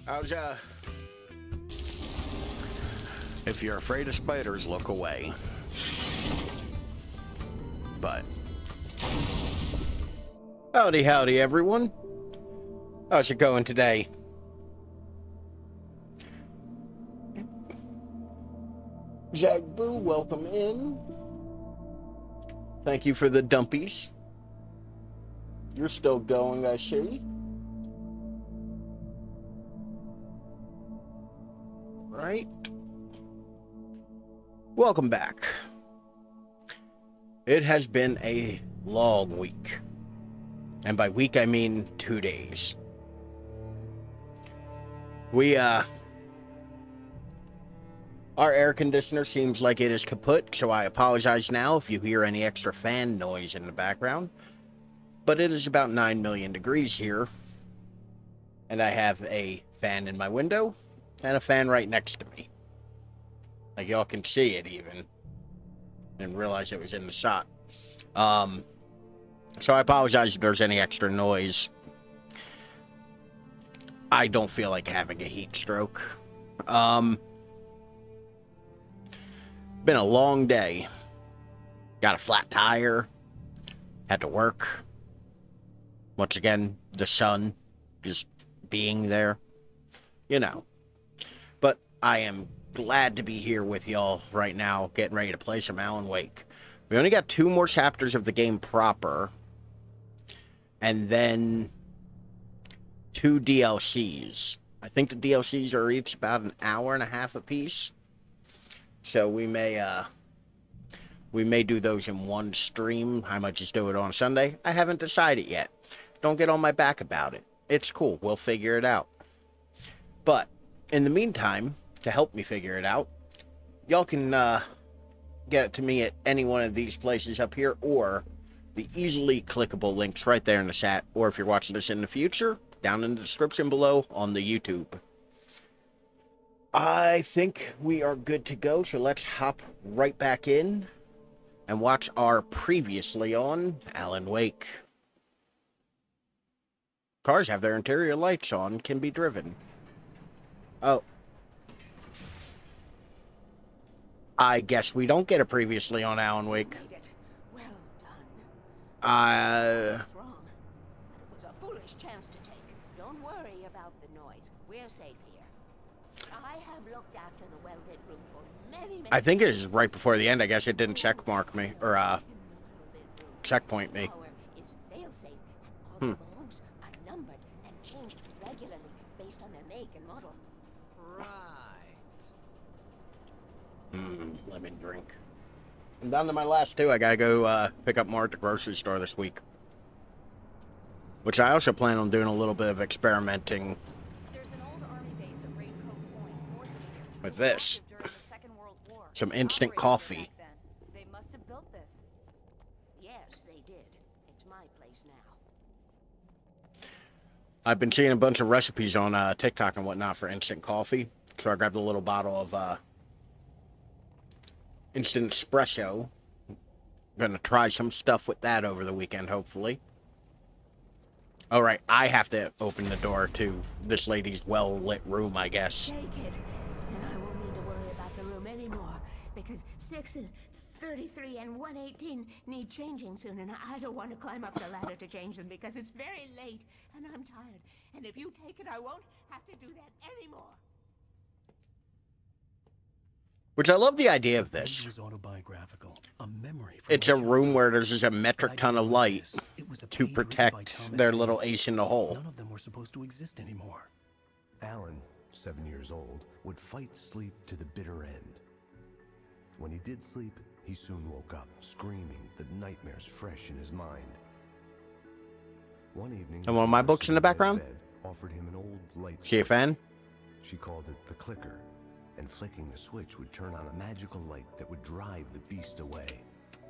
How's if you're afraid of spiders, look away. But howdy everyone. How's it going today? Jack Boo, welcome in. Thank you for the dumpies. You're still going, I see. Right. Welcome back. It has been a long week. And by week, I mean 2 days. Our air conditioner seems like it is kaput, so I apologize now if you hear any extra fan noise in the background. But it is about 9 million degrees here. And I have a fan in my window and a fan right next to me. Like y'all can see it even. Didn't realize it was in the shot. So I apologize if there's any extra noise. I don't feel like having a heat stroke. Been a long day. Got a flat tire. Had to work. Once again, the sun just being there. You know. But I am glad to be here with y'all right now, getting ready to play some Alan Wake. We only got 2 more chapters of the game proper. And then 2 DLCs. I think the DLCs are each about an hour and a half apiece. So we may do those in one stream. I might just do it on Sunday. I haven't decided yet. Don't get on my back about it. It's cool. We'll figure it out. But in the meantime, to help me figure it out, y'all can get it to me at any one of these places up here, or the easily clickable links right there in the chat, or if you're watching this in the future, down in the description below on the YouTube. I think we are good to go, so let's hop right back in and watch our previously on Alan Wake. Cars have their interior lights on, can be driven. Oh. I guess we don't get a previously on Alan Wake. Well done. Wrong. It was a foolish chance to take. Don't worry about the noise. We're safe here. I have looked after the well-lit room for many I think it is right before the end. I guess it didn't checkmark me, or checkpoint me. Is fail-safe. All the bulbs are numbered and changed regularly based on their make and model. Right. Lemon drink. I'm down to my last 2. I gotta go pick up more at the grocery store this week. Which I also plan on doing a little bit of experimenting There's an old army base at Raincoat Point, north of here. with this. During the Second World War. Some instant Operated coffee. back then. They must have built this. Yes, they did. It's my place now. I've been seeing a bunch of recipes on TikTok and whatnot for instant coffee. So I grabbed a little bottle of instant espresso. Gonna try some stuff with that over the weekend, hopefully. Alright, I have to open the door to this lady's well-lit room, I guess. Take it, and I won't need to worry about the room anymore, because 6 and 33 and 118 need changing soon, and I don't want to climb up the ladder to change them because it's very late, and I'm tired. And if you take it, I won't have to do that anymore. Which I love the idea of this. It was autobiographical. A memory from It's a room where there's just a metric ton of light to page protect written by Tom their Edison. little ace in the hole. None of them were supposed to exist anymore. Alan, 7 years old, would fight sleep to the bitter end. When he did sleep, he soon woke up, screaming, the nightmares fresh in his mind. One evening, And one of my books in the background? bed offered him an old light She a switch. fan? She called it the clicker, and flicking the switch would turn on a magical light that would drive the beast away.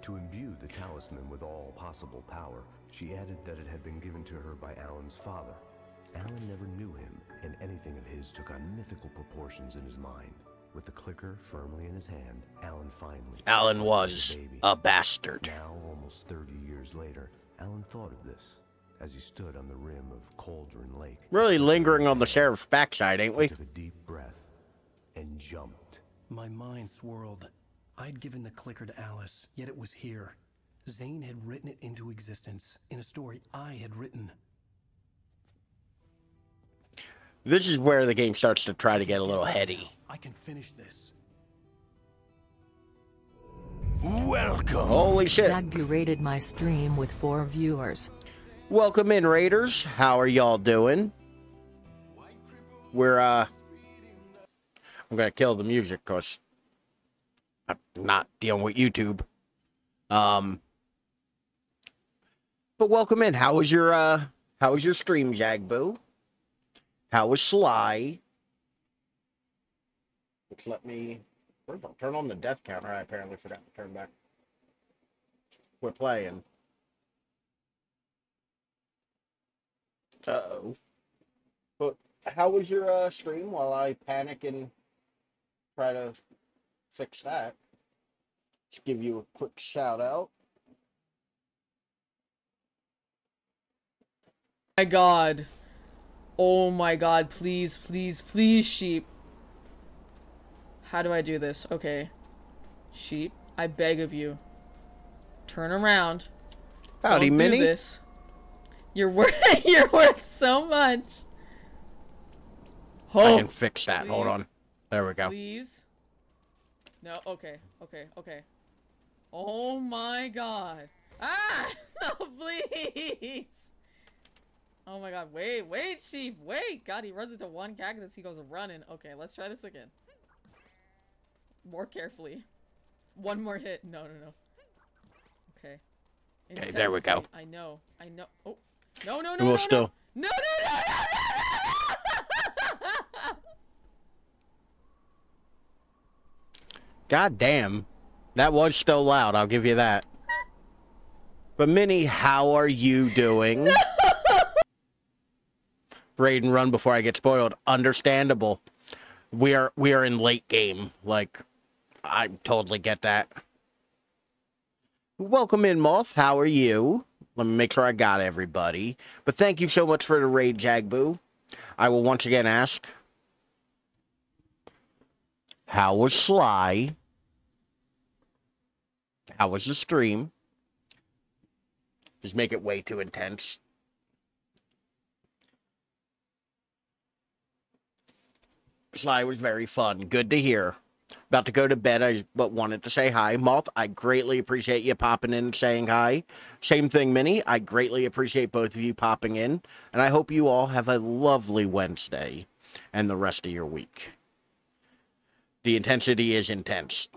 To imbue the talisman with all possible power, she added that it had been given to her by Alan's father. Alan never knew him, and anything of his took on mythical proportions in his mind. With the clicker firmly in his hand, Alan finally... Was baby. a bastard. Now, almost 30 years later, Alan thought of this, as he stood on the rim of Cauldron Lake. Really lingering on the sheriff's backside, ain't we? He took a deep breath and jumped. My mind swirled. I'd given the clicker to Alice, yet it was here. Zane had written it into existence in a story I had written. This is where the game starts to try to get a little heady. I can finish this. Welcome. Holy shit. Zagbu rated my stream with 4 viewers. Welcome in, Raiders. How are y'all doing? We're, I'm gonna kill the music because I'm not dealing with YouTube. But welcome in. How was your stream, Zagbu? How was Sly? Which let me... First I'll turn on the death counter. I apparently forgot to turn back. We're playing. Uh-oh. But how was your stream while I panic and try to fix that? Just give you a quick shout out. My God. Oh my God, please, please, please, sheep. How do I do this? Okay. Sheep, I beg of you. Turn around. Howdy, Don't Minnie. do this. You're worth so much. I can fix that. Hold on. There we go. Please. No, okay, okay, okay. Oh my God. Ah! No, please. Oh my God, wait, sheep, wait! God, he runs into one cactus, he goes running. Okay, let's try this again. More carefully. One more hit. No. Okay. Okay, there we go. I know. Oh. No. We'll still... No. God damn. That was still loud, I'll give you that. But Minnie, how are you doing? No! Raid and run before I get spoiled. Understandable. We are in late game. Like, I totally get that. Welcome in, Moth. How are you? Let me make sure I got everybody. But thank you so much for the raid, Jagbu. I will once again ask, how was Sly? How was the stream? Just make it way too intense. Sly was very fun. Good to hear. About to go to bed, but wanted to say hi. Moth, I greatly appreciate you popping in and saying hi. Same thing, Minnie. I greatly appreciate both of you popping in. And I hope you all have a lovely Wednesday and the rest of your week. The intensity is intense.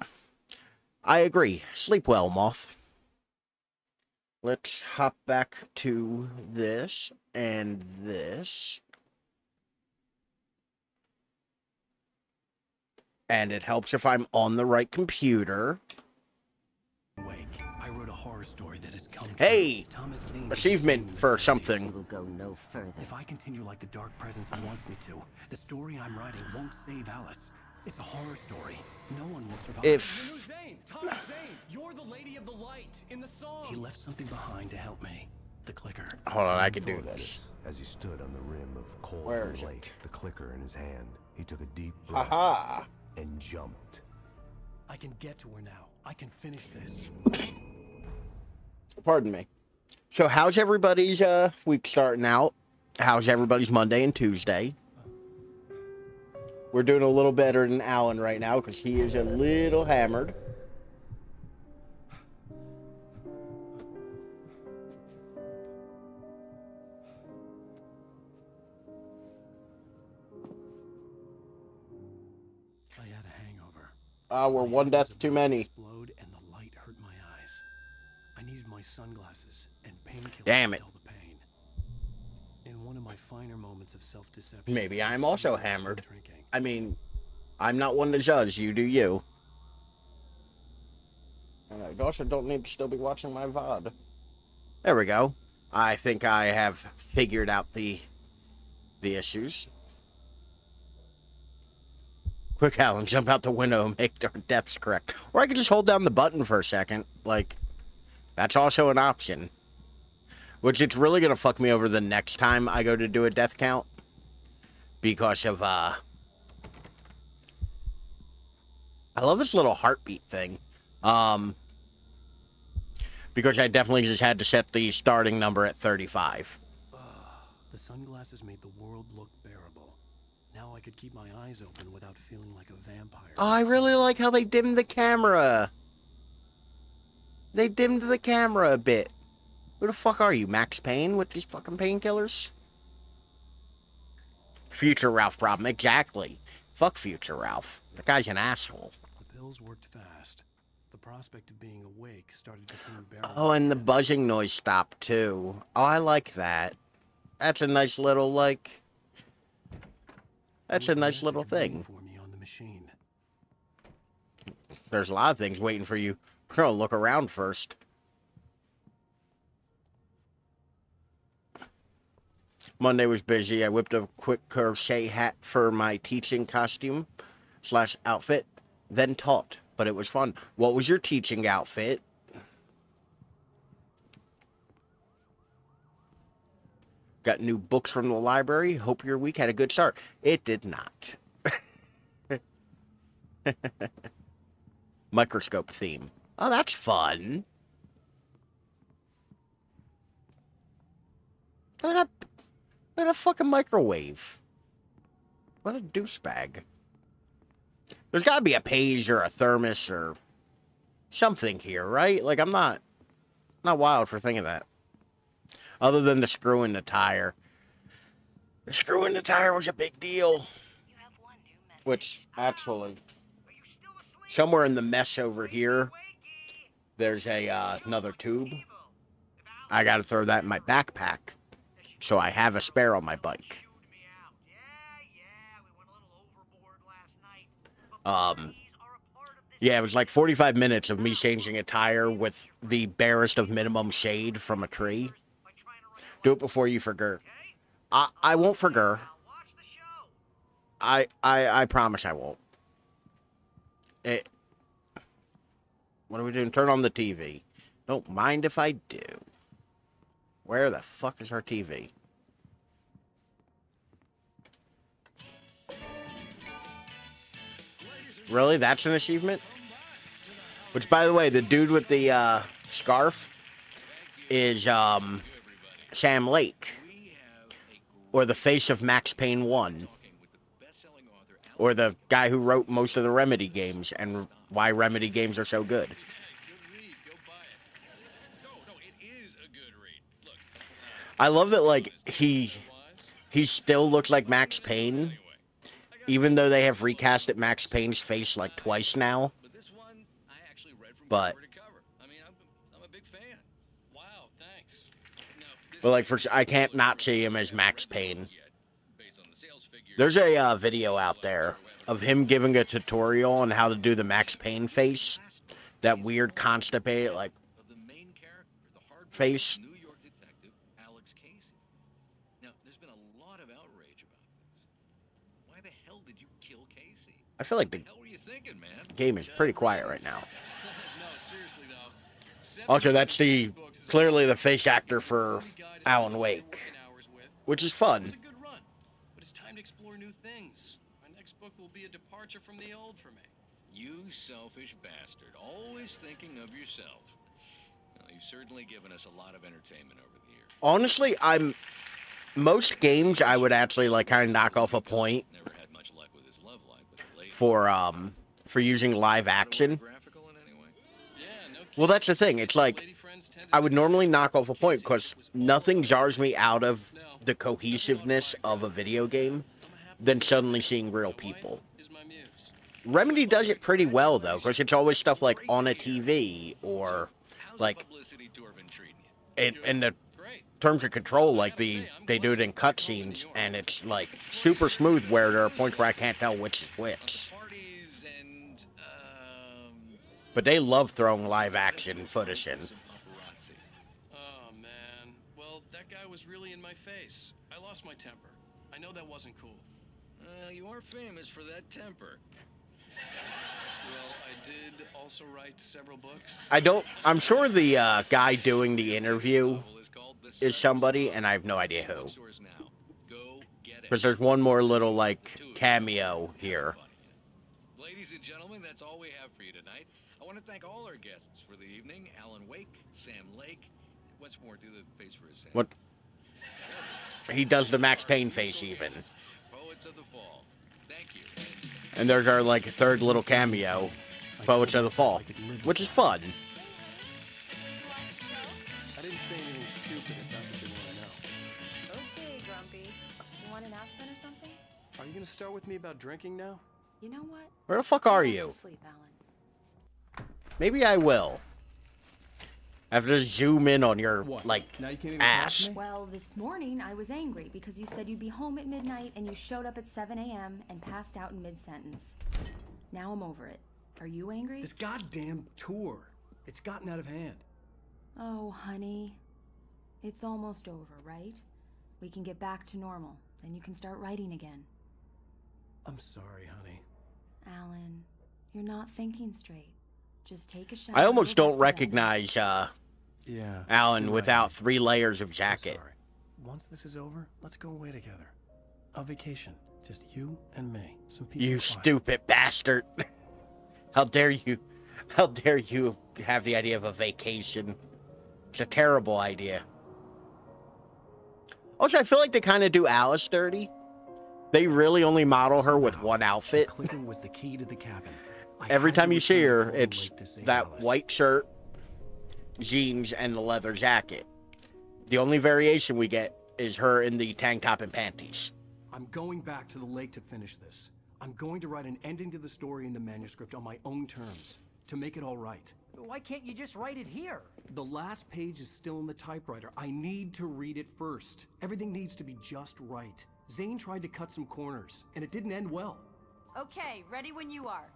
I agree. Sleep well, Moth. Let's hop back to this and this. And it helps if I'm on the right computer. Wake. I wrote a horror story that has come Hey! Thomas Zane Achievement for something. Will go no further. If I continue like the Dark Presence wants me to, the story I'm writing won't save Alice. It's a horror story. No one will survive. If... Zane, Thomas Zane, you're the lady of the light in the song. He left something behind to help me. The clicker. Hold on, I can do this. As he stood on the rim of Where Cauldron is Lake, it? the clicker in his hand, he took a deep breath Haha! and jumped. I can get to her now. I can finish this. Pardon me. So how's everybody's week starting out? How's everybody's Monday and Tuesday? We're doing a little better than Alan right now because he is a little hammered. I had a hangover. We're My one head death was too about to many. Explode and the light hurt my eyes. I needed my sunglasses and painkillers Damn to it. dull the pain. In one of my finer moments of self-deception, Maybe I I'm also suddenly hammered. began drinking. I mean, I'm not one to judge. You do you. And I also don't need to still be watching my VOD. There we go. I think I have figured out the issues. Quick, Alan, jump out the window and make our deaths correct. Or I could just hold down the button for a second. Like, that's also an option. Which it's really gonna fuck me over the next time I go to do a death count. Because of, I love this little heartbeat thing. Because I definitely just had to set the starting number at 35. The sunglasses made the world look bearable. Now I could keep my eyes open without feeling like a vampire. Oh, I really like how they dimmed the camera. They dimmed the camera a bit. Who the fuck are you, Max Payne with these fucking painkillers? Future Ralph problem, exactly. Fuck Future Ralph. The guy's an asshole. The pills worked fast. The prospect of being awake started to seem bearable. Oh, and the buzzing noise stopped too. Oh, I like that. That's a nice little, like... That's a nice little thing. For me on the machine. There's a lot of things waiting for you. We're gonna look around first. Monday was busy. I whipped a quick crochet hat for my teaching costume / outfit, then taught, but it was fun. What was your teaching outfit? Got new books from the library. Hope your week had a good start. It did not. Microscope theme. Oh, that's fun. Look at a fucking microwave. What a douchebag. There's got to be a page or a thermos or something here, right? Like, I'm not wild for thinking that. Other than the screw in the tire. The screw in the tire was a big deal. Which, actually, somewhere in the mesh over here, there's a another tube. I got to throw that in my backpack. So I have a spare on my bike. Yeah, it was like 45 minutes of me changing a tire with the barest of minimum shade from a tree. Do it before you forget. I won't forget. I promise I won't. What are we doing? Turn on the TV. Don't mind if I do. Where the fuck is our TV? Really? That's an achievement? Which, by the way, the dude with the scarf is Sam Lake. Or the face of Max Payne 1. Or the guy who wrote most of the Remedy games and why Remedy games are so good. I love that, like, he still looks like Max Payne, even though they have recasted Max Payne's face, like, twice now. But, like, I can't not see him as Max Payne. There's a video out there of him giving a tutorial on how to do the Max Payne face. That weird, constipated, like, face. I feel like the game is pretty quiet right now. Also, that's clearly the face actor for Alan Wake, which is fun. But it's time to explore new things. My next book will be a departure from the old for me. You selfish bastard, always thinking of yourself. Well, you've certainly given us a lot of entertainment over the years. Honestly, most games I would actually like kind of knock off a point for using live action. Well, that's the thing. It's like I would normally knock off a point because nothing jars me out of the cohesiveness of a video game than suddenly seeing real people. Remedy does it pretty well though, because it's always stuff like on a TV or like in the terms of control, like they do it in cutscenes, and it's like super smooth where there are points where I can't tell which is which. But they love throwing live action footage in. Oh man, well that guy was really in my face. I lost my temper. I know that wasn't cool. You are famous for that temper. Well, I did also write several books. I'm sure the guy doing the interview is somebody, and I have no idea who. Because there's one more little, like, cameo here. Ladies and gentlemen, that's all we have for you tonight. I want to thank all our guests for the evening. Alan Wake, Sam Lake. Once more, do the face for a second. What? He does the Max Payne face, even. Poets of the Fall. Thank you. And there's our, like, third little cameo, Poets of the Fall, which is fun. I didn't say anything stupid if that's what you want to know. Okay, Grumpy. You want an aspirin or something? Are you gonna start with me about drinking now? You know what? Where the fuck are Go you? to sleep, Alan. Maybe I will. I have to zoom in on your, like, Now you can't even ass. talk to me? Well, this morning I was angry because you said you'd be home at midnight and you showed up at 7 a.m. and passed out in mid-sentence. Now I'm over it. Are you angry? This goddamn tour. It's gotten out of hand. Oh, honey. It's almost over, right? We can get back to normal. Then you can start writing again. I'm sorry, honey. Alan, you're not thinking straight. Just take a shower. I almost go don't back to bed. recognize, Yeah. Alan you're without right. 3 layers of I'm jacket. sorry. Once this is over, let's go away together. A vacation. Just you and me. Some peace You and quiet. stupid bastard. How dare you? How dare you have the idea of a vacation? It's a terrible idea. Also, I feel like they kind of do Alice dirty. They really only model her with one outfit. Clicking was the key to the cabin. I Every had to time you see return her, to Golden it's Lake to save that Alice. white shirt, jeans, and the leather jacket. The only variation we get is her in the tank top and panties. I'm going back to the lake to finish this. I'm going to write an ending to the story in the manuscript on my own terms, to make it all right. Why can't you just write it here? The last page is still in the typewriter. I need to read it first. Everything needs to be just right. Zane tried to cut some corners, and it didn't end well. Okay, ready when you are.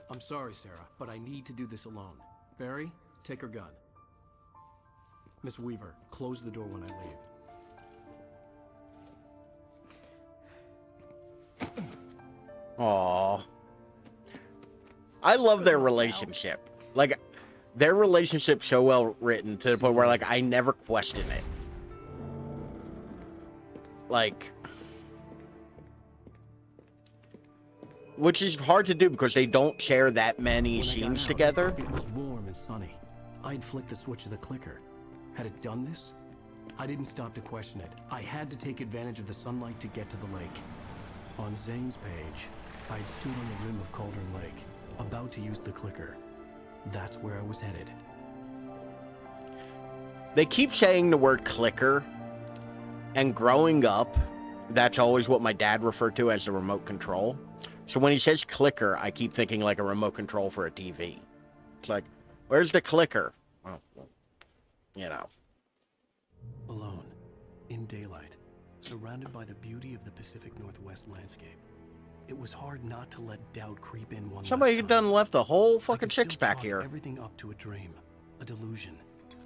I'm sorry, Sarah, but I need to do this alone. Barry, take her gun. Miss Weaver, close the door when I leave. Aww. I love their relationship. Like, their relationship's so well written to the point where, like, I never question it. Like, which is hard to do because they don't share that many When I got scenes out, together. It was warm and sunny. I'd flicked the switch of the clicker. Had it done this? I didn't stop to question it. I had to take advantage of the sunlight to get to the lake. On Zane's page, I'd stood on the rim of Cauldron Lake, about to use the clicker. That's where I was headed. They keep saying the word clicker, and growing up, that's always what my dad referred to as the remote control. So when he says clicker, I keep thinking like a remote control for a TV. It's like, where's the clicker? Well, you know. Alone, in daylight, surrounded by the beauty of the Pacific Northwest landscape. It was hard not to let doubt creep in one Somebody last time. done left a whole I fucking could still six-pack chalk here. Everything up to a dream, a delusion.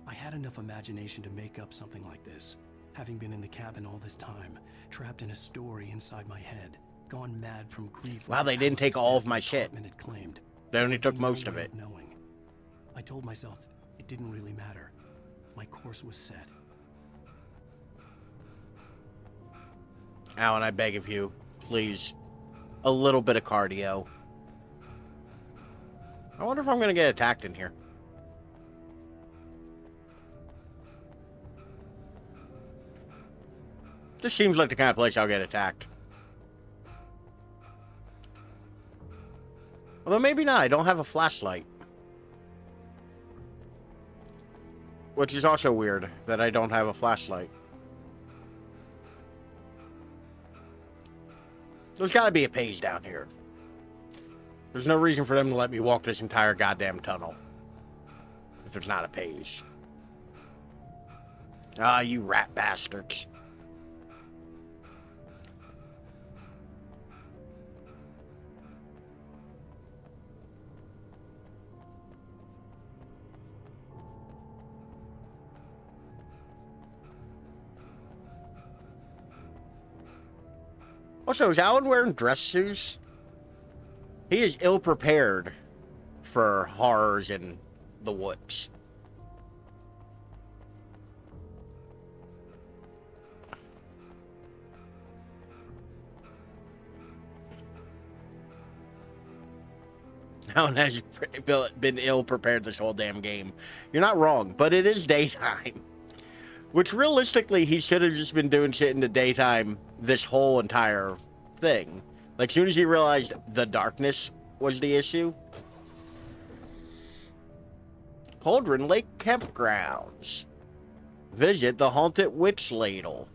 I had enough imagination to make up something like this, having been in the cabin all this time, trapped in a story inside my head, gone mad from grief. Wow, they over didn't take Alice's all of death my the shit. department had claimed. They only took No most of way it. Knowing. I told myself it didn't really matter. My course was set. Alan, I beg of you, please, a little bit of cardio. I wonder if I'm gonna get attacked in here. This seems like the kind of place I'll get attacked. Although maybe not, I don't have a flashlight. Which is also weird, that I don't have a flashlight. There's gotta be a page down here. There's no reason for them to let me walk this entire goddamn tunnel. If there's not a page. Ah, you rat bastards. Also, is Alan wearing dress shoes? He is ill-prepared for horrors in the woods. Alan has been ill-prepared this whole damn game. You're not wrong, but it is daytime. Which, realistically, he should have just been doing shit in the daytime this whole entire thing. Like, as soon as he realized the darkness was the issue. Cauldron Lake Campgrounds. Visit the Haunted Witch Ladle.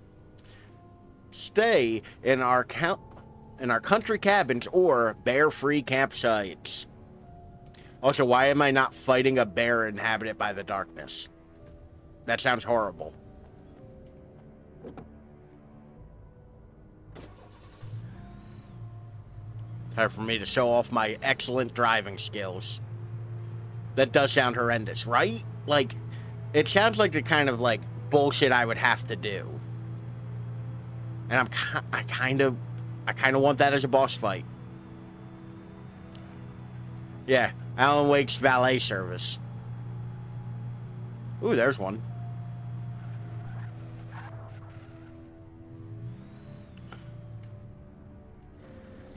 Stay in our country cabins or bear-free campsites. Also, why am I not fighting a bear inhabited by the darkness? That sounds horrible. Time for me to show off my excellent driving skills. That does sound horrendous, right? Like, it sounds like the kind of, like, bullshit I would have to do. And I kind of want that as a boss fight. Yeah, Alan Wake's valet service. Ooh, there's one.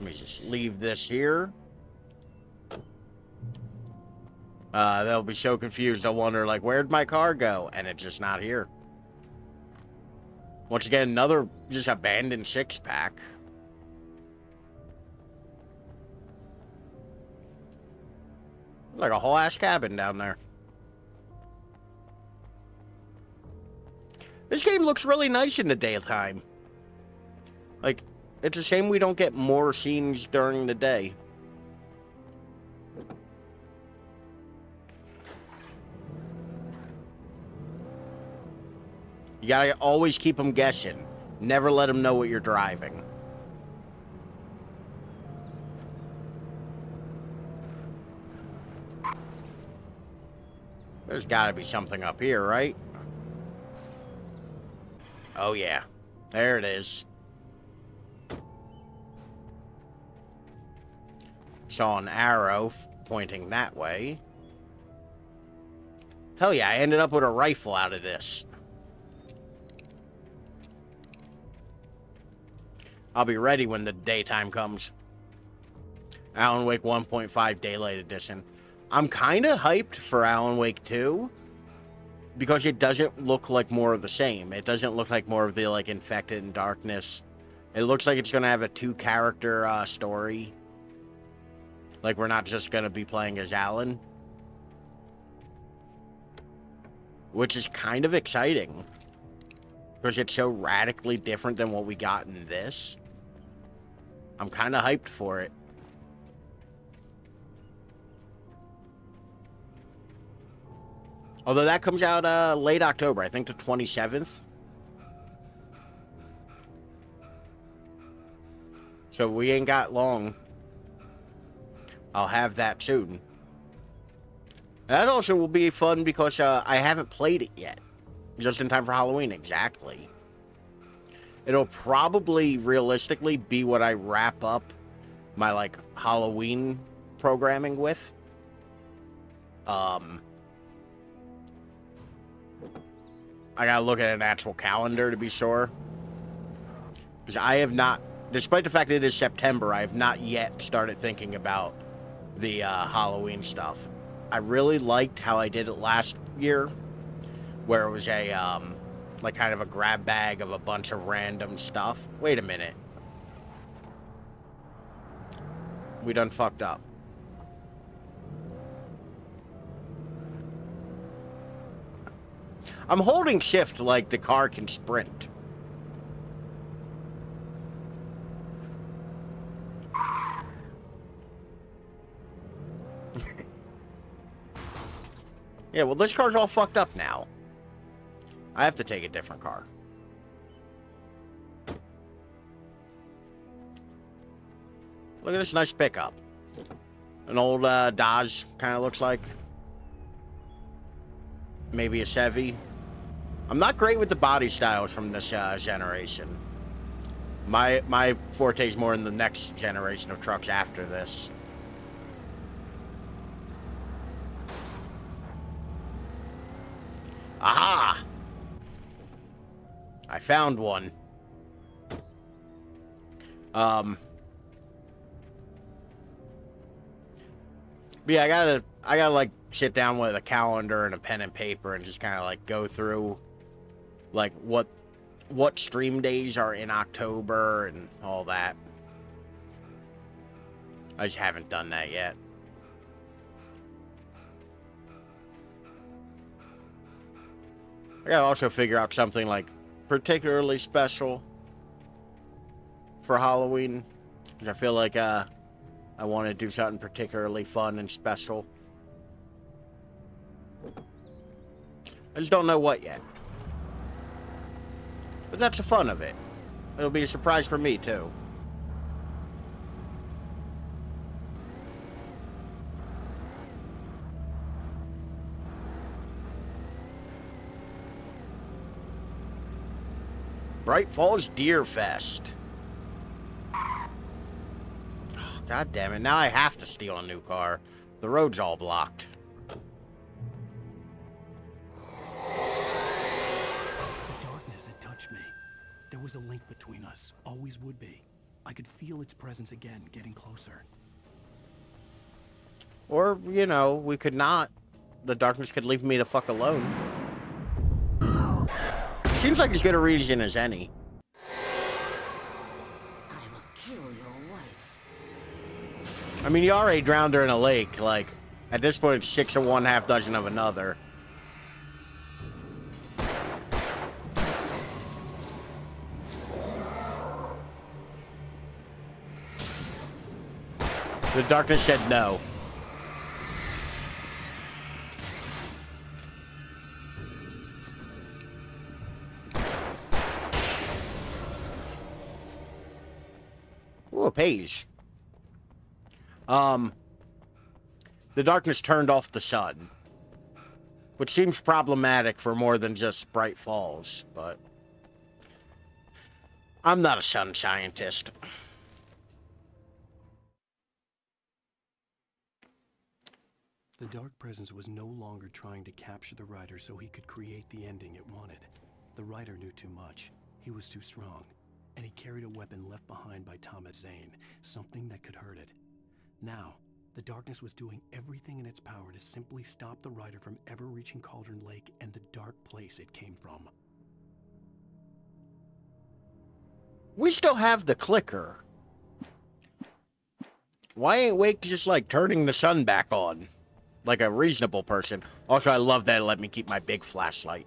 Let me just leave this here. They'll be so confused. They'll wonder, like, where'd my car go? And it's just not here. Once again, another just abandoned six-pack. Like a whole ass cabin down there. This game looks really nice in the daytime. Like, it's a shame we don't get more scenes during the day. You gotta always keep them guessing. Never let them know what you're driving. There's gotta be something up here, right? Oh yeah. There it is. Saw an arrow pointing that way. Hell yeah, I ended up with a rifle out of this. I'll be ready when the daytime comes. Alan Wake 1.5 Daylight Edition. I'm kind of hyped for Alan Wake 2 because it doesn't look like more of the same. It doesn't look like more of the, like, Infected and Darkness. It looks like it's going to have a two-character story. Like, we're not just going to be playing as Alan. Which is kind of exciting. Because it's so radically different than what we got in this. I'm kind of hyped for it. Although that comes out late October, I think the 27th. So we ain't got long. I'll have that soon. That also will be fun because I haven't played it yet. Just in time for Halloween, exactly. It'll probably, realistically, be what I wrap up my, like, Halloween programming with. I gotta look at an actual calendar to be sure. Because I have not, despite the fact that it is September, I have not yet started thinking about the Halloween stuff. I really liked how I did it last year, where it was a, like, kind of a grab bag of a bunch of random stuff. Wait a minute. We done fucked up. I'm holding shift like the car can sprint. Yeah, well, this car's all fucked up now. I have to take a different car. Look at this nice pickup. An old Dodge, kind of looks like. Maybe a Chevy. I'm not great with the body styles from this generation. My forte is more in the next generation of trucks after this. found one. But yeah, I gotta like sit down with a calendar and a pen and paper and just kind of like go through like what stream days are in October and all that. I just haven't done that yet. I gotta also figure out something like particularly special for Halloween, because I feel like I want to do something particularly fun and special. I just don't know what yet. But that's the fun of it. It'll be a surprise for me, too. Bright Falls Deer Fest. Oh, God damn it. Now I have to steal a new car. The road's all blocked. There was a link between us. Always would be. I could feel its presence again, getting closer. Or, you know, we could not. The darkness could leave me the fuck alone. Seems like as good a reason as any. I will kill your wife. I mean, you already drowned her in a lake. Like, at this point, it's 6 of one, half dozen of another. The darkness said no. Ooh, a page. The darkness turned off the sun, which seems problematic for more than just Bright Falls, but I'm not a sun scientist. The dark presence was no longer trying to capture the writer so he could create the ending it wanted. The writer knew too much. He was too strong. And he carried a weapon left behind by Thomas Zane, something that could hurt it. Now, the darkness was doing everything in its power to simply stop the writer from ever reaching Cauldron Lake and the dark place it came from. We still have the clicker. Why ain't Wake just like turning the sun back on? Like a reasonable person. Also, I love that it let me keep my big flashlight.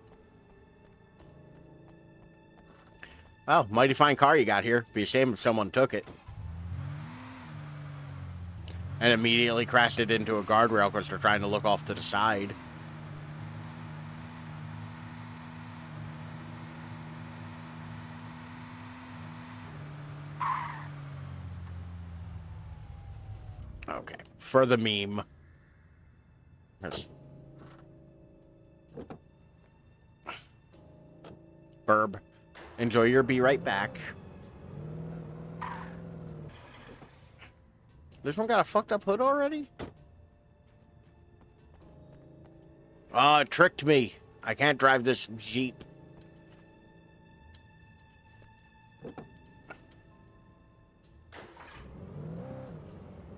Wow, mighty fine car you got here. Be a shame if someone took it. And immediately crashed it into a guardrail because they're trying to look off to the side. Okay, for the meme. Yes. Burb. Enjoy your be right back. This one got a fucked up hood already? Oh, it tricked me. I can't drive this Jeep.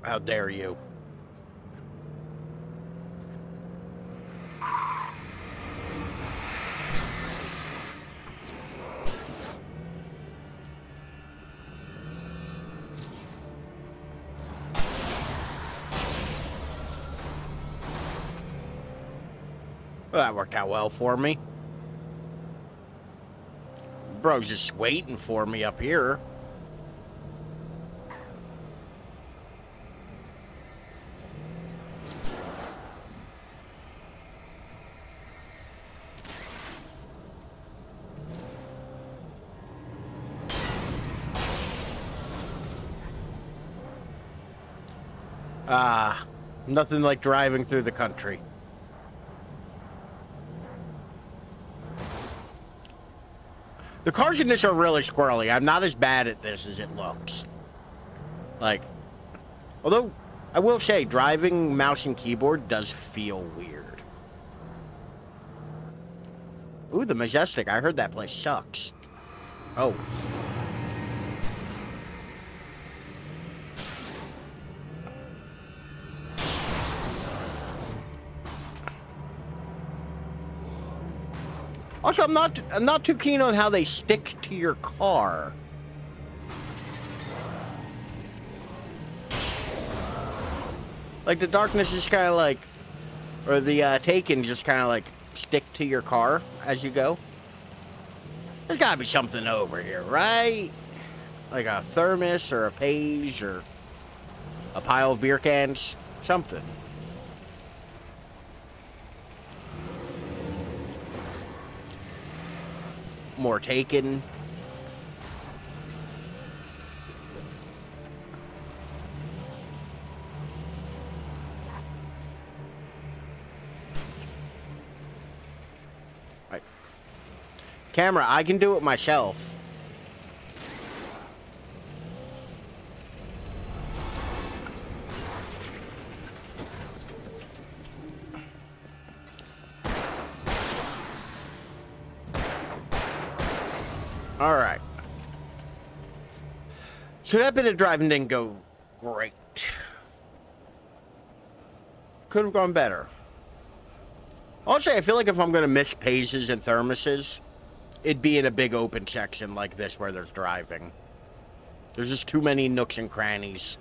How dare you? Well, that worked out well for me. Bro's just waiting for me up here. Nothing like driving through the country. The cars in this are really squirrely. I'm not as bad at this as it looks. Like, although, I will say, driving mouse and keyboard does feel weird. Ooh, the Majestic. I heard that place sucks. Oh. Also, I'm not too keen on how they stick to your car. Like, the darkness is kind of like, or the Taken just kind of like stick to your car as you go. There's gotta be something over here, right? Like a thermos or a page or a pile of beer cans. Something. More Taken. Camera, I can do it myself. All right. So that bit of driving didn't go great. Could have gone better. Also, I feel like if I'm going to miss pages and thermoses, it'd be in a big open section like this where there's driving. There's just too many nooks and crannies.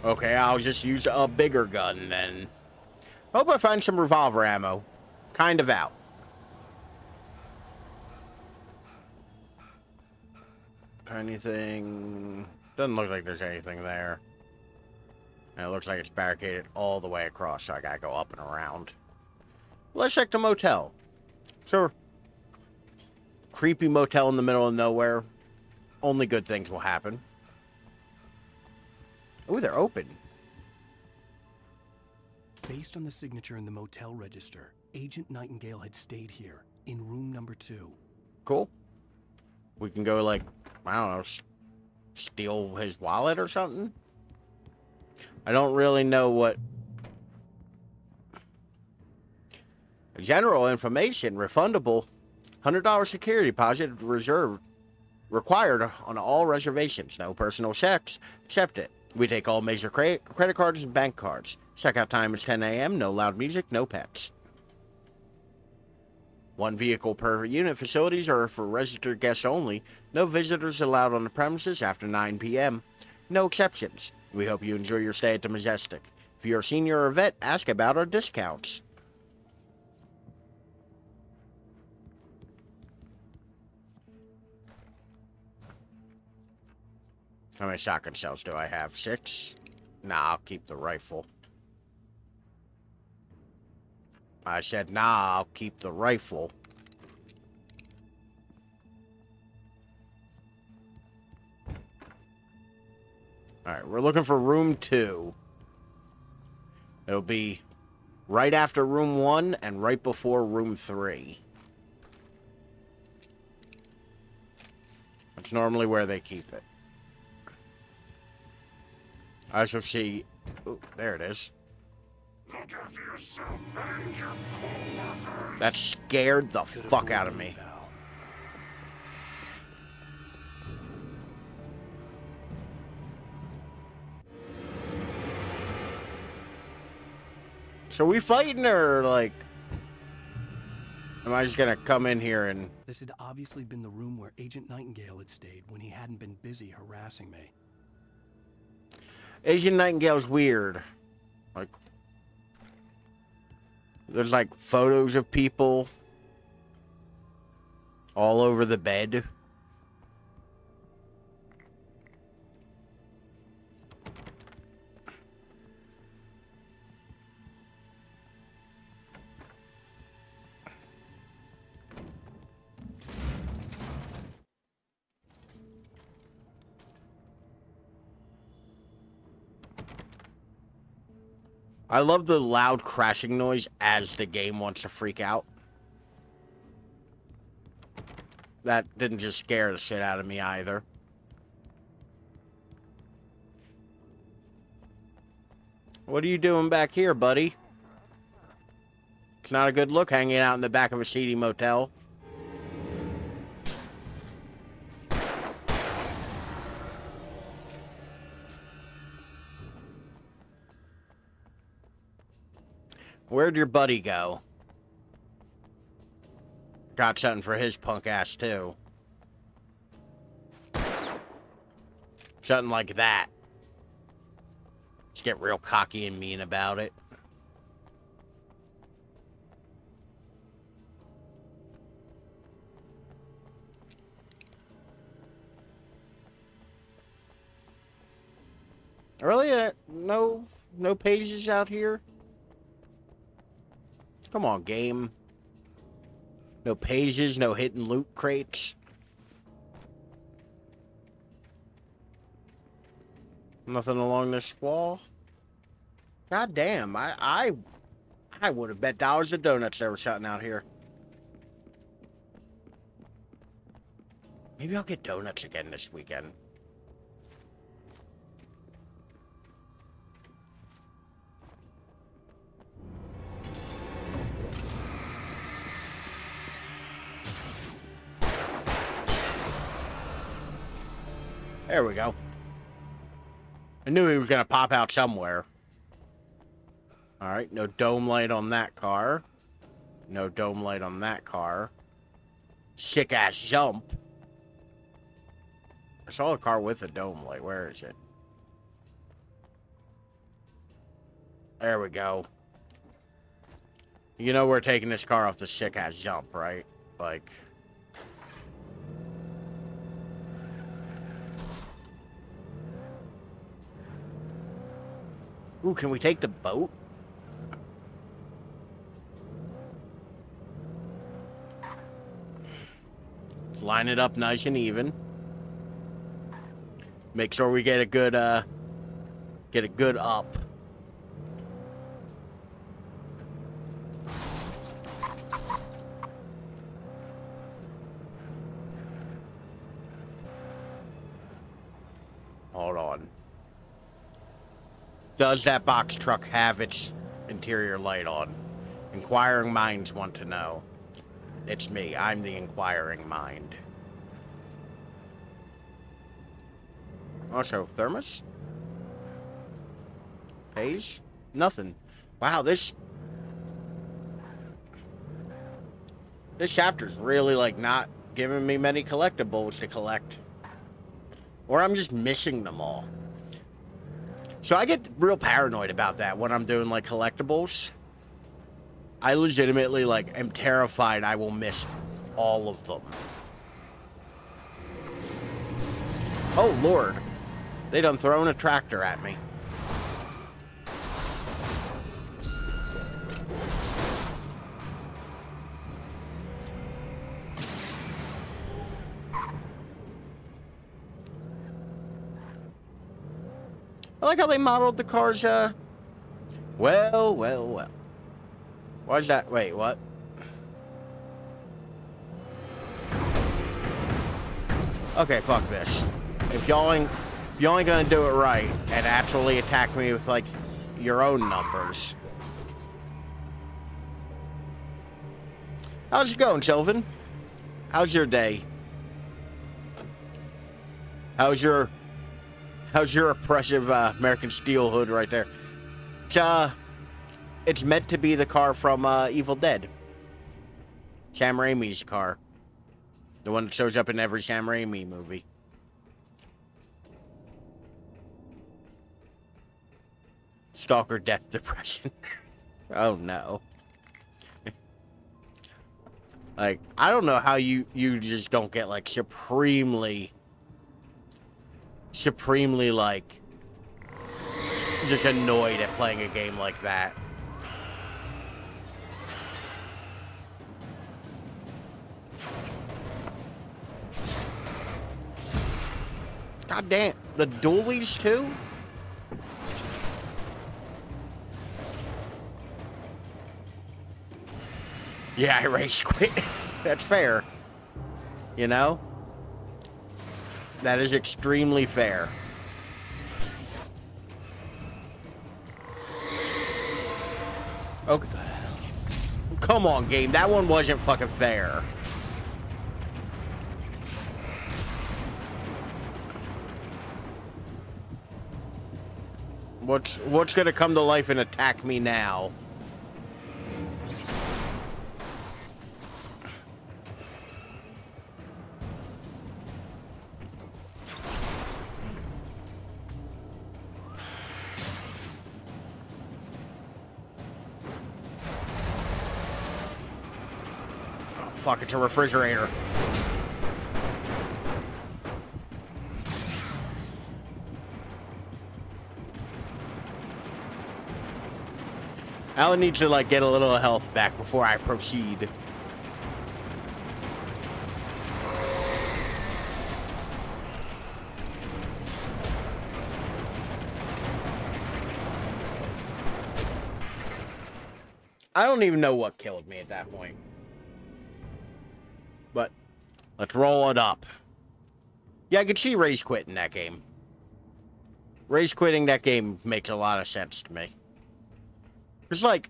Okay, I'll just use a bigger gun then. Hope I find some revolver ammo. Kind of out. Anything? Doesn't look like there's anything there. And it looks like it's barricaded all the way across, so I gotta go up and around. Let's check the motel. So, creepy motel in the middle of nowhere. Only good things will happen. Ooh, they're open. Based on the signature in the motel register, Agent Nightingale had stayed here, in room number 2. Cool. We can go, like, I don't know, steal his wallet or something? I don't really know what... General information, refundable. $100 security deposit reserved. Required on all reservations. No personal checks. Accept it. We take all major credit cards and bank cards. Checkout time is 10 a.m. No loud music, no pets. 1 vehicle per unit. Facilities are for registered guests only. No visitors allowed on the premises after 9 p.m. No exceptions. We hope you enjoy your stay at the Majestic. If you're a senior or a vet, ask about our discounts. How many shotgun shells do I have? 6? Nah, I'll keep the rifle. I said, nah, I'll keep the rifle. Alright, we're looking for room 2. It'll be right after room 1 and right before room 3. That's normally where they keep it. I shall see... Ooh, there it is. Look after yourself and your co-workers. That scared the fuck out of me. So we fighting or like... Am I just gonna come in here and... This had obviously been the room where Agent Nightingale had stayed when he hadn't been busy harassing me. Agent Nightingale's weird. Like, there's like photos of people all over the bed. I love the loud crashing noise as the game wants to freak out. that didn't just scare the shit out of me either. What are you doing back here, buddy? It's not a good look hanging out in the back of a seedy motel. Where'd your buddy go? Got something for his punk ass, too. Something like that. Just get real cocky and mean about it. Really? No pages out here? Come on, game. No pages, no hidden loot crates. Nothing along this wall. God damn, I would have bet dollars to donuts there was something out here. Maybe I'll get donuts again this weekend. There we go. I knew he was going to pop out somewhere. Alright, no dome light on that car. No dome light on that car. Sick-ass jump. I saw a car with a dome light. Where is it? There we go. You know we're taking this car off the sick-ass jump, right? Like... Ooh, can we take the boat? Line it up nice and even. Make sure we get a good up. Hold on. Does that box truck have its interior light on? Inquiring minds want to know. It's me. I'm the inquiring mind. Also, thermos? Page? Nothing. Wow, this chapter's really, like, not giving me many collectibles to collect. Or I'm just missing them all. So I get real paranoid about that when I'm doing, like, collectibles. I legitimately, like, am terrified I will miss all of them. Oh, Lord. They done thrown a tractor at me. I like how they modeled the cars, well. Why's that? Wait, what? Okay, fuck this. If y'all ain't gonna do it right and actually attack me with, like, your own numbers. How's it going, Sylvan? How's your day? How's your oppressive American Steel hood right there? It's meant to be the car from Evil Dead. Sam Raimi's car. The one that shows up in every Sam Raimi movie. Stalker death depression. Oh no. Like, I don't know how you just don't get, like, supremely, like, just annoyed at playing a game like that. God damn, the dualies too? Yeah, I race quit. That's fair. You know? That is extremely fair. Okay. Come on, game. That one wasn't fucking fair. What's gonna come to life and attack me now? Oh, fuck, it's a refrigerator. Alan needs to, like, get a little health back before I proceed. I don't even know what killed me at that point. But, let's roll it up. Yeah, I could see Rage quitting that game. Rage quitting that game makes a lot of sense to me. It's like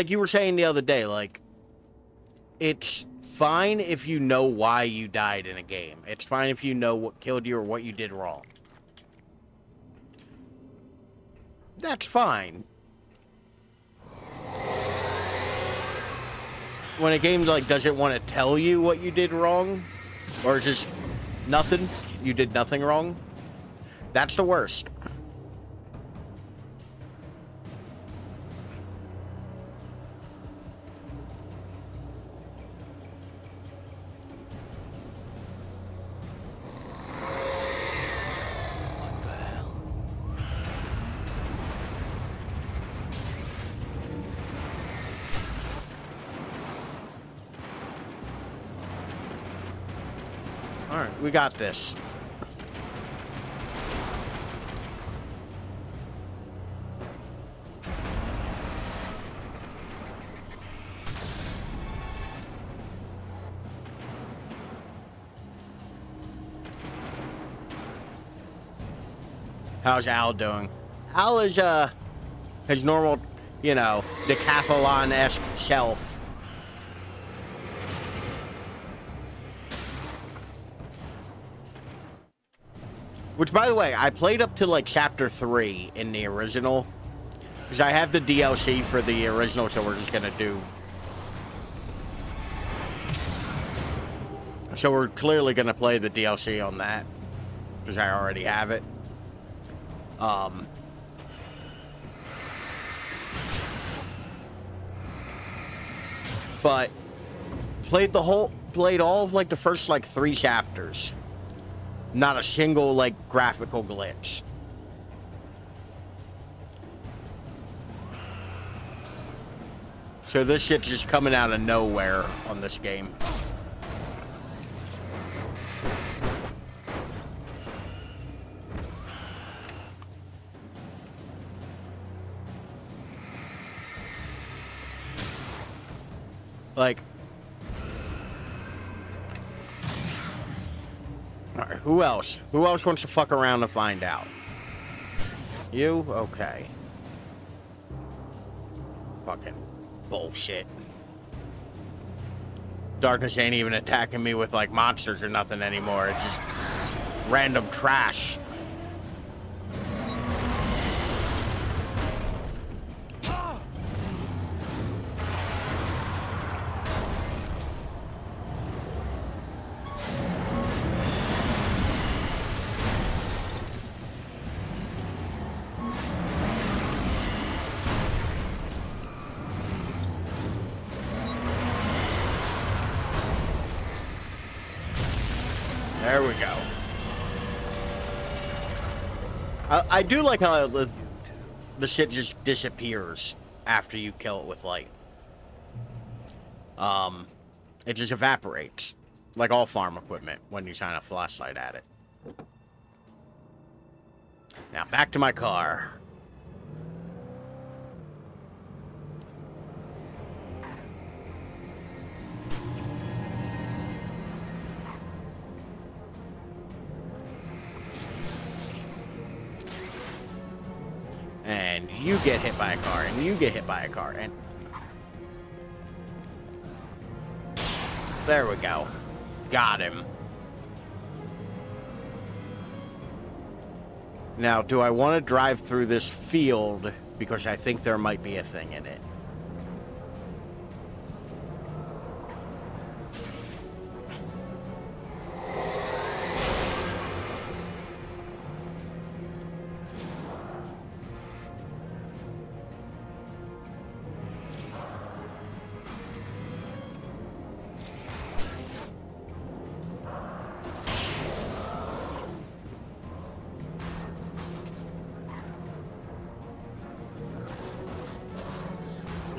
you were saying the other day, like, it's fine if you know why you died in a game. It's fine if you know what killed you or what you did wrong. That's fine. When a game, like, doesn't want to tell you what you did wrong, or just nothing, you did nothing wrong, that's the worst. Alright, we got this. How's Al doing? Al is, his normal, you know, decathlon-esque self. Which, by the way, I played up to, like, Chapter 3 in the original. Because I have the DLC for the original, so we're just gonna do... So we're clearly gonna play the DLC on that. Because I already have it. But... Played all of, like, the first, like, 3 chapters. Not a single, like, graphical glitch. So this shit's just coming out of nowhere on this game. Like... Alright, who else? Who else wants to fuck around and find out? You? Okay. Fucking bullshit. Darkness ain't even attacking me with, like, monsters or nothing anymore. It's just random trash. There we go. I do like how the shit just disappears after you kill it with light. It just evaporates. Like all farm equipment when you shine a flashlight at it. Now back to my car. and you get hit by a car, and you get hit by a car, and... There we go. Got him. Now, do I want to drive through this field because I think there might be a thing in it?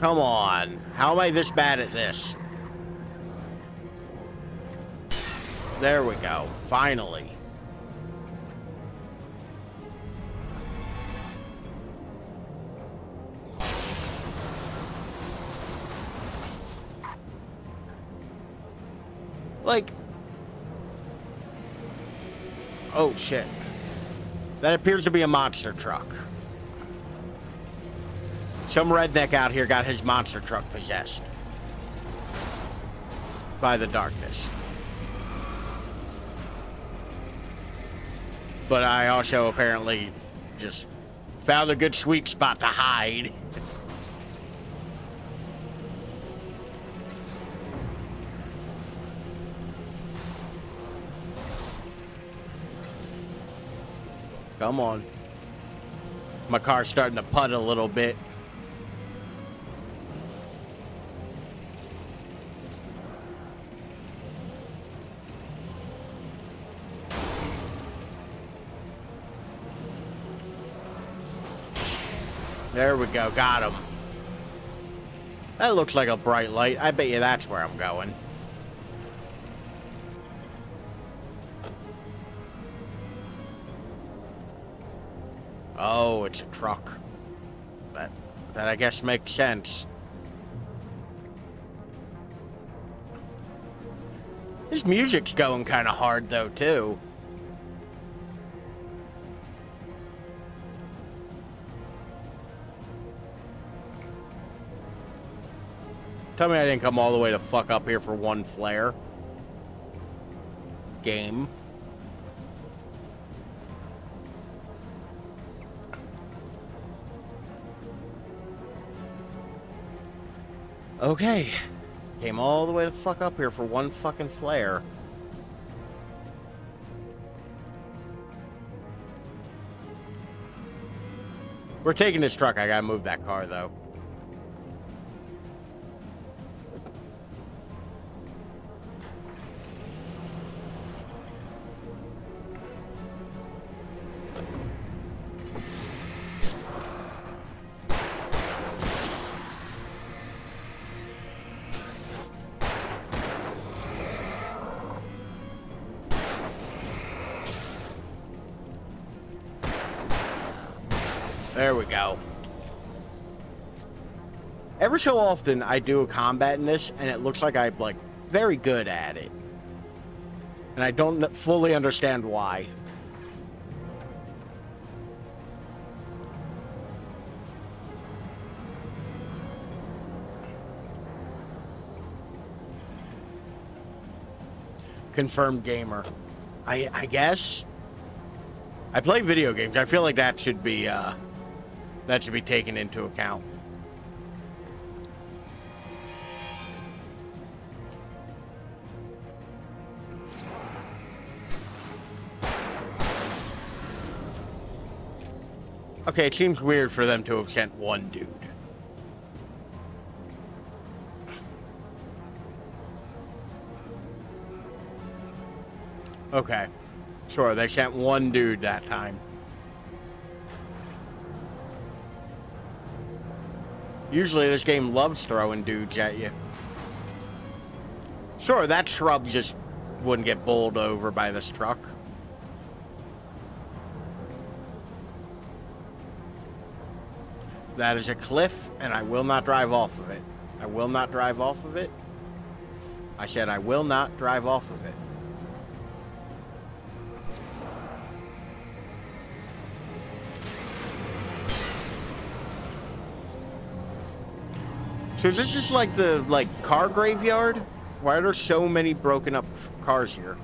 Come on. How am I this bad at this? There we go. Finally. Like... Oh, shit. That appears to be a monster truck. Some redneck out here got his monster truck possessed by the darkness. But I also apparently just found a good sweet spot to hide. Come on. My car's starting to putt a little bit. There we go, got him. That looks like a bright light. I bet you that's where I'm going. Oh, it's a truck. That I guess makes sense. This music's going kind of hard though, too. Tell me I didn't come all the way to fuck up here for one flare. Game. Okay. Came all the way to fuck up here for one fucking flare. We're taking this truck. I gotta move that car, though. There we go. Every so often, I do a combat in this, and it looks like I'm, like, very good at it. And I don't fully understand why. Confirmed gamer. I guess. I play video games. I feel like that should be taken into account. Okay, it seems weird for them to have sent one dude. Okay. Sure, they sent one dude that time. Usually this game loves throwing dudes at you. Sure, that shrub just wouldn't get bowled over by this truck. That is a cliff, and I will not drive off of it. I will not drive off of it. I said I will not drive off of it. So is this just like the, car graveyard? Why are there so many broken up cars here?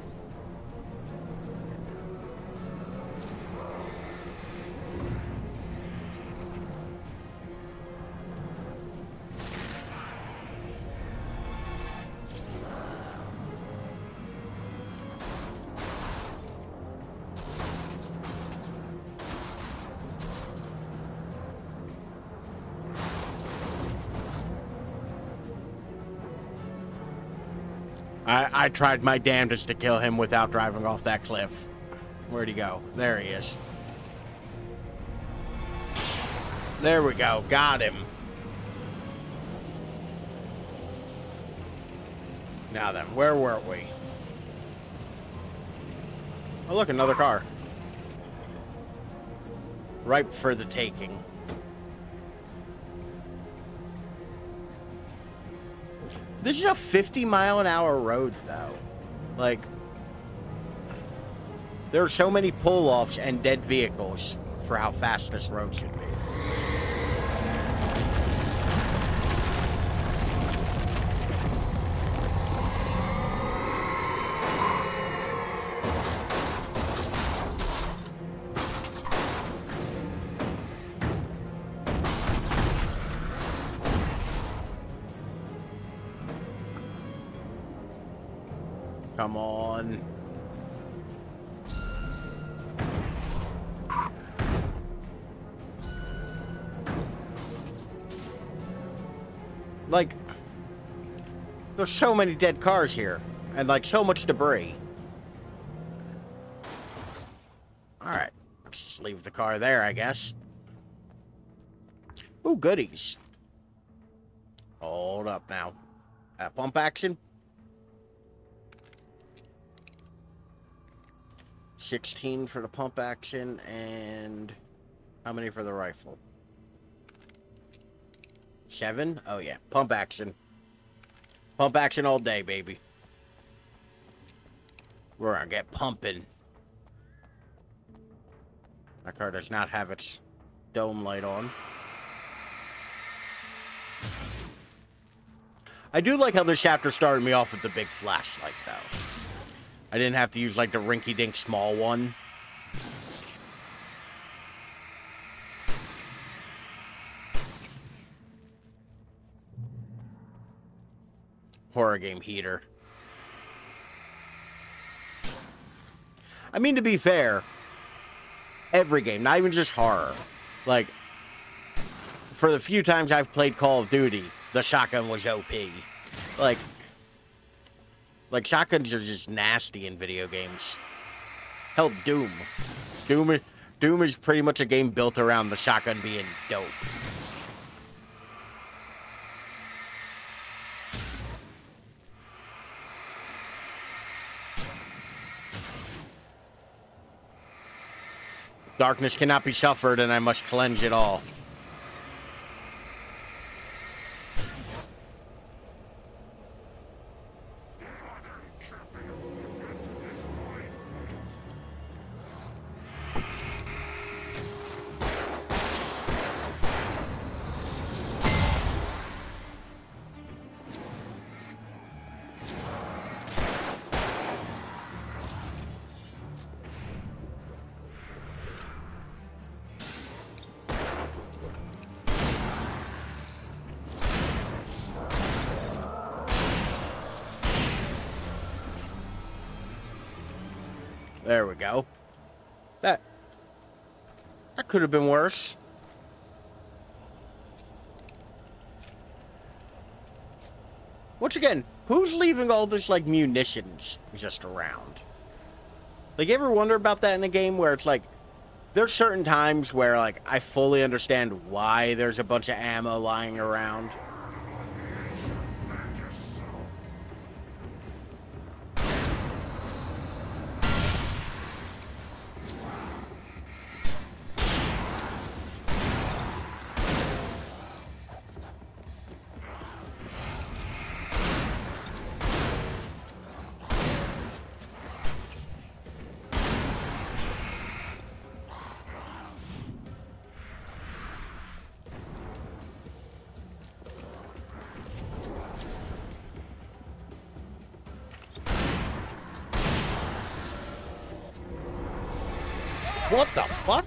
I tried my damnedest to kill him without driving off that cliff. Where'd he go? There he is. There we go. Got him. Now then, where were we? Oh, look, another car. Ripe for the taking. This is a 50-mile-an-hour road, though. Like, there are so many pull-offs and dead vehicles for how fast this road should be. Come on. Like, there's so many dead cars here, and like so much debris. Alright, let's just leave the car there, I guess. Ooh, goodies. Hold up now. Pump action. 16 for the pump action, and how many for the rifle? 7? Oh yeah, pump action. Pump action all day, baby. We're gonna get pumping. My car does not have its dome light on. I do like how this chapter started me off with the big flashlight, though. I didn't have to use, like, the rinky-dink small one. Horror game heater. I mean, to be fair, every game, not even just horror. Like, for the few times I've played Call of Duty, the shotgun was OP. Like, shotguns are just nasty in video games. Hell, Doom. Doom is pretty much a game built around the shotgun being dope. Darkness cannot be suffered, and I must cleanse it all. There we go. That could have been worse. Once again, who's leaving all this, like, munitions just around? Like, you ever wonder about that in a game where it's like, there's certain times where, like, I fully understand why there's a bunch of ammo lying around. What the fuck?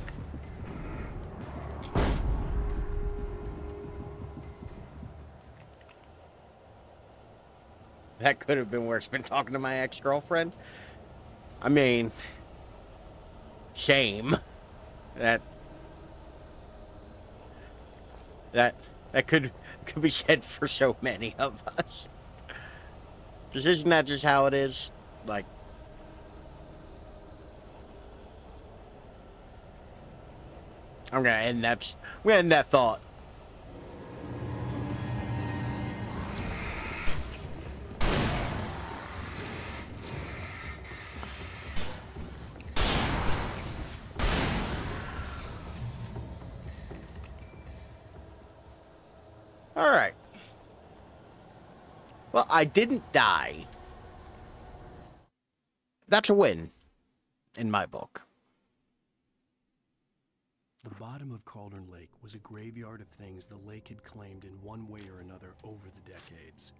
That could have been worse. Been talking to my ex-girlfriend. I mean, shame. That could be said for so many of us. Just isn't that just how it is? Like, I'm gonna end that thought. All right. Well, I didn't die. That's a win in my book. The bottom of Cauldron Lake was a graveyard of things the lake had claimed in one way or another over the decades.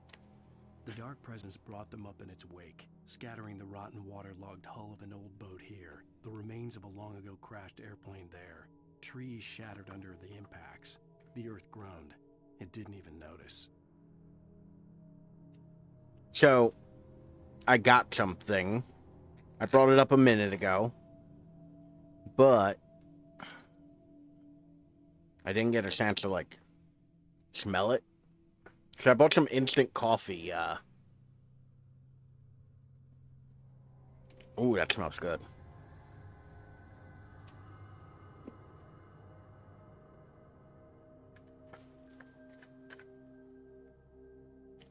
The Dark Presence brought them up in its wake, scattering the rotten waterlogged hull of an old boat here, the remains of a long-ago crashed airplane there, trees shattered under the impacts. The earth groaned. It didn't even notice. So, I got something. I brought it up a minute ago. But I didn't get a chance to, like, smell it. So I bought some instant coffee. Ooh, that smells good.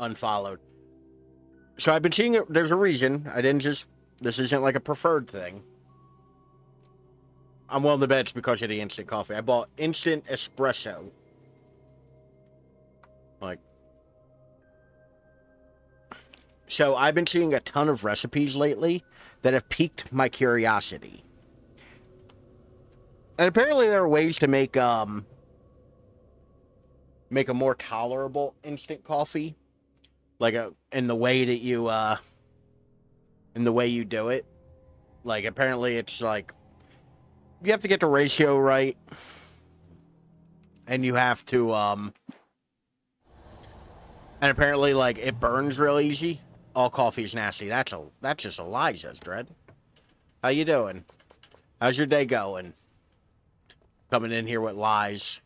Unfollowed. So I've been seeing it. There's a reason. I didn't just... This isn't like a preferred thing. I'm willing to bet it's because of the instant coffee. I bought instant espresso. Like... So I've been seeing a ton of recipes lately that have piqued my curiosity. And apparently there are ways to make a more tolerable instant coffee. Like, in the way that you, in the way you do it. Like, apparently it's like, you have to get the ratio right. And you have to, and apparently, like, it burns real easy. All coffee is nasty. That's just Elijah's, Dread. How you doing? How's your day going? Coming in here with lies.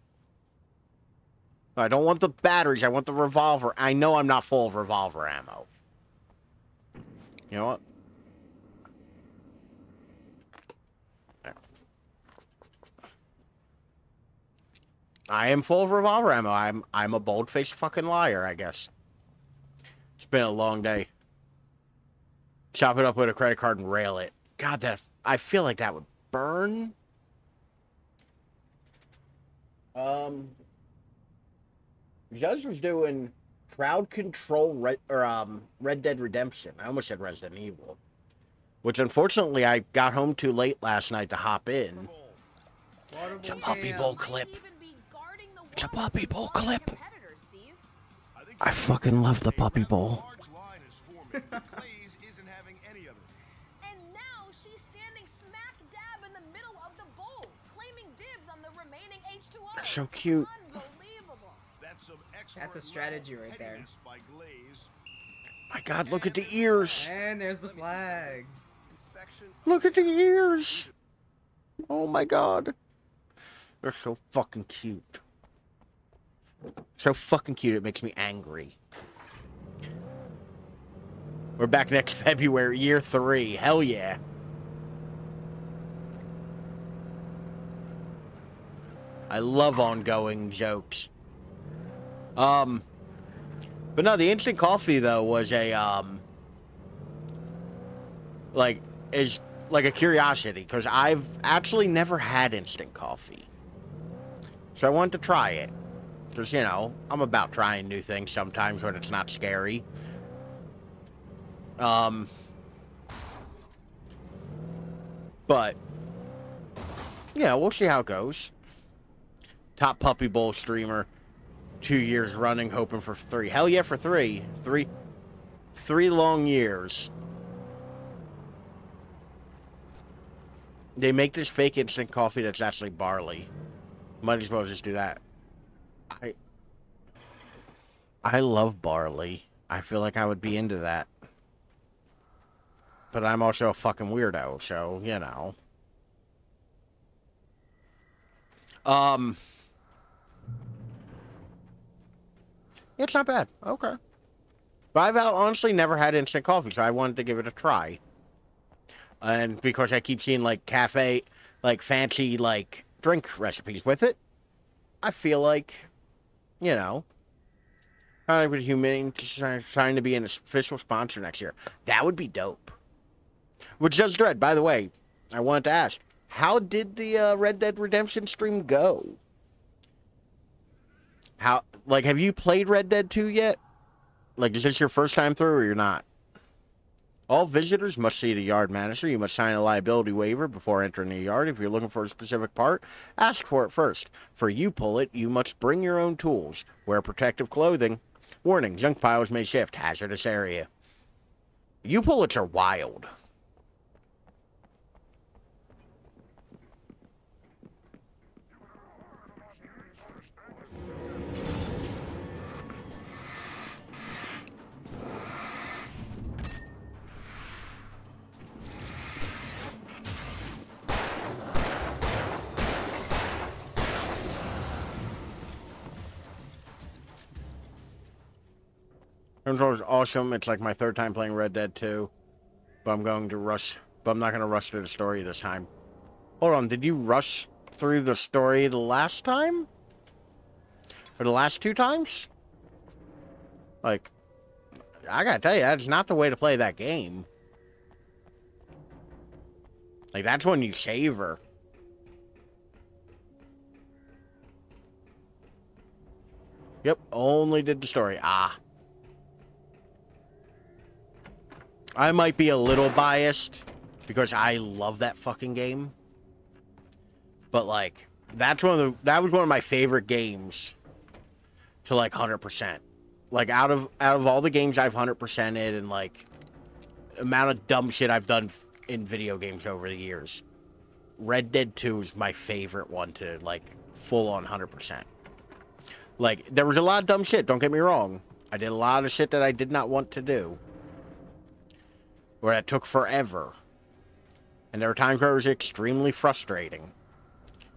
I don't want the batteries. I want the revolver. I know I'm not full of revolver ammo. You know what? There. I am full of revolver ammo. I'm a bold-faced fucking liar, I guess. It's been a long day. Chop it up with a credit card and rail it. God, I feel like that would burn. Judge was doing crowd control Red Dead Redemption. I almost said Resident Evil. Which, unfortunately, I got home too late last night to hop in. It's a Puppy Bowl clip. It's a Puppy Bowl clip. I fucking love the Puppy Bowl. And now she's standing smack dab in the middle of the bowl, claiming dibs on the remaining H2O. They're so cute. That's a strategy right there. My God, look at the ears. And there's the flag. Look at the ears. Oh my God. They're so fucking cute. So fucking cute, it makes me angry. We're back next February, year 3. Hell yeah. I love ongoing jokes. But no, the instant coffee though was a is like a curiosity because I've actually never had instant coffee, so I wanted to try it because, you know, I'm about trying new things sometimes when it's not scary. But yeah, we'll see how it goes. Top Puppy Bowl streamer. 2 years running, hoping for 3. Hell yeah, for 3. 3 long years. They make this fake instant coffee that's actually barley. Might as well just do that. I love barley. I feel like I would be into that. But I'm also a fucking weirdo, so, you know. It's not bad. Okay. But I've honestly never had instant coffee, so I wanted to give it a try. And because I keep seeing, like, cafe, like, fancy, like, drink recipes with it, I feel like, you know, kind of with Humane trying to be an official sponsor next year. That would be dope. Which does dread, by the way, I wanted to ask, how did the Red Dead Redemption stream go? How, like, have you played Red Dead 2 yet? Like, is this your first time through or you're not? All visitors must see the yard manager. You must sign a liability waiver before entering the yard. If you're looking for a specific part, ask for it first. For you pull it, you must bring your own tools. Wear protective clothing. Warning, junk piles may shift. Hazardous area. You pullets are wild. Control is awesome. It's like my third time playing Red Dead 2. But I'm going to rush. But I'm not going to rush through the story this time. Hold on. Did you rush through the story the last time? Or the last 2 times? Like, I gotta tell you, that's not the way to play that game. Like, that's when you savor. Yep, only did the story. Ah. I might be a little biased because I love that fucking game. But like that was one of my favorite games to like 100%. Like out of all the games I've 100%ed and like amount of dumb shit I've done in video games over the years, Red Dead 2 is my favorite one to like full on 100%. Like there was a lot of dumb shit, don't get me wrong. I did a lot of shit that I did not want to do. Or that took forever. And there were times where it was extremely frustrating.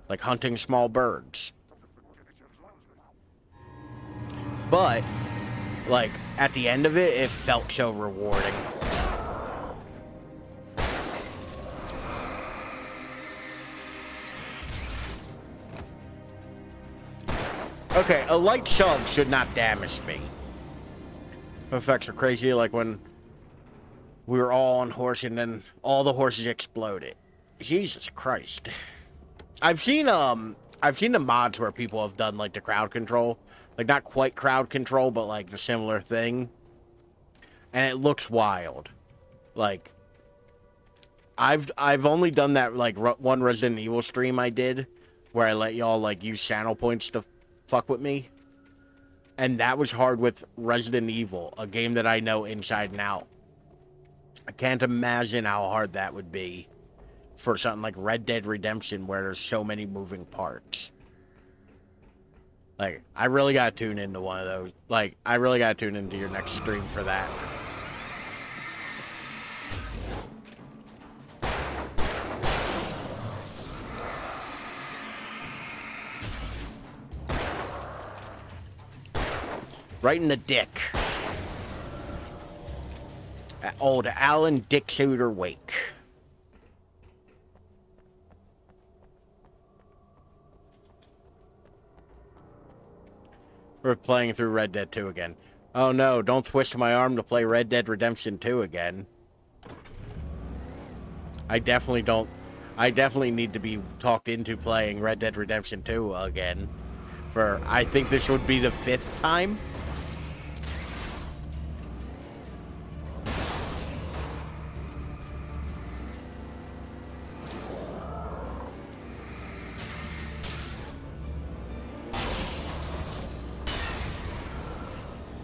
Like hunting small birds. But, like, at the end of it, it felt so rewarding. Okay, a light shove should not damage me. Effects are crazy, like when we were all on horse and then all the horses exploded. Jesus Christ. I've seen the mods where people have done like the crowd control. Like not quite crowd control, but like the similar thing. And it looks wild. Like I've only done that like one Resident Evil stream I did where I let y'all like use channel points to fuck with me. And that was hard with Resident Evil, a game that I know inside and out. I can't imagine how hard that would be for something like Red Dead Redemption where there's so many moving parts. Like, I really gotta tune into one of those. Like, I really gotta tune into your next stream for that. Right in the dick. Old Alan Dick Shooter Wake. We're playing through Red Dead 2 again. Oh no, don't twist my arm to play Red Dead Redemption 2 again. I definitely need to be talked into playing Red Dead Redemption 2 again. I think this would be the 5th time.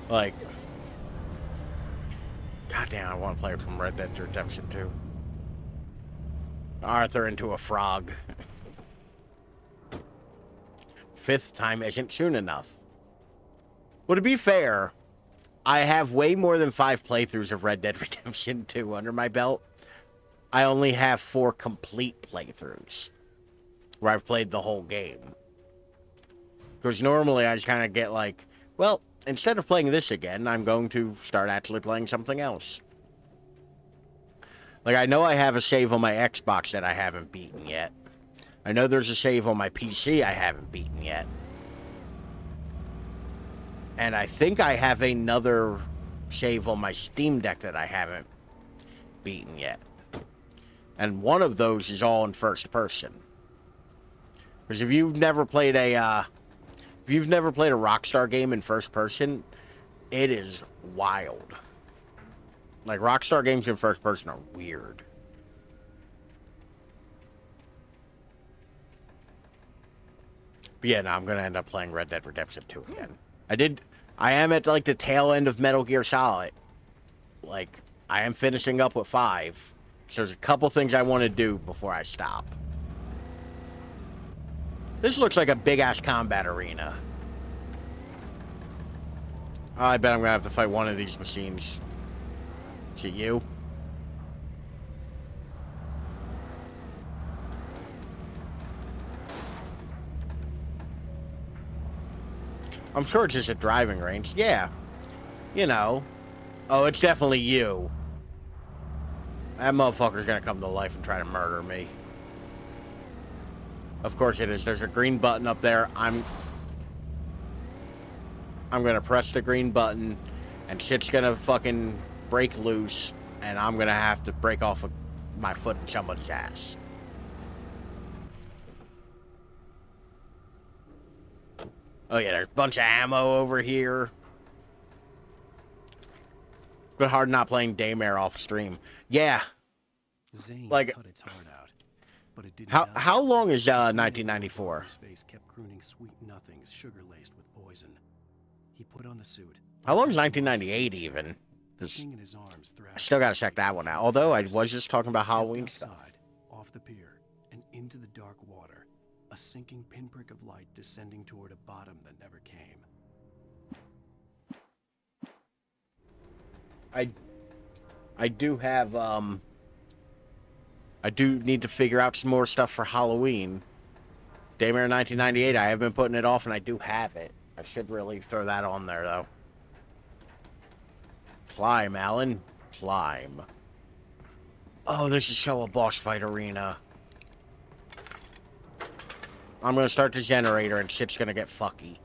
Like, goddamn, I want to play from Red Dead Redemption 2. Arthur into a frog. 5th time isn't soon enough. Well, to be fair, I have way more than 5 playthroughs of Red Dead Redemption 2 under my belt. I only have 4 complete playthroughs where I've played the whole game. Because normally I just kind of get like, well, instead of playing this again, I'm going to start actually playing something else. Like, I know I have a save on my Xbox that I haven't beaten yet. I know there's a save on my PC I haven't beaten yet. And I think I have another save on my Steam Deck that I haven't beaten yet. And one of those is all in first person. Because if you've never played a Rockstar game in first person, it is wild. Like, Rockstar games in first person are weird. But yeah, no, I'm going to end up playing Red Dead Redemption 2 again. I am at, like, the tail end of Metal Gear Solid. Like, I am finishing up with 5. So there's a couple things I want to do before I stop. This looks like a big-ass combat arena. Oh, I bet I'm going to have to fight one of these machines. Is it you? I'm sure it's just a driving range. Yeah. You know. Oh, it's definitely you. That motherfucker's gonna come to life and try to murder me. Of course it is. There's a green button up there. I'm gonna press the green button, and shit's gonna fucking break loose, and I'm gonna have to break off of my foot in somebody's ass. Oh yeah, there's a bunch of ammo over here. But hard not playing Daymare off stream. Yeah. Zane like, cut its heart out, but it didn't how long is 1994? Space kept crooning sweet nothings, sugar laced with poison. He put on the suit. How long is 1998 even? I still gotta check that one out. Although I was just talking about Halloween stuff. Off the pier and into the dark water, a sinking pinprick of light descending toward a bottom that never came. I do have I do need to figure out some more stuff for Halloween. Daymare 1998, I have been putting it off and I do have it. I should really throw that on there though. Climb, Alan. Climb. Oh, this is so a boss fight arena. I'm gonna start the generator and shit's gonna get fucky.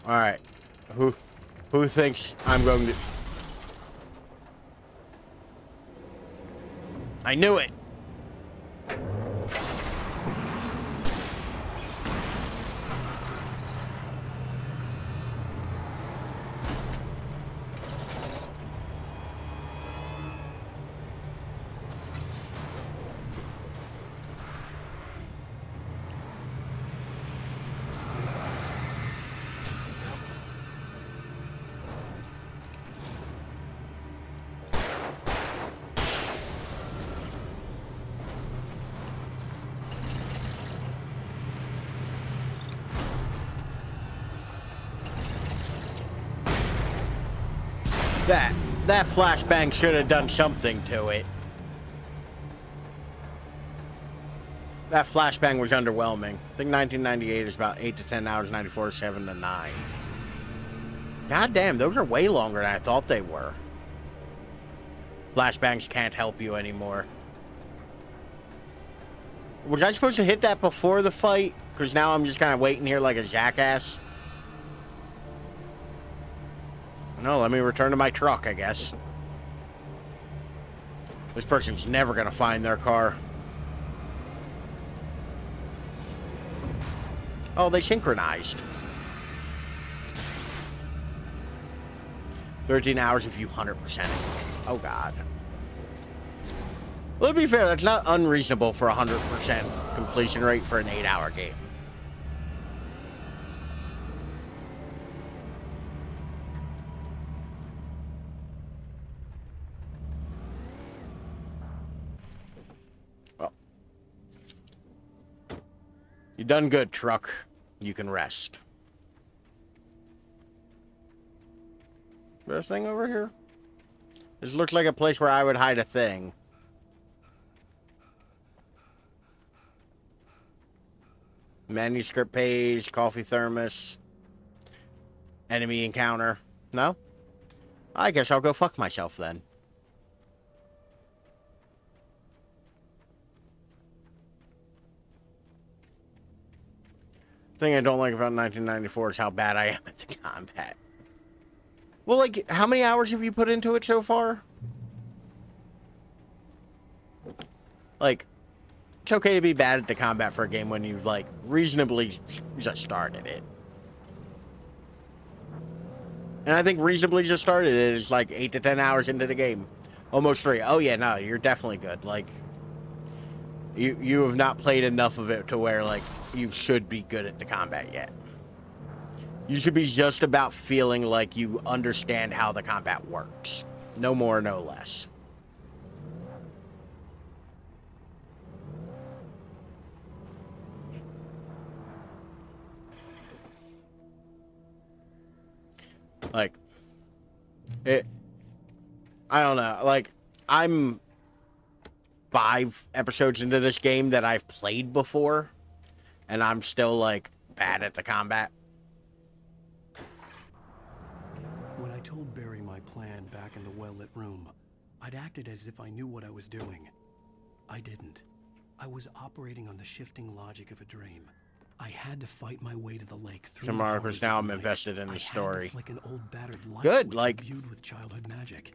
Alright. Who thinks I'm going to... I knew it! That flashbang should have done something to it. That flashbang was underwhelming. I think 1998 is about 8 to 10 hours, 94 7 to 9. God damn, those are way longer than I thought they were. Flashbangs can't help you anymore. Was I supposed to hit that before the fight? Because now I'm just kind of waiting here like a jackass. No, let me return to my truck, I guess. This person's never gonna find their car. Oh, they synchronized. 13 hours if you 100% it. Oh, God. Well, to be fair, that's not unreasonable for a 100% completion rate for an 8-hour game. Well. You done good, truck. You can rest. Is there a thing over here? This looks like a place where I would hide a thing. Manuscript page, coffee thermos, enemy encounter. No? I guess I'll go fuck myself then. The thing I don't like about 1994 is how bad I am at the combat. Well, like, how many hours have you put into it so far? Like, it's okay to be bad at the combat for a game when you've, like, reasonably just started it. And I think reasonably just started it is, like, 8 to 10 hours into the game. Almost 3. Oh, yeah, no, you're definitely good. Like, you have not played enough of it to where, like, you should be good at the combat yet. You should be just about feeling like you understand how the combat works. No more, no less. Like, I don't know. Like, I'm 5 episodes into this game that I've played before, and I'm still, like, bad at the combat. When I told Barry my plan back in the well-lit room, I'd acted as if I knew what I was doing. I didn't. I was operating on the shifting logic of a dream. I had to fight my way to the lake through Tomorrow, because now I'm invested in the story. Like an old battered light good, like imbued with childhood magic.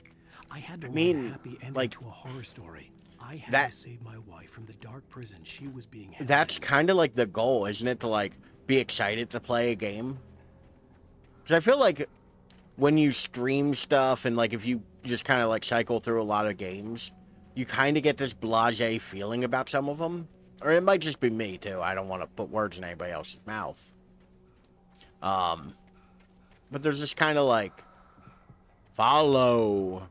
I had to write a happy ending like to a horror story. I had to save my wife from the dark prison she was being held. That's kind of like the goal, isn't it? To like be excited to play a game. Because I feel like when you stream stuff and like if you just kind of like cycle through a lot of games, you kind of get this blasé feeling about some of them. Or it might just be me, too. I don't want to put words in anybody else's mouth. But there's this kind of, like, follow.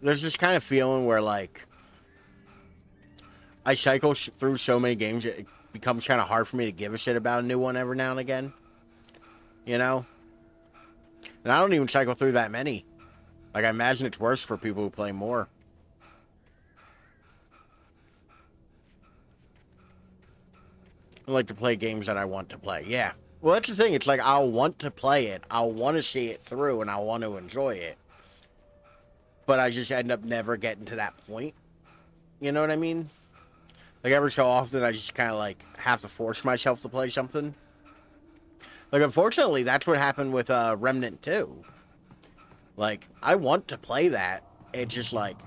There's this kind of feeling where, like, I cycle through so many games, it becomes kind of hard for me to give a shit about a new one every now and again. You know? And I don't even cycle through that many. Like, I imagine it's worse for people who play more. I like to play games that I want to play. Yeah. Well, that's the thing. It's like, I'll want to play it. I'll want to see it through, and I'll want to enjoy it. But I just end up never getting to that point. You know what I mean? Like, every so often, I just kind of, like, have to force myself to play something. Like, unfortunately, that's what happened with Remnant 2. Like, I want to play that. It's just, like,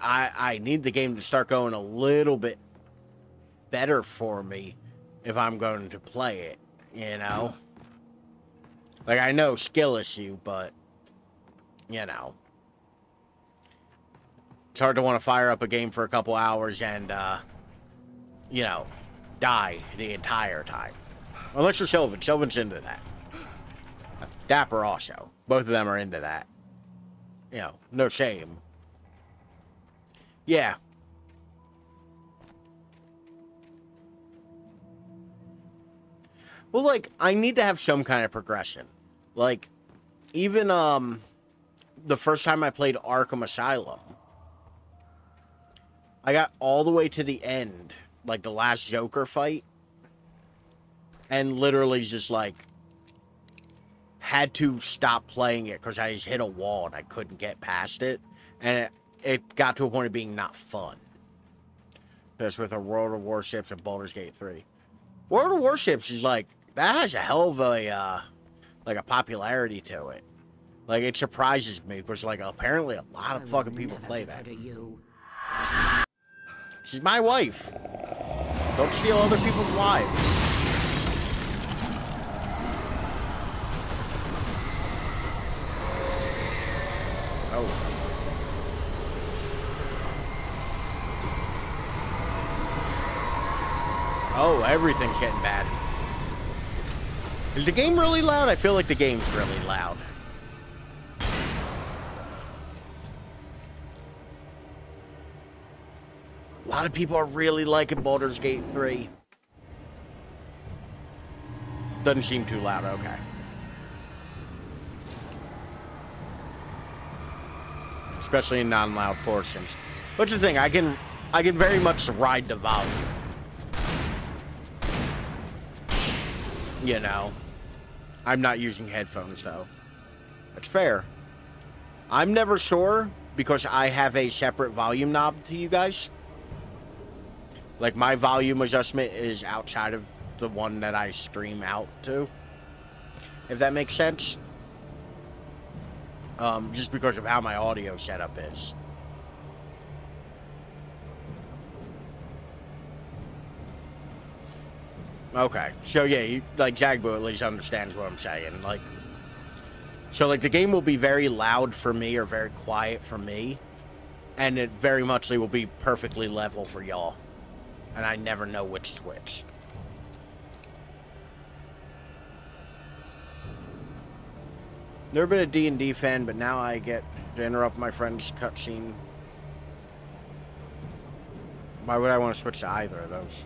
I need the game to start going a little bit better for me if I'm going to play it, you know? Like, I know skill issue, but, you know. It's hard to want to fire up a game for a couple hours and, you know, die the entire time. Unless you're Sylvan. Sylvan's into that. Dapper also. Both of them are into that. You know, no shame. Yeah. Well, like, I need to have some kind of progression. Like, even, the first time I played Arkham Asylum, I got all the way to the end, like, the last Joker fight, and literally just, like, had to stop playing it because I just hit a wall and I couldn't get past it, and it got to a point of being not fun. That's with a World of Warships and Baldur's Gate 3. World of Warships is, like, that has a hell of a, like, a popularity to it. Like, it surprises me, because, like, apparently a lot of fucking people play that. She's my wife. Don't steal other people's wives. Oh. Oh, everything's getting bad. Is the game really loud? I feel like the game's really loud. A lot of people are really liking Baldur's Gate 3. Doesn't seem too loud, okay. Especially in non-loud portions. What's the thing? I can very much ride the volume. You know. I'm not using headphones though. That's fair. I'm never sure because I have a separate volume knob to you guys. Like my volume adjustment is outside of the one that I stream out to. If that makes sense. Just because of how my audio setup is. Okay, so yeah, like Jagbo at least understands what I'm saying. Like, so like the game will be very loud for me or very quiet for me, and it very muchly will be perfectly level for y'all, and I never know which is which. Never been a D&D fan, but now I get to interrupt my friend's cutscene. Why would I want to switch to either of those?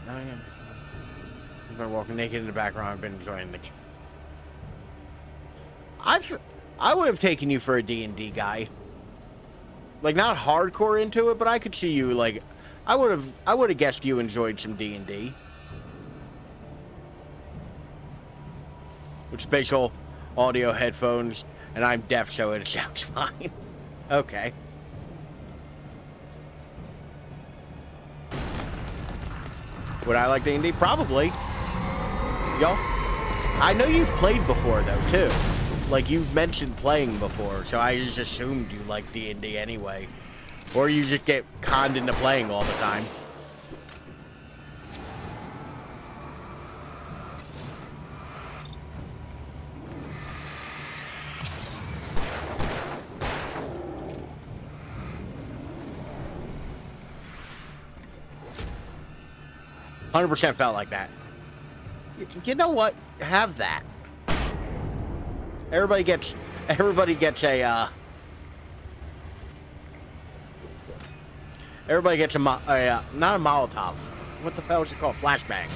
I've been walking naked in the background. I've been enjoying the game. I would have taken you for a D&D guy. Like, not hardcore into it, but I could see you, like... I would have guessed you enjoyed some D&D. With spatial audio headphones, and I'm deaf, so it sounds fine. Okay. Would I like D&D? Probably. Y'all, I know you've played before, though, too. Like, you've mentioned playing before, so I just assumed you like D&D anyway. Or you just get conned into playing all the time. 100% felt like that. You know what? Have that. Everybody gets a, everybody gets a, not a Molotov. What the hell is it called? Flashbang.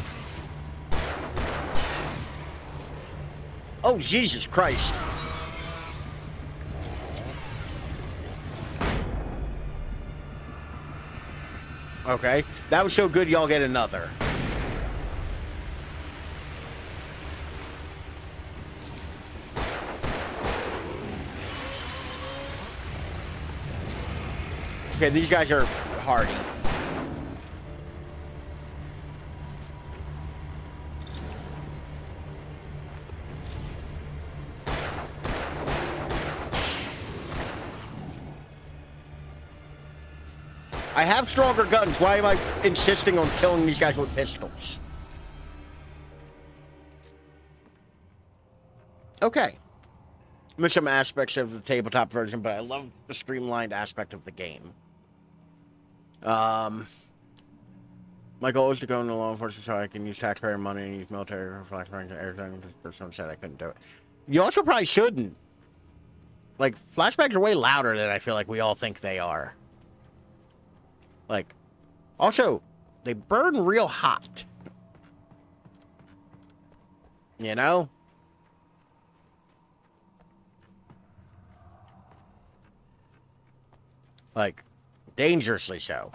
Oh, Jesus Christ. Okay, that was so good, y'all get another. Okay, these guys are hardy. I have stronger guns. Why am I insisting on killing these guys with pistols? Okay. Miss some aspects of the tabletop version, but I love the streamlined aspect of the game. My goal is to go into law enforcement so I can use taxpayer money and use military for flashbangs and everything. This person said I couldn't do it. You also probably shouldn't. Like, flashbangs are way louder than I feel like we all think they are. Like, also, they burn real hot. You know? Like, dangerously so.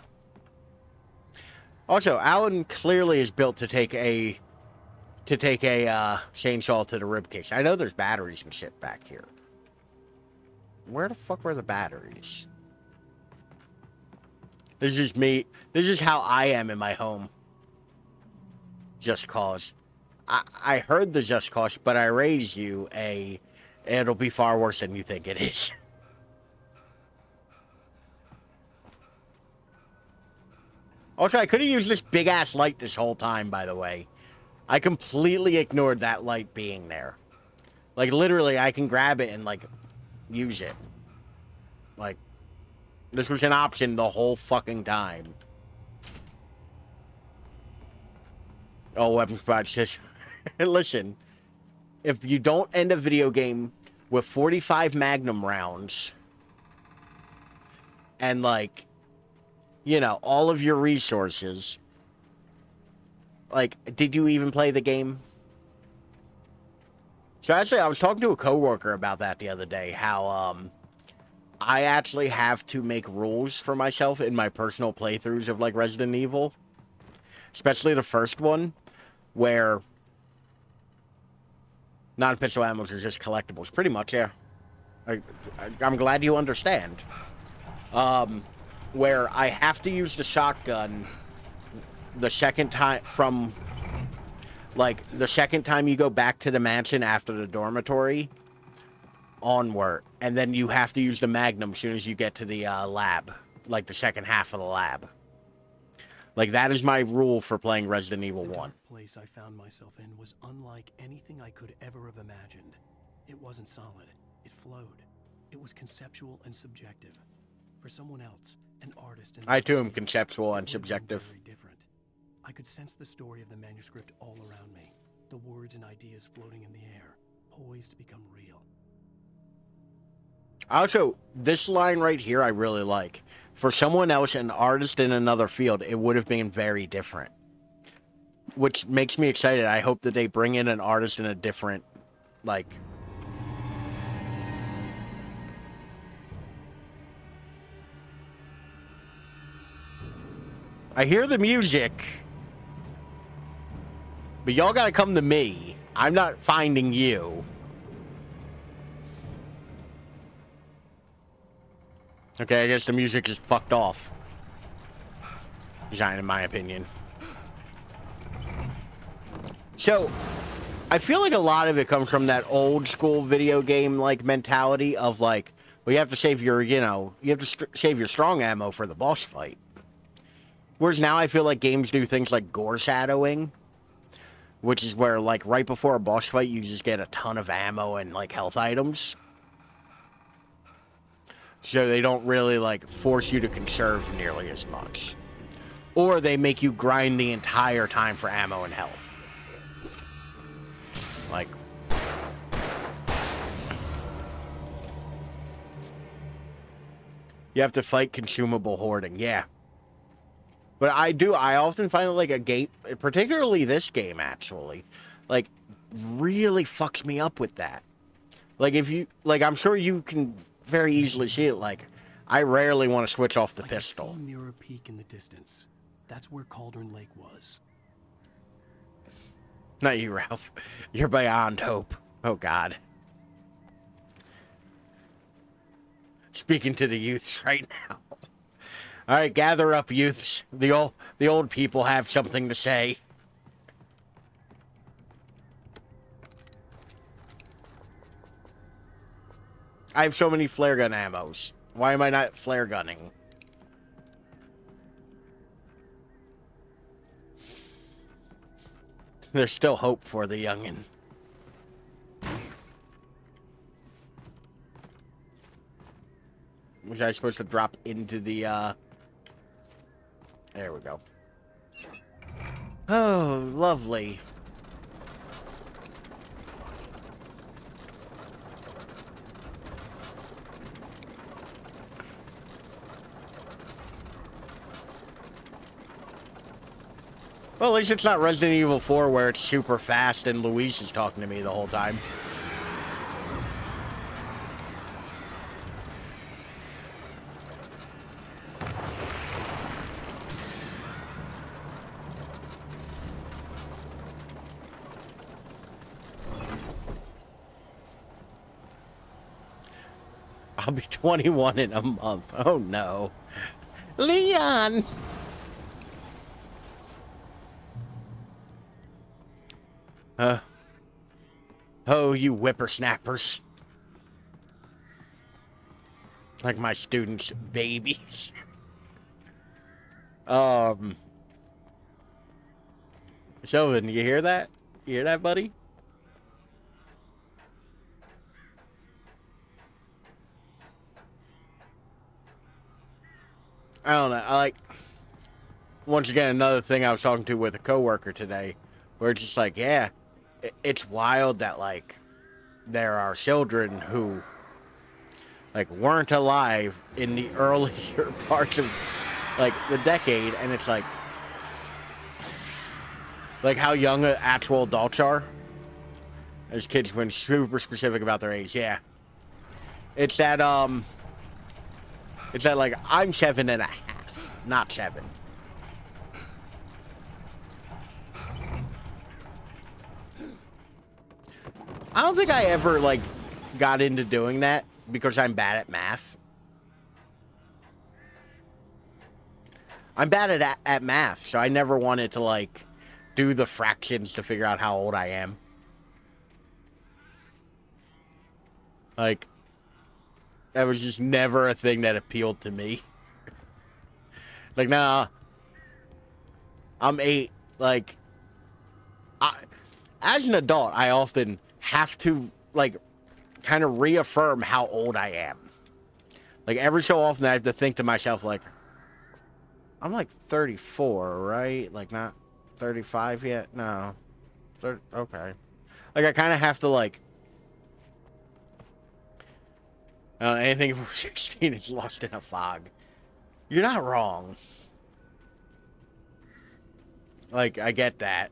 Also, Alan clearly is built to take a chainsaw to the ribcage. I know there's batteries and shit back here. Where the fuck were the batteries? This is me. This is how I am in my home. Just cause. I heard the just cause, but I raise you a... It'll be far worse than you think it is. Also, I could have used this big-ass light this whole time, by the way. I completely ignored that light being there. Like, literally, I can grab it and, like, use it. Like, this was an option the whole fucking time. Oh, weapons practice. Listen, if you don't end a video game with 45 Magnum rounds and, like, you know, all of your resources, like, did you even play the game? So actually, I was talking to a coworker about that the other day, how, I actually have to make rules for myself in my personal playthroughs of, like, Resident Evil. Especially the first one, where non-pistol ammo are just collectibles. Pretty much, yeah. I'm glad you understand. Where I have to use the shotgun the second time from, like, the second time you go back to the mansion after the dormitory onward. And then you have to use the Magnum as soon as you get to the lab. Like, the second half of the lab. Like, that is my rule for playing Resident Evil 1. The place I found myself in was unlike anything I could ever have imagined. It wasn't solid. It flowed. It was conceptual and subjective. For someone else, an artist... I, too, am conceptual and subjective. Very different. I could sense the story of the manuscript all around me. The words and ideas floating in the air, poised to become real. Also, this line right here I really like. For someone else, an artist in another field, it would have been very different. Which makes me excited. I hope that they bring in an artist in a different, like... I hear the music. But y'all gotta come to me. I'm not finding you. Okay, I guess the music is fucked off. Design, in my opinion. So, I feel like a lot of it comes from that old school video game, like, mentality of, like, well, you have to save your, you know, you have to save your strong ammo for the boss fight. Whereas now I feel like games do things like gore shadowing, which is where, like, right before a boss fight, you just get a ton of ammo and, like, health items. So they don't really, like, force you to conserve nearly as much. Or they make you grind the entire time for ammo and health. Like... You have to fight consumable hoarding, yeah. But I often find that, like, a game, particularly this game, actually, like, really fucks me up with that. Like, if you, like, I'm sure you can very easily see it, like, I rarely want to switch off the pistol. I see Mirror Peak in the distance. That's where Cauldron Lake was. Not you, Ralph. You're beyond hope. Oh, God. Speaking to the youths right now. All right, gather up, youths. The old people have something to say. I have so many flare gun ammos. Why am I not flare gunning? There's still hope for the youngin'. Was I supposed to drop into the, There we go. Oh, lovely. Well, at least it's not Resident Evil 4 where it's super fast and Luis is talking to me the whole time. I'll be 21 in a month. Oh, no. Leon! Oh, you whippersnappers. Like my students' babies. Chauvin, you hear that? You hear that, buddy? I don't know. I like, once again, another thing I was talking to with a coworker today, where it's just like, yeah, it's wild that, like, there are children who, like, weren't alive in the earlier parts of, like, the decade, and it's like how young actual adults are. As kids, when super specific about their age, yeah. It's that, like, I'm 7.5, not 7. I don't think I ever, like, got into doing that because I'm bad at math. I'm bad at math, so I never wanted to, like, do the fractions to figure out how old I am. Like, that was just never a thing that appealed to me. Like, nah, I'm 8. Like, as an adult, I often have to, like, kind of reaffirm how old I am. Like, every so often I have to think to myself, like, I'm like 34, right? Like, not 35 yet? No. 30, okay. Like, I kind of have to, like, anything before 16 is lost in a fog. You're not wrong. Like, I get that.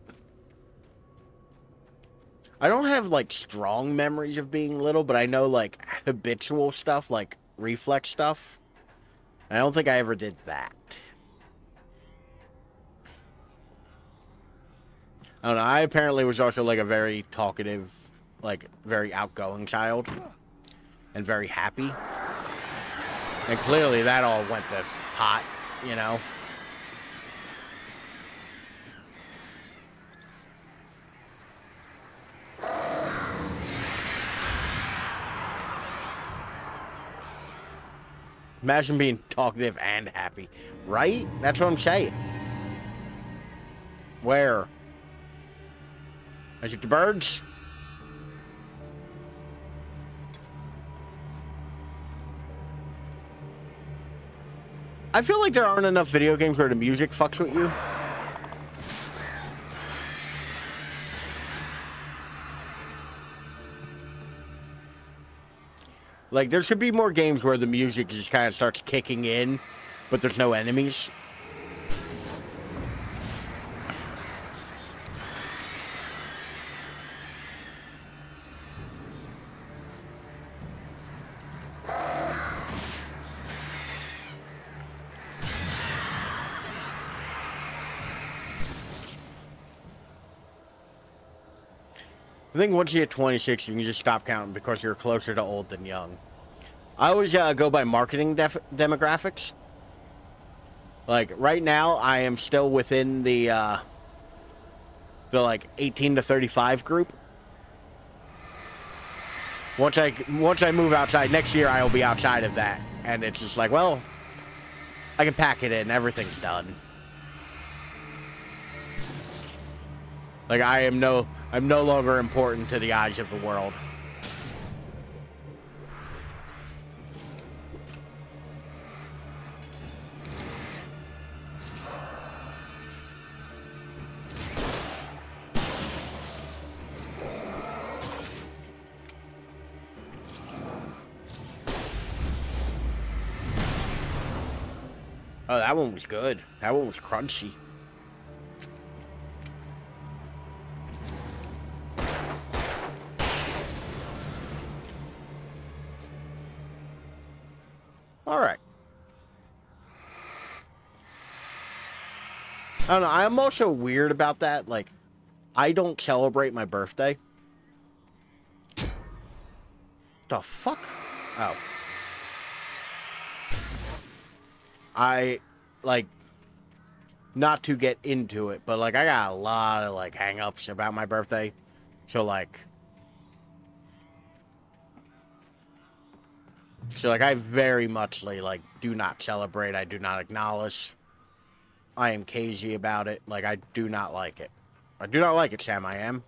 I don't have, like, strong memories of being little, but I know, like, habitual stuff, like, reflex stuff. I don't think I ever did that. I don't know. I apparently was also, like, a very talkative, like, very outgoing child. And very happy. And clearly that all went to pot, you know? Imagine being talkative and happy. Right? That's what I'm saying. Where? Is it the birds? I feel like there aren't enough video games where the music fucks with you. Like, there should be more games where the music just kind of starts kicking in, but there's no enemies. I think once you hit 26, you can just stop counting because you're closer to old than young. I always go by marketing demographics. Like, right now, I am still within the like, 18 to 35 group. Once I move outside, next year I will be outside of that. And it's just like, well, I can pack it in. Everything's done. Like, I'm no longer important to the eyes of the world. Oh, that one was good. That one was crunchy. All right. I don't know. I'm also weird about that. Like, I don't celebrate my birthday. The fuck? Oh. I, like, not to get into it, but, like, I got a lot of, like, hang-ups about my birthday. So, like, I very muchly, like, do not celebrate. I do not acknowledge. I am cagey about it. Like, I do not like it. I do not like it, Sam. I am.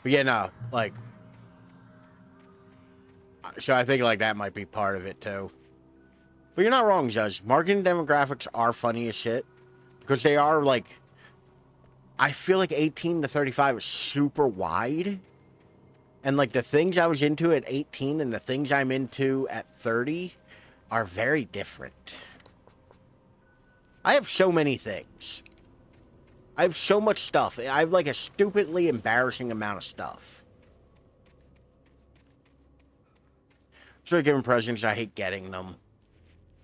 But yeah, no, like, So I think like that might be part of it too. But you're not wrong, Judge. Marketing demographics are funny as shit. Because they are like... I feel like 18 to 35 is super wide. And like the things I was into at 18 and the things I'm into at 30 are very different. I have so many things. I have so much stuff. I have like a stupidly embarrassing amount of stuff. So giving presents, I hate getting them.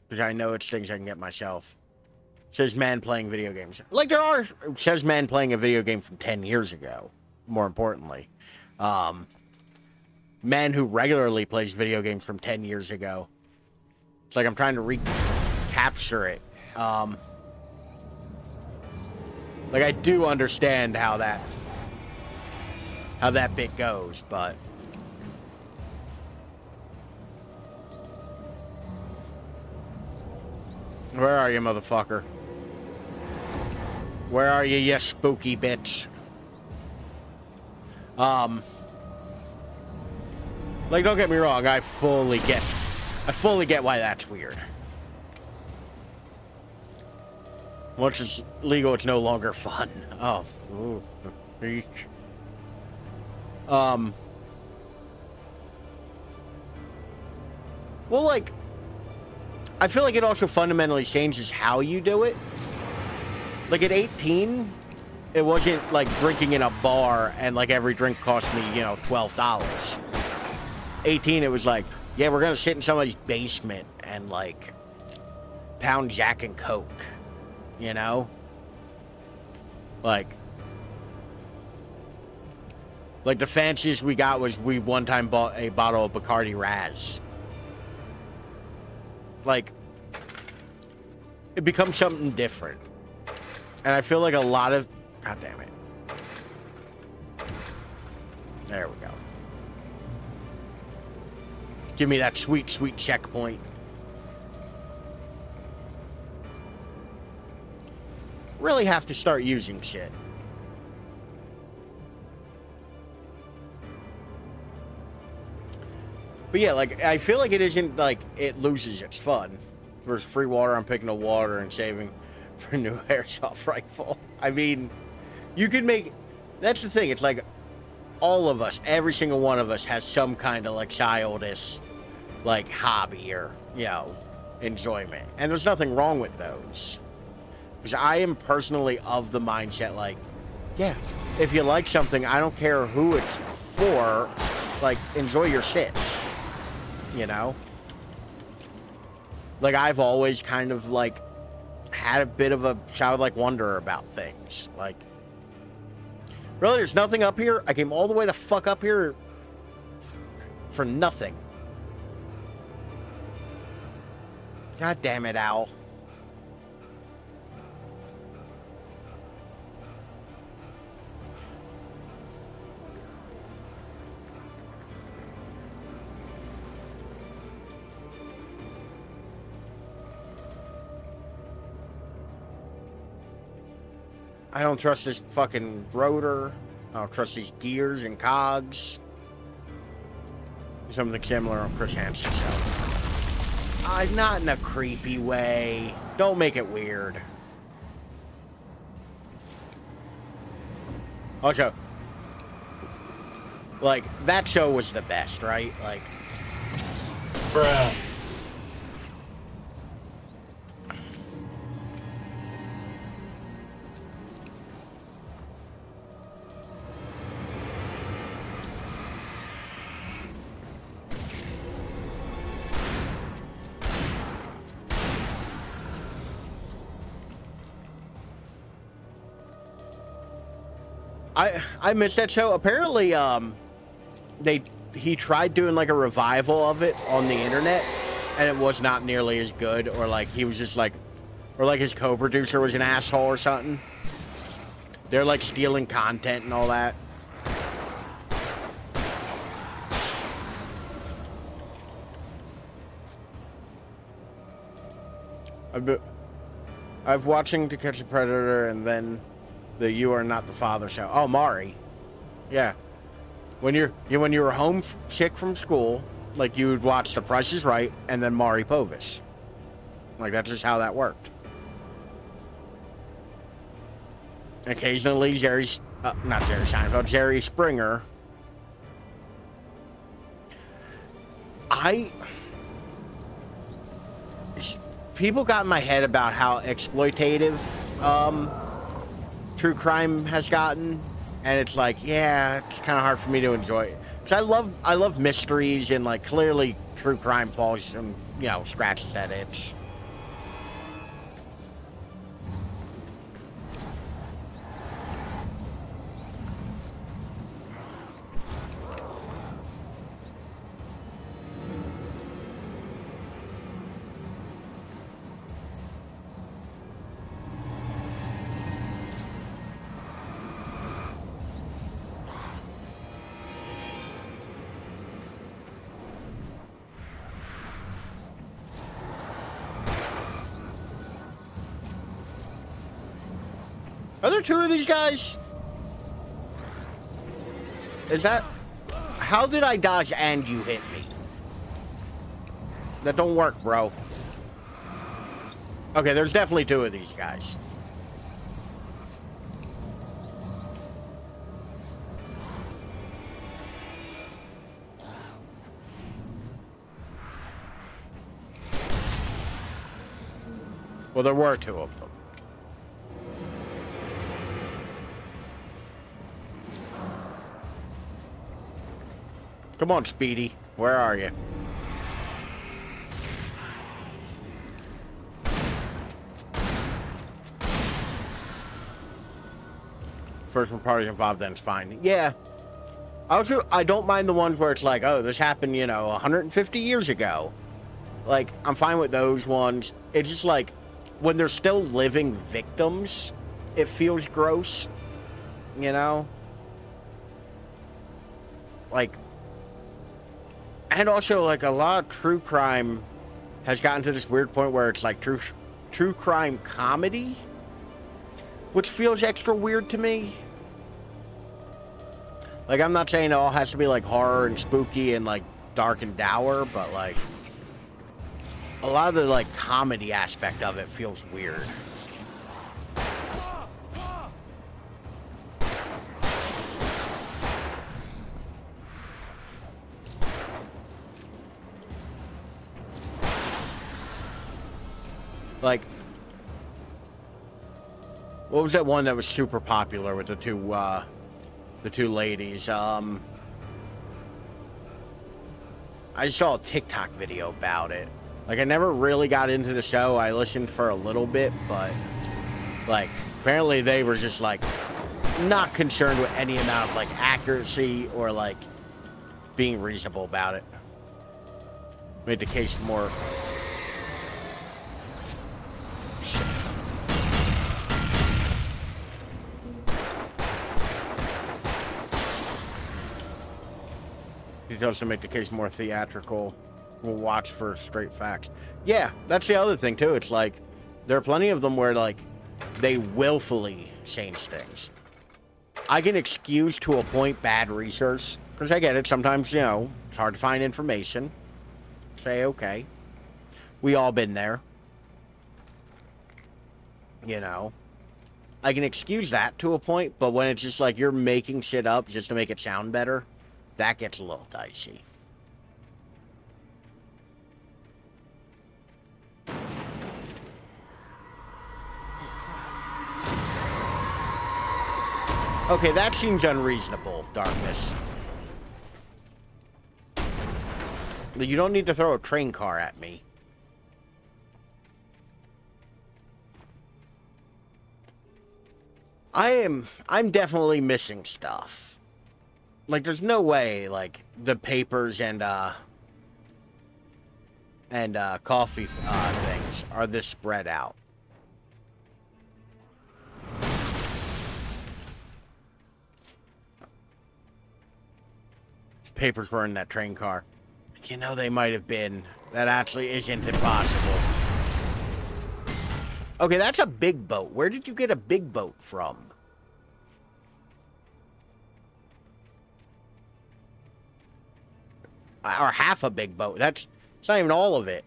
Because I know it's things I can get myself. Says man playing video games. Like there are, says man playing a video game from 10 years ago. More importantly. Man who regularly plays video games from 10 years ago. It's like I'm trying to recapture it. Like I do understand how that bit goes, but where are you, motherfucker? Where are you, you spooky bitch? Like don't get me wrong, I fully get why that's weird. Once it's legal, it's no longer fun. Oh, ooh, eek. Well, like, I feel like it also fundamentally changes how you do it. Like, at 18, it wasn't, like, drinking in a bar and, like, every drink cost me, you know, $12. 18, it was like, yeah, we're gonna sit in somebody's basement and, like, pound Jack and Coke. You know? Like the fanciest we got was we one time bought a bottle of Bacardi Raz. Like, it becomes something different. And I feel like a lot of... God damn it. There we go. Give me that sweet, sweet checkpoint. Really have to start using shit. But yeah, like, I feel like it isn't, like, it loses its fun. For free water, I'm picking up water and saving for a new airsoft rifle. I mean, you could make... That's the thing, it's like, all of us, every single one of us has some kind of, like, childish, like, hobby or, you know, enjoyment. And there's nothing wrong with those. Because I am personally of the mindset, like, yeah, if you like something, I don't care who it's for, like, enjoy your shit, you know? Like, I've always kind of, like, had a bit of a childlike wonder about things. Like, really, there's nothing up here? I came all the way to fuck up here for nothing. God damn it, Owl. I don't trust this fucking rotor. I don't trust these gears and cogs. Something similar on Chris Hansen's show. Not in a creepy way. Don't make it weird. Also, like, that show was the best, right? Like, bruh. I missed that show. Apparently, he tried doing like a revival of it on the internet, and it was not nearly as good. Or like he was just like, or like his co-producer was an asshole or something. They're like stealing content and all that. I've watching To Catch a Predator and then the You Are Not the Father show. Oh, Mari. Yeah. When you were home sick from school, Like, you would watch The Price is Right and then Maury Povich. Like, that's just how that worked. Occasionally, not Jerry Seinfeld, Jerry Springer. People got in my head about how exploitative true crime has gotten, and it's like, yeah, it's kind of hard for me to enjoy it. Because I love mysteries, and like clearly true crime falls and, you know, scratches that itch. Are there two of these guys? Is that... How did I dodge and you hit me? That don't work, bro. Okay, there's definitely two of these guys. Well, there were two of them. Come on, Speedy. Where are you? First one party involved, then it's fine. Yeah. I don't mind the ones where it's like, oh, this happened, you know, 150 years ago. Like, I'm fine with those ones. It's just like, when they're still living victims, it feels gross. You know? Like... And also, like, a lot of true crime has gotten to this weird point where it's like true crime comedy, which feels extra weird to me. Like, I'm not saying it all has to be like horror and spooky and like dark and dour, but like a lot of the like comedy aspect of it feels weird. Like, what was that one that was super popular with the two ladies? I just saw a TikTok video about it. Like, I never really got into the show. I listened for a little bit, but, like, apparently they were just, like, not concerned with any amount of, like, accuracy or, like, being reasonable about it. Made the case more... Details to make the case more theatrical. We'll watch for straight facts. Yeah, that's the other thing, too. It's like, there are plenty of them where, like, they willfully change things. I can excuse to a point bad research, because I get it. Sometimes, you know, it's hard to find information. Say, okay. We all been there. You know. I can excuse that to a point, but when it's just like you're making shit up just to make it sound better, that gets a little dicey. Okay, that seems unreasonable, Darkness. You don't need to throw a train car at me. I'm definitely missing stuff. Like, there's no way, like, the papers and coffee things are this spread out. Papers were in that train car. You know, they might have been. That actually isn't impossible. Okay, that's a big boat. Where did you get a big boat from? Or half a big boat. It's not even all of it.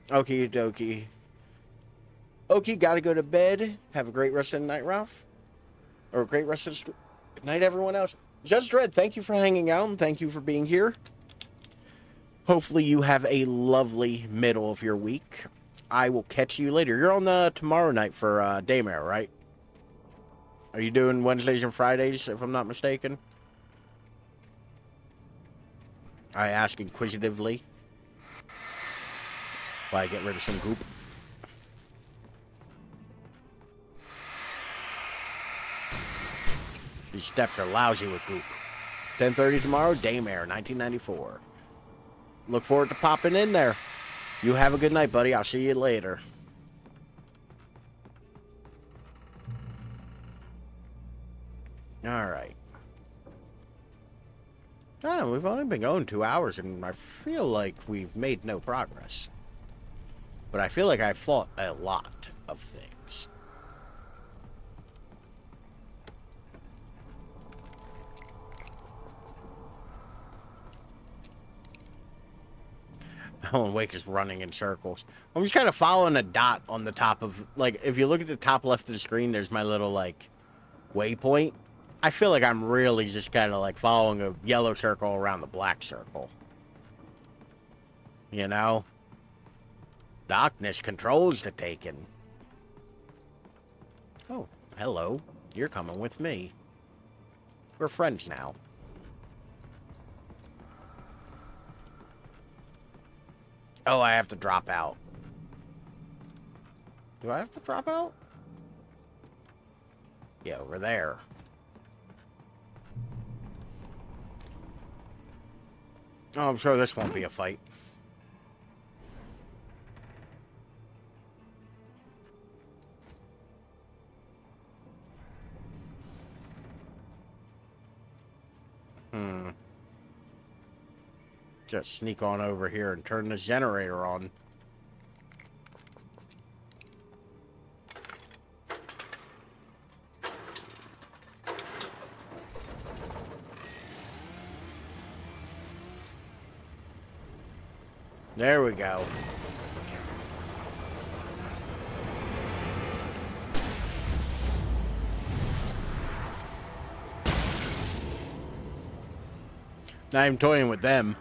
Okie dokie. Okie, gotta go to bed. Have a great rest of the night, Ralph. Or a great rest of the night, everyone else. Judge Dredd, thank you for hanging out and thank you for being here. Hopefully you have a lovely middle of your week. I will catch you later. You're on tomorrow night for Daymare, right? Are you doing Wednesdays and Fridays, if I'm not mistaken? I ask inquisitively. While I get rid of some goop. These steps are lousy with goop. 10:30 tomorrow, Daymare, 1994. Look forward to popping in there. You have a good night, buddy. I'll see you later. Alright. Oh, we've only been going 2 hours, and I feel like we've made no progress. But I feel like I fought a lot of things. Alan Wake is running in circles. I'm just kind of following a dot on the top of, like, if you look at the top left of the screen, there's my little, like, waypoint. I feel like I'm really just kind of, like, following a yellow circle around the black circle. You know? Darkness controls the Taken. Oh, hello. You're coming with me. We're friends now. Oh, I have to drop out. Do I have to drop out? Yeah, over there. Oh, I'm sure this won't be a fight. Just sneak on over here and turn the generator on. There we go. Not even toying with them.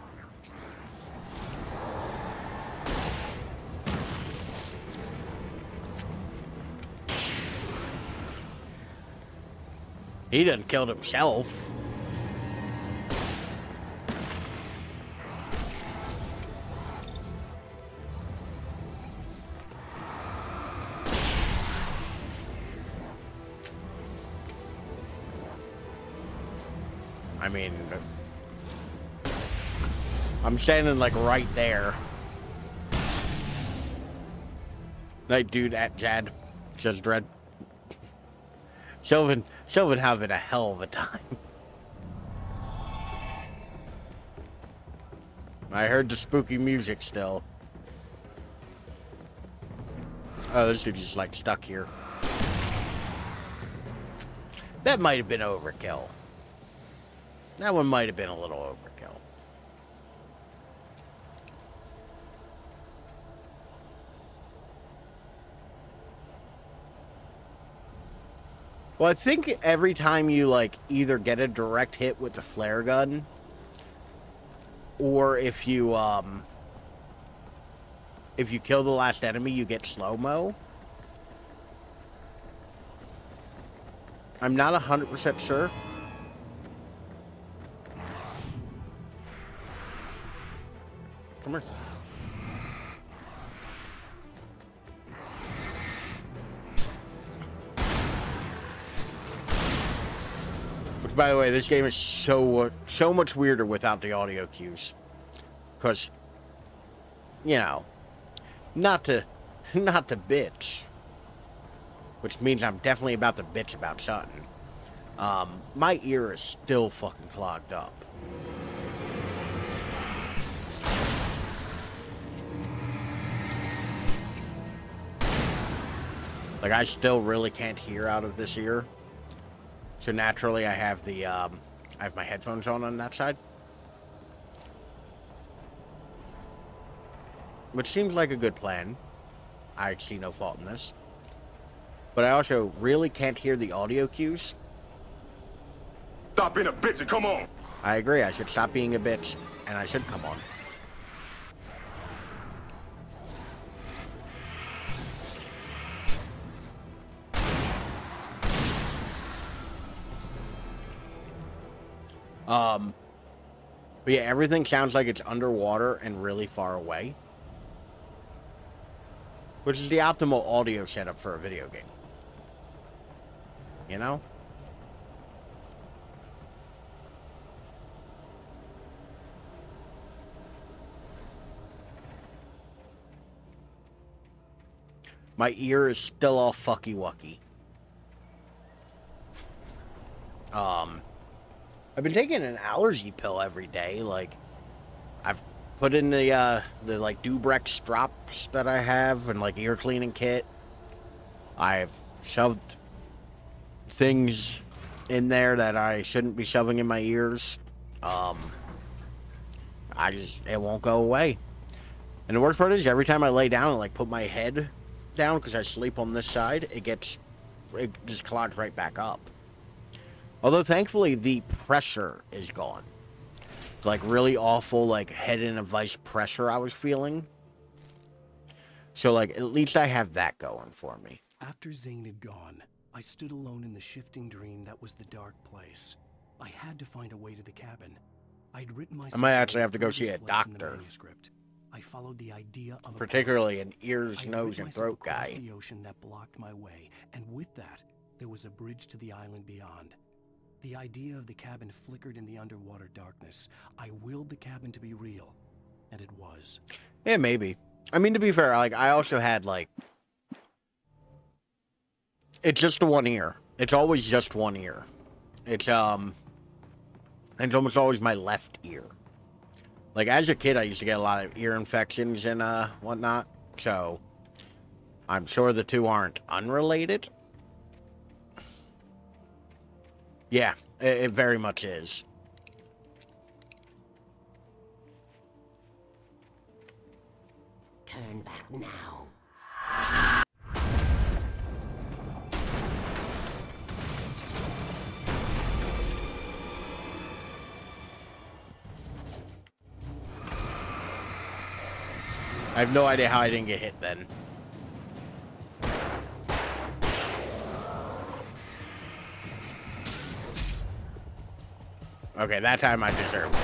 He done killed himself. I mean, I'm standing like right there. Night dude at Jad. Judge Dredd. Sylvan having a hell of a time. I heard the spooky music still. Oh, this dude's just like stuck here. That might have been overkill. That one might have been a little overkill. Well, I think every time you, like, either get a direct hit with the flare gun, or if you kill the last enemy, you get slow-mo. I'm not 100% sure. Come here. Which, by the way, this game is so much weirder without the audio cues. Because, you know, not to bitch. Which means I'm definitely about to bitch about something. My ear is still fucking clogged up. Like, I still really can't hear out of this ear. So naturally, I have the, I have my headphones on that side. which seems like a good plan. I see no fault in this. But I also really can't hear the audio cues. Stop being a bitch and come on. I agree. I should stop being a bitch, and I should come on. But yeah, everything sounds like it's underwater and really far away. Which is the optimal audio setup for a video game. You know? My ear is still all fucky-wucky. I've been taking an allergy pill every day. Like, I've put in the like Dubrex drops that I have and like ear cleaning kit. I've shoved things in there that I shouldn't be shoving in my ears. It won't go away. And the worst part is every time I lay down and like put my head down because I sleep on this side, it just clogs right back up. Although thankfully the pressure is gone. Like really awful like head in a vice pressure I was feeling. So like at least I have that going for me. After Zane had gone, I stood alone in the shifting dream that was the dark place. I had to find a way to the cabin. I'd written myself. I might actually have to go see a doctor. I followed the idea of particularly an ears, nose, and throat guy. The ocean that blocked my way, and with that, there was a bridge to the island beyond. The idea of the cabin flickered in the underwater darkness. I willed the cabin to be real, and it was. Yeah, maybe. I mean, to be fair, like I also had like, it's just the one ear. It's always just one ear. It's almost always my left ear. Like as a kid, I used to get a lot of ear infections and whatnot. So I'm sure the two aren't unrelated. Yeah, it very much is. Turn back now. I have no idea how I didn't get hit then. Okay, that time I deserved it,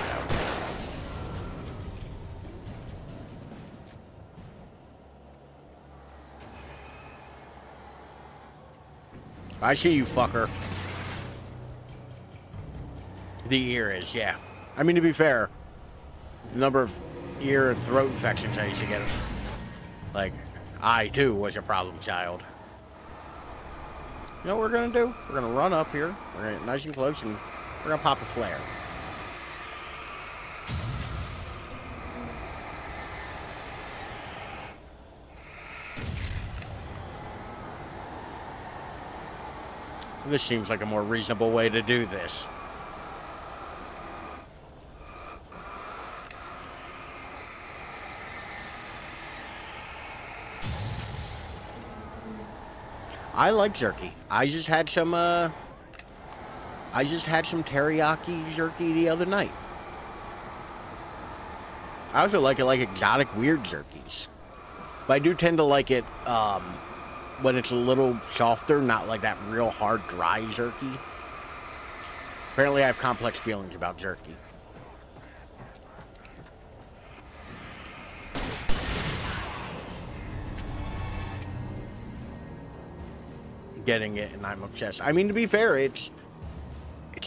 though. I see you, fucker. The ear is, yeah. I mean, to be fair, the number of ear and throat infections I used to get, like, I, too, was a problem child. You know what we're gonna do? We're gonna run up here. We're gonna get nice and close, and we're gonna pop a flare. This seems like a more reasonable way to do this. I like jerky. I just had some teriyaki jerky the other night. I also like it like exotic weird jerkies. But I do tend to like it when it's a little softer, not like that real hard dry jerky. Apparently I have complex feelings about jerky. Getting it and I'm obsessed. I mean, to be fair, it's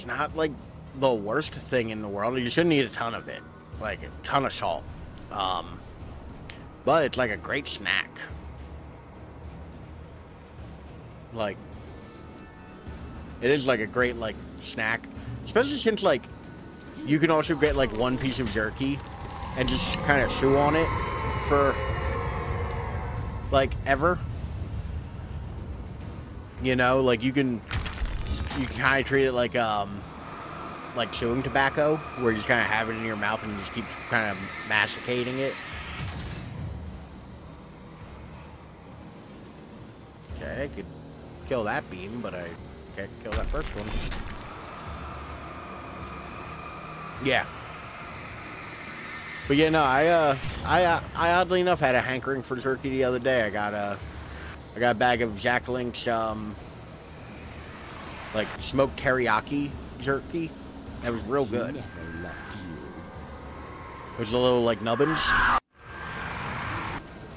not like the worst thing in the world. You shouldn't eat a ton of it, like a ton of salt, but it's like a great snack. Like it is like a great like snack, especially since like you can also get like one piece of jerky and just kind of chew on it for like ever. You know, like you can kind of treat it like chewing tobacco, where you just kind of have it in your mouth and you just keep kind of masticating it. I could kill that beam, but I can't kill that first one. Yeah. But yeah, no, I oddly enough had a hankering for jerky the other day. I got a bag of Jack Link's like smoked teriyaki jerky. That was real good. It was a little like nubbins.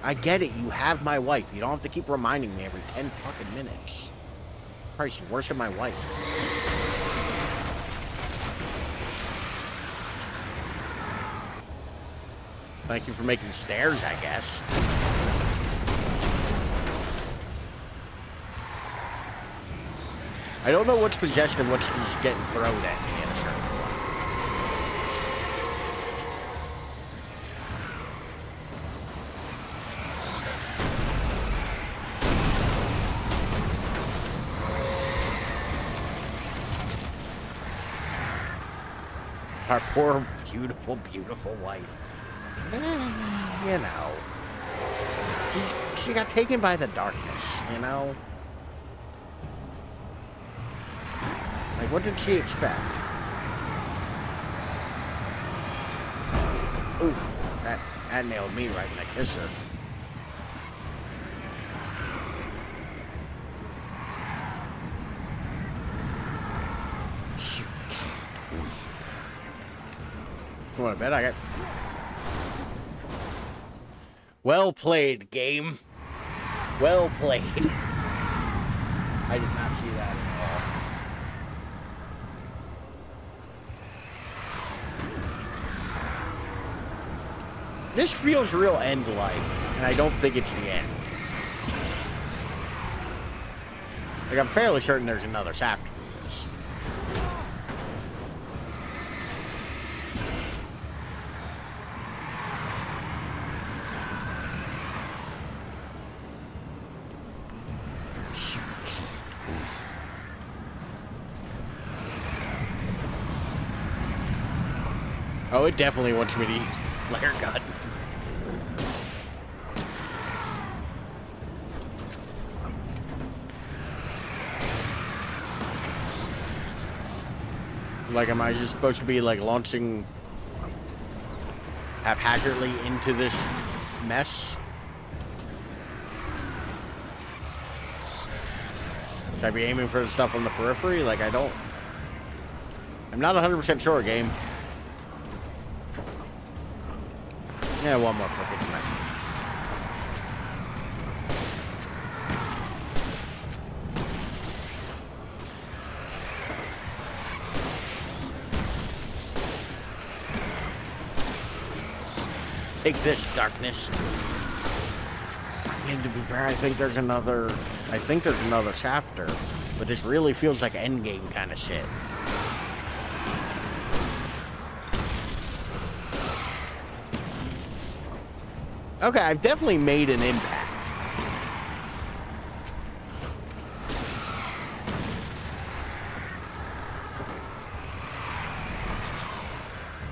I get it. You have my wife. You don't have to keep reminding me every 10 fucking minutes. Christ, worse than my wife. Thank you for making stairs, I guess. I don't know what's possessed and what's just getting thrown at me in a certain way. Our poor, beautiful, beautiful wife. You know. She got taken by the darkness, you know? Like, what did she expect? Oof, that nailed me right when I kissed her. You want to bet I got... Well played, game. Well played. I did not see that at all. This feels real end-like, and I don't think it's the end. Like, I'm fairly certain there's another chapter to this. Oh, it definitely wants me to use flare gun. Like, am I just supposed to be, like, launching haphazardly into this mess? Should I be aiming for the stuff on the periphery? Like, I'm not 100% sure, game. Yeah, one more fucking time. Take this, darkness. And to be fair, I think there's another chapter, but this really feels like endgame kind of shit. Okay, I've definitely made an impact.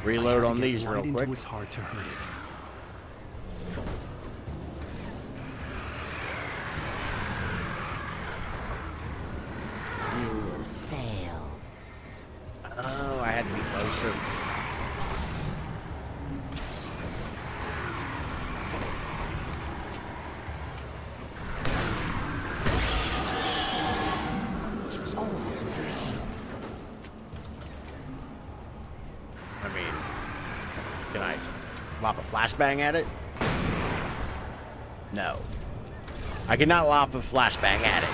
Reload on these real quick. It's hard to hurt it. You will fail. Oh, I had to be closer. Lop a flashbang at it? No. I cannot lop a flashbang at it.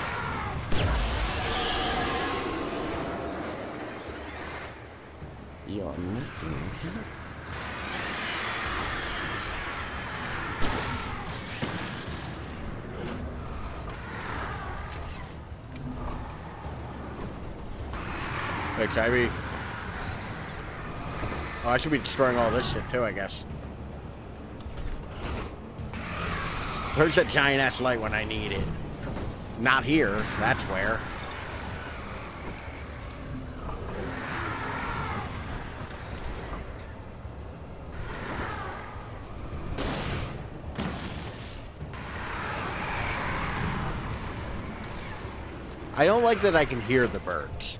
You're making some. Wait, should I be... Oh, I should be destroying all this shit too, I guess. Where's that giant-ass light when I need it? Not here, that's where. I don't like that I can hear the birds.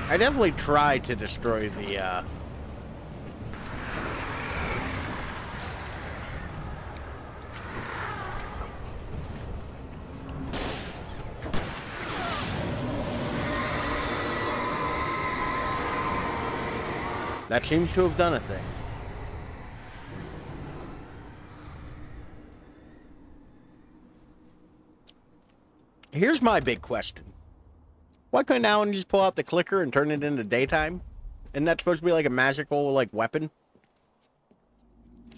I definitely tried to destroy the, That seems to have done a thing. Here's my big question. Why couldn't Alan just pull out the clicker and turn it into daytime? Isn't that supposed to be like a magical, like, weapon?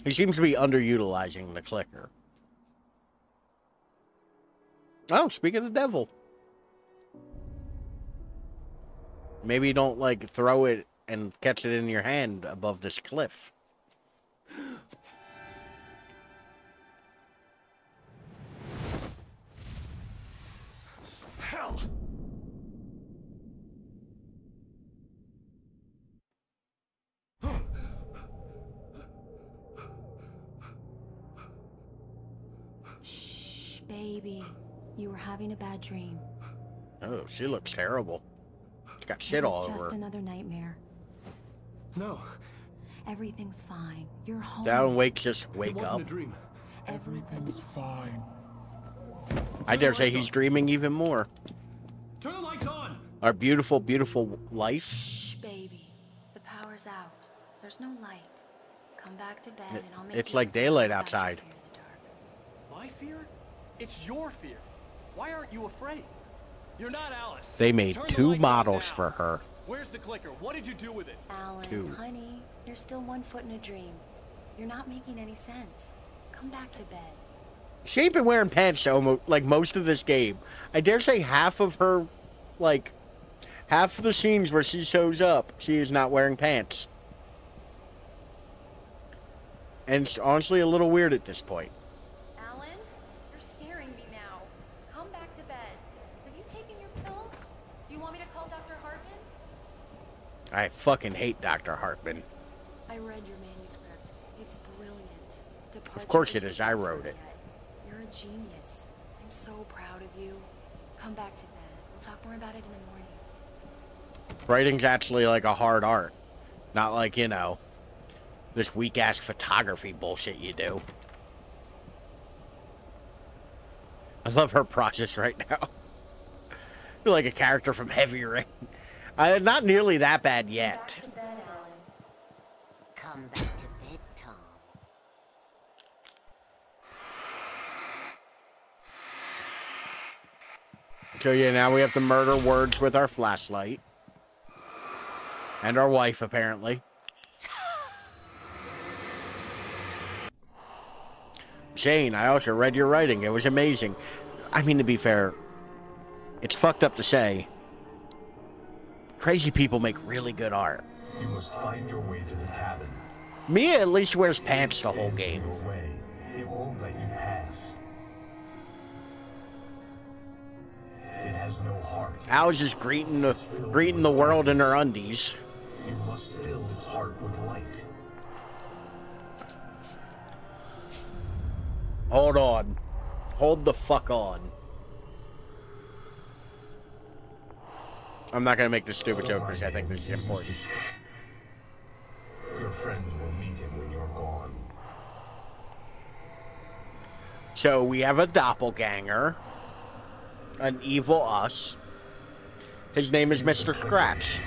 He seems to be underutilizing the clicker. Oh, speak of the devil. Maybe you don't, like, throw it and catch it in your hand above this cliff. Hell! Shh, baby. You were having a bad dream. Oh, she looks terrible. She's got shit all over her. It's just another nightmare. No. Everything's fine. You're home. Alan Wake just wake It wasn't up. a dream. Everything's fine. I dare say he's dreaming even more. Turn the lights on. Our beautiful, beautiful life. Shh, baby. The power's out. There's no light. Come back to bed and I'll make It's you like daylight outside. My fear? It's your fear. Why aren't you afraid? You're not Alice. They made Turn the 2 lights on models now. for her. Where's the clicker? What did you do with it? Alan, 2. honey, you're still 1 foot in a dream. You're not making any sense. Come back to bed. She ain't been wearing pants almost, like, most of this game. I dare say half of her, like, half of the scenes where she shows up, she is not wearing pants. And it's honestly a little weird at this point. Alan, you're scaring me now. Come back to bed. Have you taken your pills? Do you want me to call Dr. Hartman? I fucking hate Dr. Hartman. I read your manuscript. It's brilliant. Of course it is. I wrote it. You're a genius. I'm so proud of you. Come back to bed. We'll talk more about it in the morning. Writing's actually like a hard art. Not like, you know, this weak-ass photography bullshit you do. I love her process right now. I feel like a character from Heavy Rain. Not nearly that bad yet. Back to bed, Alan. Come back to bed, Tom. So yeah, now we have to murder words with our flashlight. And our wife, apparently. Shane, I also read your writing. It was amazing. I mean, to be fair, it's fucked up to say. Crazy people make really good art. You must find your way to the cabin. Mia at least wears pants the whole game. Your way. It won't let you pass. It has no heart. Al's just greeting the world in her undies. You must fill its heart with light. Hold on. Hold the fuck on. I'm not gonna make this stupid joke because I think this is important. Your friends will meet him when you're gone. So we have a doppelganger. An evil us. His name is Mr. Scratch.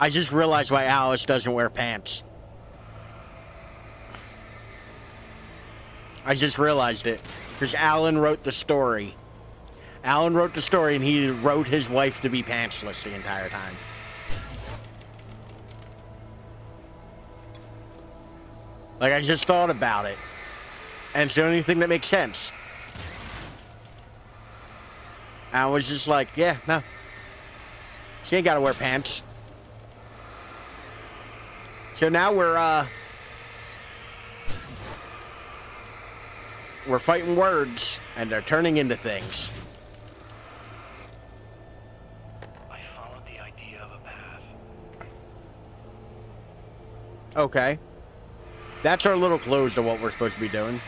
I just realized why Alice doesn't wear pants. I just realized it. Because Alan wrote the story. Alan wrote the story and he wrote his wife to be pantsless the entire time. Like, I just thought about it. And it's the only thing that makes sense. I was just like, yeah, no. She ain't gotta wear pants. So now we're fighting words, and they're turning into things. I followed the idea of a path. Okay. That's our little clues to what we're supposed to be doing.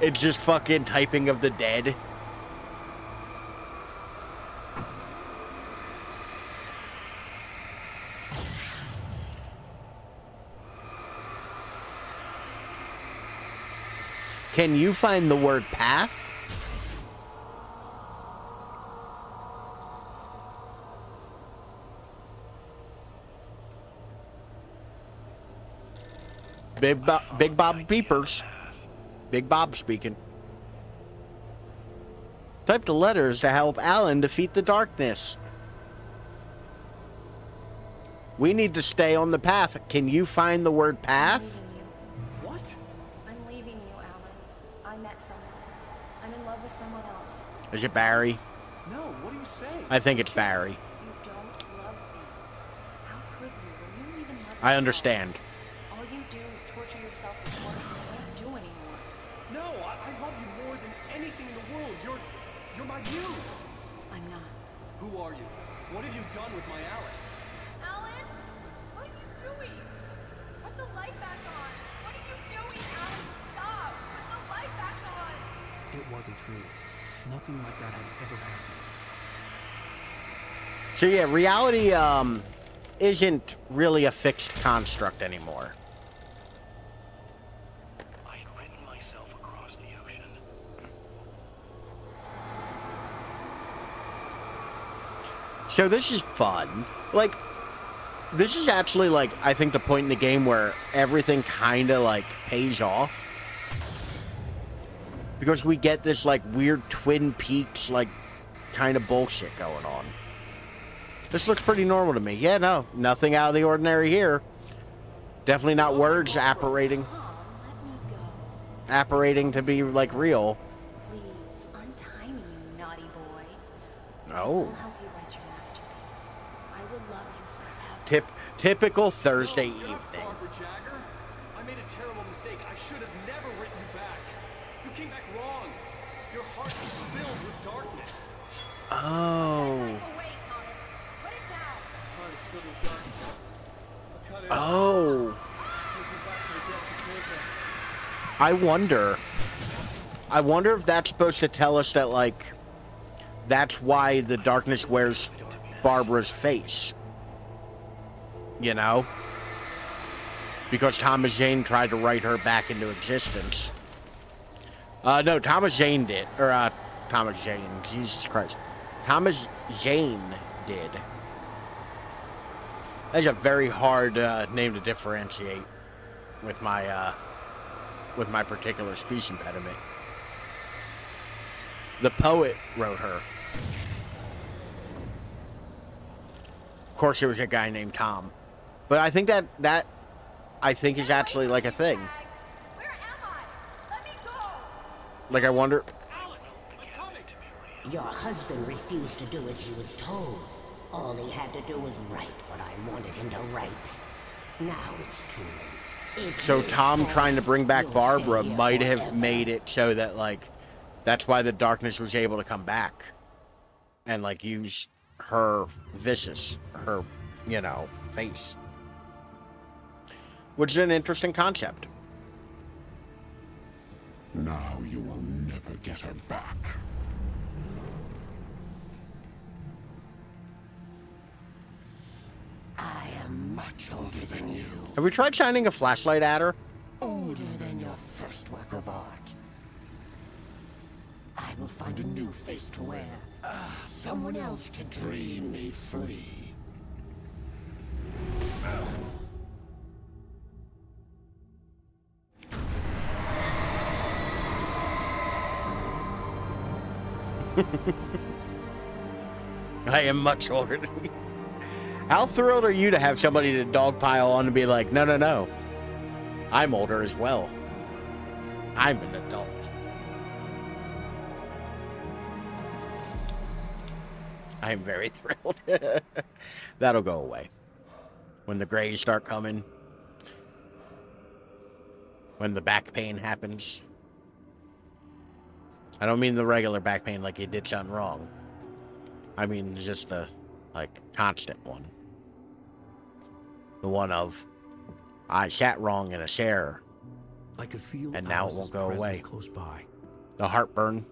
It's just fucking typing of the dead. Can you find the word path? Big Bob Beepers. Big Bob speaking. Type the letters to help Alan defeat the darkness. We need to stay on the path. Can you find the word path? What? I'm leaving you, Alan. I met someone. I'm in love with someone else. Is it Barry? No, what are you saying? I think it's Barry. You don't love me. How could you when you don't even love yourself? I understand. All you do is torture yourself with what you can't do anymore. No, I love you more than anything in the world. You're my muse. I'm not. Who are you? What have you done with my Alice? Alan? What are you doing? Put the light back on. What are you doing, Alan? Stop. Put the light back on. It wasn't true. Nothing like that had ever happened. So yeah, reality isn't really a fixed construct anymore. I had written myself across the ocean. So this is fun. Like, this is actually, like, I think the point in the game where everything kind of, like, pays off. Because we get this, like, weird Twin Peaks, like, kind of bullshit going on. This looks pretty normal to me. Yeah, no, nothing out of the ordinary here. Definitely not words apparating. Apparating to be, like, real. Please, untie me, you naughty boy. Oh. I'll help you write your masterpiece. I will love you forever. Typical Thursday evening. Barbara Jagger, I made a terrible mistake. I should have never written you back. You came back wrong. Your heart is filled with darkness. Oh. Oh. I wonder if that's supposed to tell us that, like, that's why the darkness wears Barbara's face. You know? Because Thomas Jane tried to write her back into existence. No, Thomas Jane did. Or, Thomas Jane. Jesus Christ. Thomas Jane did. That's a very hard name to differentiate with my particular speech impediment. The poet wrote her. Of course, it was a guy named Tom, but I think that I think is actually like a thing. Like, I wonder. Your husband refused to do as he was told. All he had to do was write what I wanted him to write. Now it's too late. It's So his Tom fault. trying to bring back You'll Barbara stay here might have forever. made it so that, like, that's why the darkness was able to come back and, like, use her viscous, her, you know, face. Which is an interesting concept. Now you will never get her back. I am much older than you. Have we tried shining a flashlight at her? Older than your first work of art. I will find a new face to wear. Someone else to dream me free. I am much older than you. How thrilled are you to have somebody to dogpile on and be like, no, no, no. I'm older as well. I'm an adult. I am very thrilled. That'll go away. When the grays start coming. When the back pain happens. I don't mean the regular back pain like you did something wrong. I mean just the, like, constant one. The one of, I sat wrong in a chair. I could feel and now it Alice's won't go presence away. close by. The heartburn.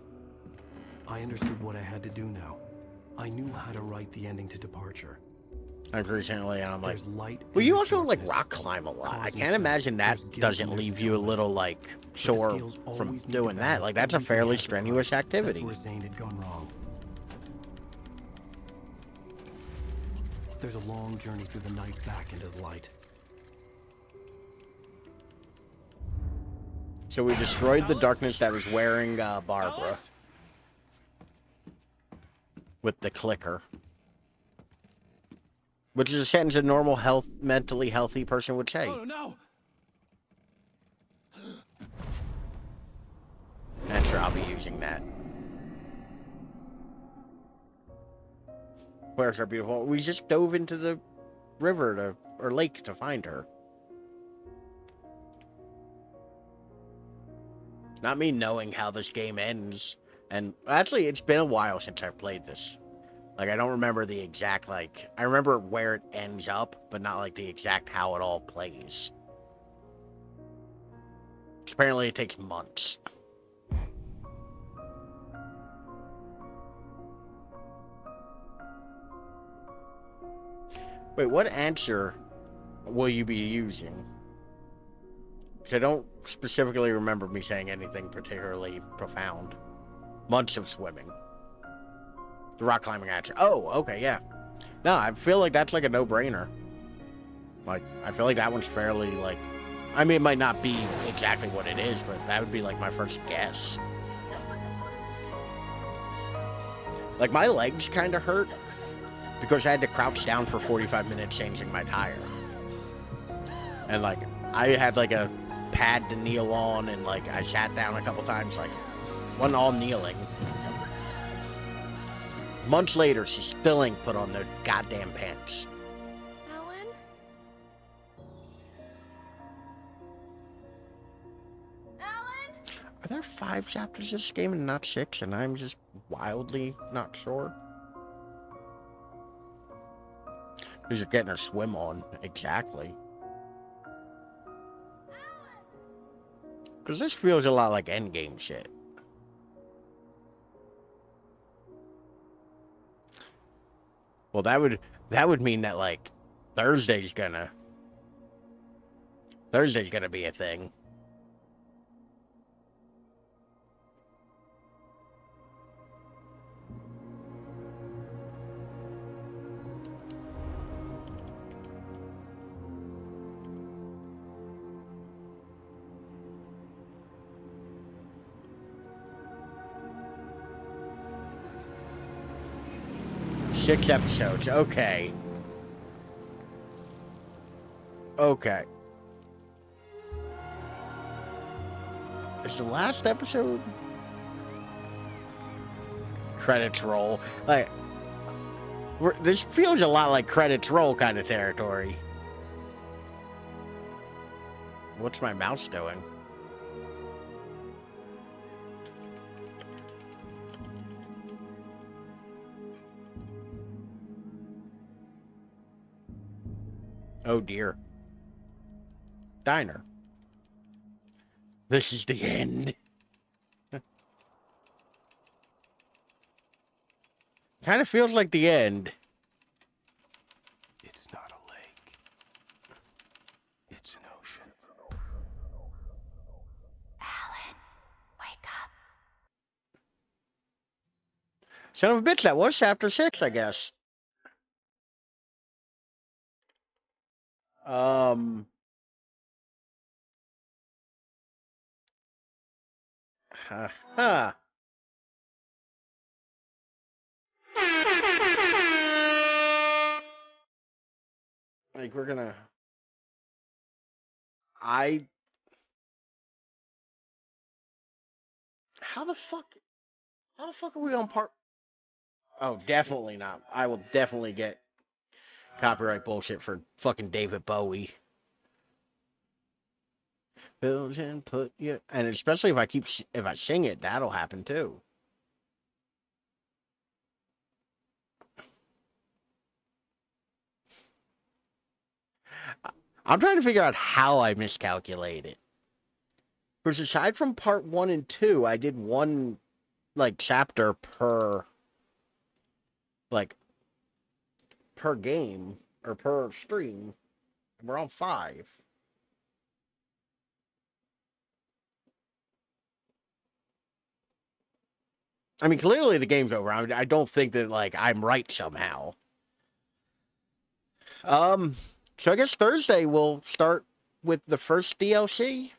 I understood what I had to do now. I knew how to write the ending to Departure. Unfortunately, and I'm like, There's light well, you and also like darkness, rock climb a lot. cause I and can't effect. imagine that There's guilt doesn't and there's leave you a enjoyment. little like But the sore scales from always need to doing that. balance Like that's a everything fairly at the strenuous price. activity. That's where Zane had gone wrong. There's a long journey through the night back into the light. So we destroyed the darkness that was wearing Barbara with the clicker, which is a sentence a normal, mentally healthy person would say. Oh no! And sure, I'll be using that. Where's our beautiful? We just dove into the river or lake to find her. Not me knowing how this game ends. And actually, it's been a while since I've played this. Like, I don't remember the exact, like, I remember where it ends up, but not, like, the exact how it all plays. Apparently, it takes months. Wait, what answer will you be using? Because I don't specifically remember me saying anything particularly profound. Months of swimming. The rock climbing answer. Oh, okay, yeah. No, I feel like that's like a no-brainer. Like, I feel like that one's fairly, like... I mean, it might not be exactly what it is, but that would be, like, my first guess. Like, my legs kind of hurt because I had to crouch down for 45 minutes changing my tire. And, like, I had, like, a pad to kneel on, and, like, I sat down a couple times, like, wasn't all kneeling. Months later, she still ain't put on the goddamn pants. Alan? Alan? Are there 5 chapters of this game and not 6, and I'm just wildly not sure? Because you're getting her swim on, exactly. Because this feels a lot like endgame shit. Well, that would mean that, like, Thursday's gonna be a thing. Six episodes, okay. Okay. Is the last episode? Credits roll. Like, this feels a lot like credits roll kind of territory. What's my mouse doing? Oh dear. Diner. This is the end. Kind of feels like the end. It's not a lake. It's an ocean. Alan, wake up. Son of a bitch, that was chapter 6, I guess. Ha. Like, we're gonna... How the fuck are we on part... Oh, definitely not. I will definitely get copyright bullshit for fucking David Bowie. Build and put you, and especially if I sing it, that'll happen too. I'm trying to figure out how I miscalculated. Because aside from part 1 and 2, I did one, like, chapter per game, or per stream. We're on 5. I mean, clearly the game's over. I don't think that, like, I'm right somehow. So I guess Thursday we'll start with the first DLC.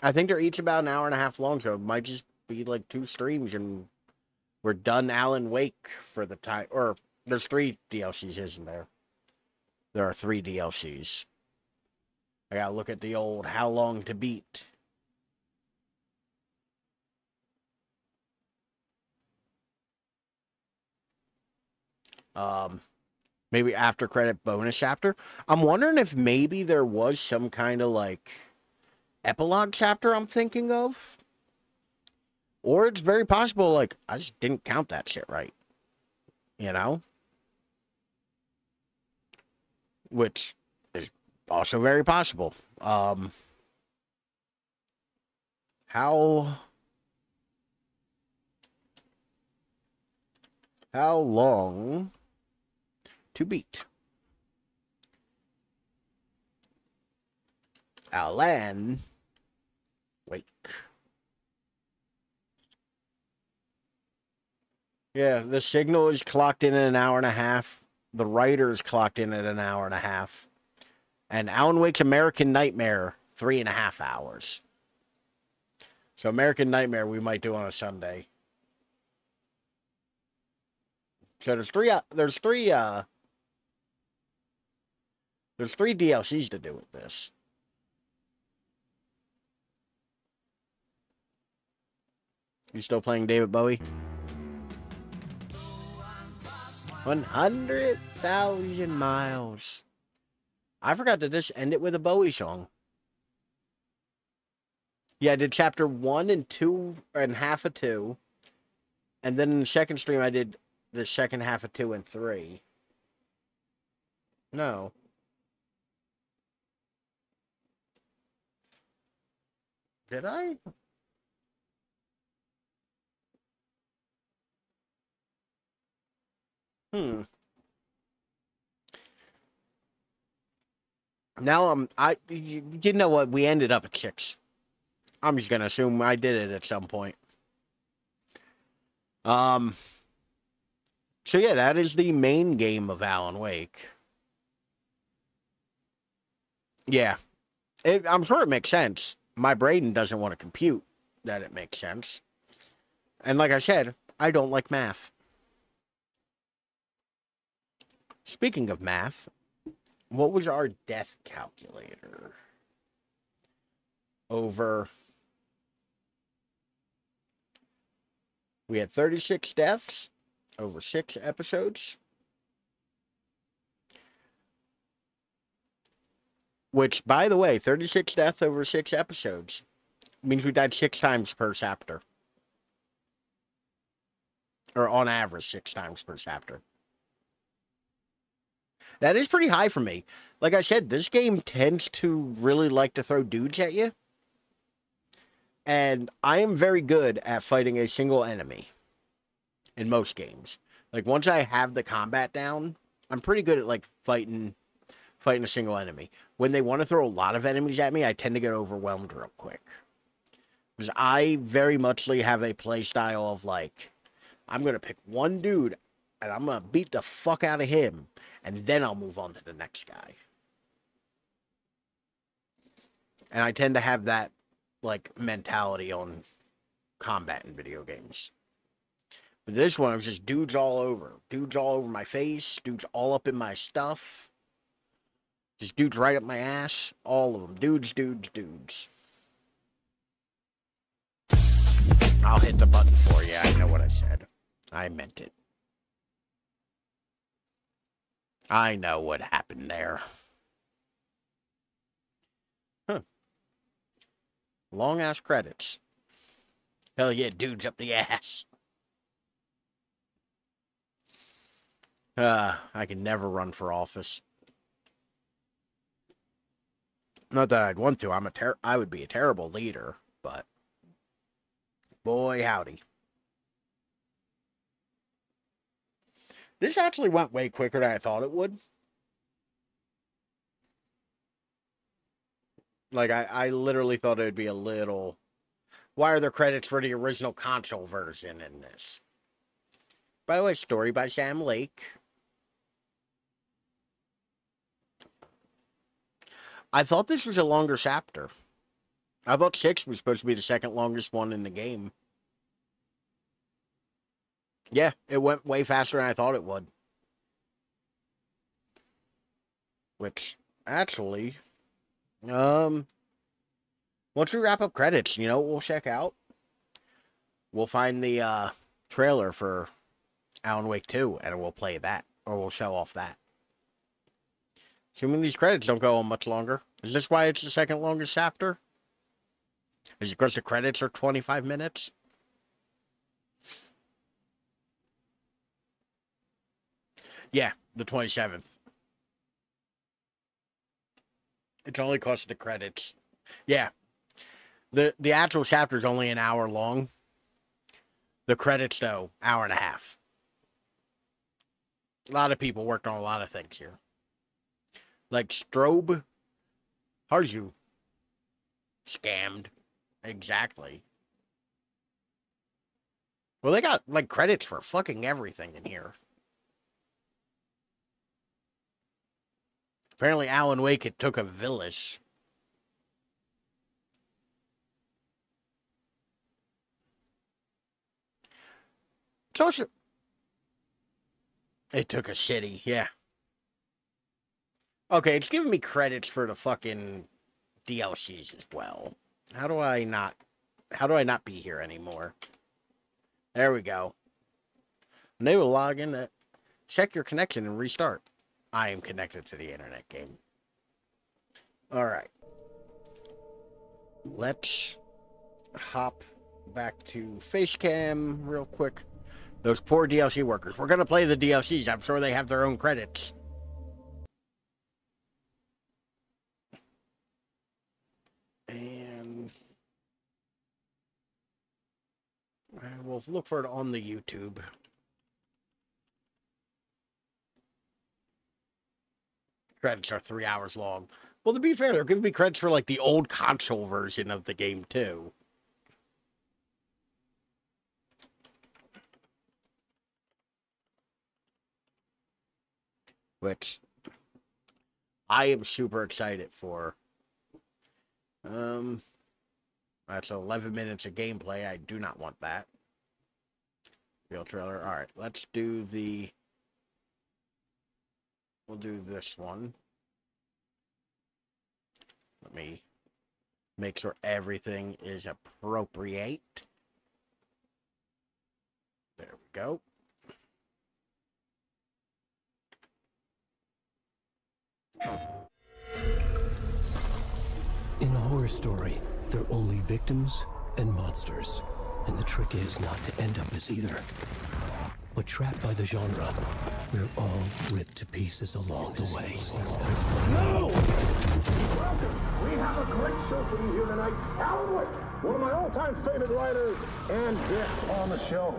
I think they're each about an hour and a half long, so it might just be like 2 streams and we're done Alan Wake for the time. Or there's 3 DLCs, isn't there? There are 3 DLCs. I gotta look at the old How Long to Beat. Maybe after credit bonus chapter. I'm wondering if maybe there was some kind of like epilogue chapter I'm thinking of. Or it's very possible, like, I just didn't count that shit right. You know? Which is also very possible. How long to beat? Alan Wake. Yeah, the signal is clocked in at an hour and a half. The writer's clocked in at an hour and a half. And Alan Wake's American Nightmare, 3.5 hours. So American Nightmare we might do on a Sunday. So there's three DLCs to do with this. You still playing David Bowie? 100,000 miles. I forgot to just end it with a Bowie song. Yeah, I did chapter 1 and 2 and half of 2. And then in the second stream I did the second half of 2 and 3. No. Did I? Now you know what? We ended up at 6. I'm just gonna assume I did it at some point. So yeah, that is the main game of Alan Wake. Yeah. I'm sure it makes sense. My brain doesn't want to compute that it makes sense. And like I said, I don't like math. Speaking of math, what was our death calculator? We had 36 deaths over 6 episodes. Which, by the way, 36 deaths over 6 episodes means we died 6 times per chapter. Or on average, 6 times per chapter. That is pretty high for me. Like I said, this game tends to really like to throw dudes at you. And I am very good at fighting a single enemy. In most games. Like, once I have the combat down, I'm pretty good at, like, fighting a single enemy. When they want to throw a lot of enemies at me, I tend to get overwhelmed real quick. Because I very muchly have a play style of, like, I'm going to pick one dude, and I'm going to beat the fuck out of him. And then I'll move on to the next guy. And I tend to have that, like, mentality on combat in video games. But this one, it was just dudes all over. Dudes all over my face. Dudes all up in my stuff. Just dudes right up my ass. All of them. Dudes, dudes, dudes. I'll hit the button for you. I know what I said. I meant it. I know what happened there. Huh. Long ass credits. Hell yeah, dudes up the ass. I can never run for office. Not that I'd want to. I would be a terrible leader, but boy howdy. This actually went way quicker than I thought it would. Like, I literally thought it would be a little... Why are there credits for the original console version in this? By the way, story by Sam Lake. I thought this was a longer chapter. I thought 6 was supposed to be the second longest one in the game. Yeah, it went way faster than I thought it would. Which, actually, once we wrap up credits, you know what we'll check out? We'll find the trailer for Alan Wake 2, and we'll play that, or we'll show off that. Assuming these credits don't go on much longer. Is this why it's the second longest chapter? Is it because the credits are 25 minutes? Yeah, the 27th. It's only because of the credits. Yeah. The actual chapter is only an hour long. The credits, though, hour and a half. A lot of people worked on a lot of things here. Like strobe. How's you? Scammed. Exactly. Well, they got, like, credits for fucking everything in here. Apparently, Alan Wake, it took a village. It's also... It took a city, yeah. Okay, it's giving me credits for the fucking DLCs as well. How do I not be here anymore? There we go. When they will log in, check your connection and restart. I am connected to the internet game. Alright. Let's hop back to Facecam real quick. Those poor DLC workers. We're going to play the DLCs. I'm sure they have their own credits. And we'll look for it on the YouTube. Credits are 3 hours long. Well, to be fair, they're giving me credits for, like, the old console version of the game, too. Which I am super excited for. That's 11 minutes of gameplay. I do not want that. Real trailer. Alright, let's do the... We'll do this one. Let me make sure everything is appropriate. There we go. In a horror story, there are only victims and monsters. And the trick is not to end up as either. But trapped by the genre, we're all ripped to pieces along the way. No! Welcome! We have a great show for you here tonight. Alan Wake, one of my all-time favorite writers, and guests on the show.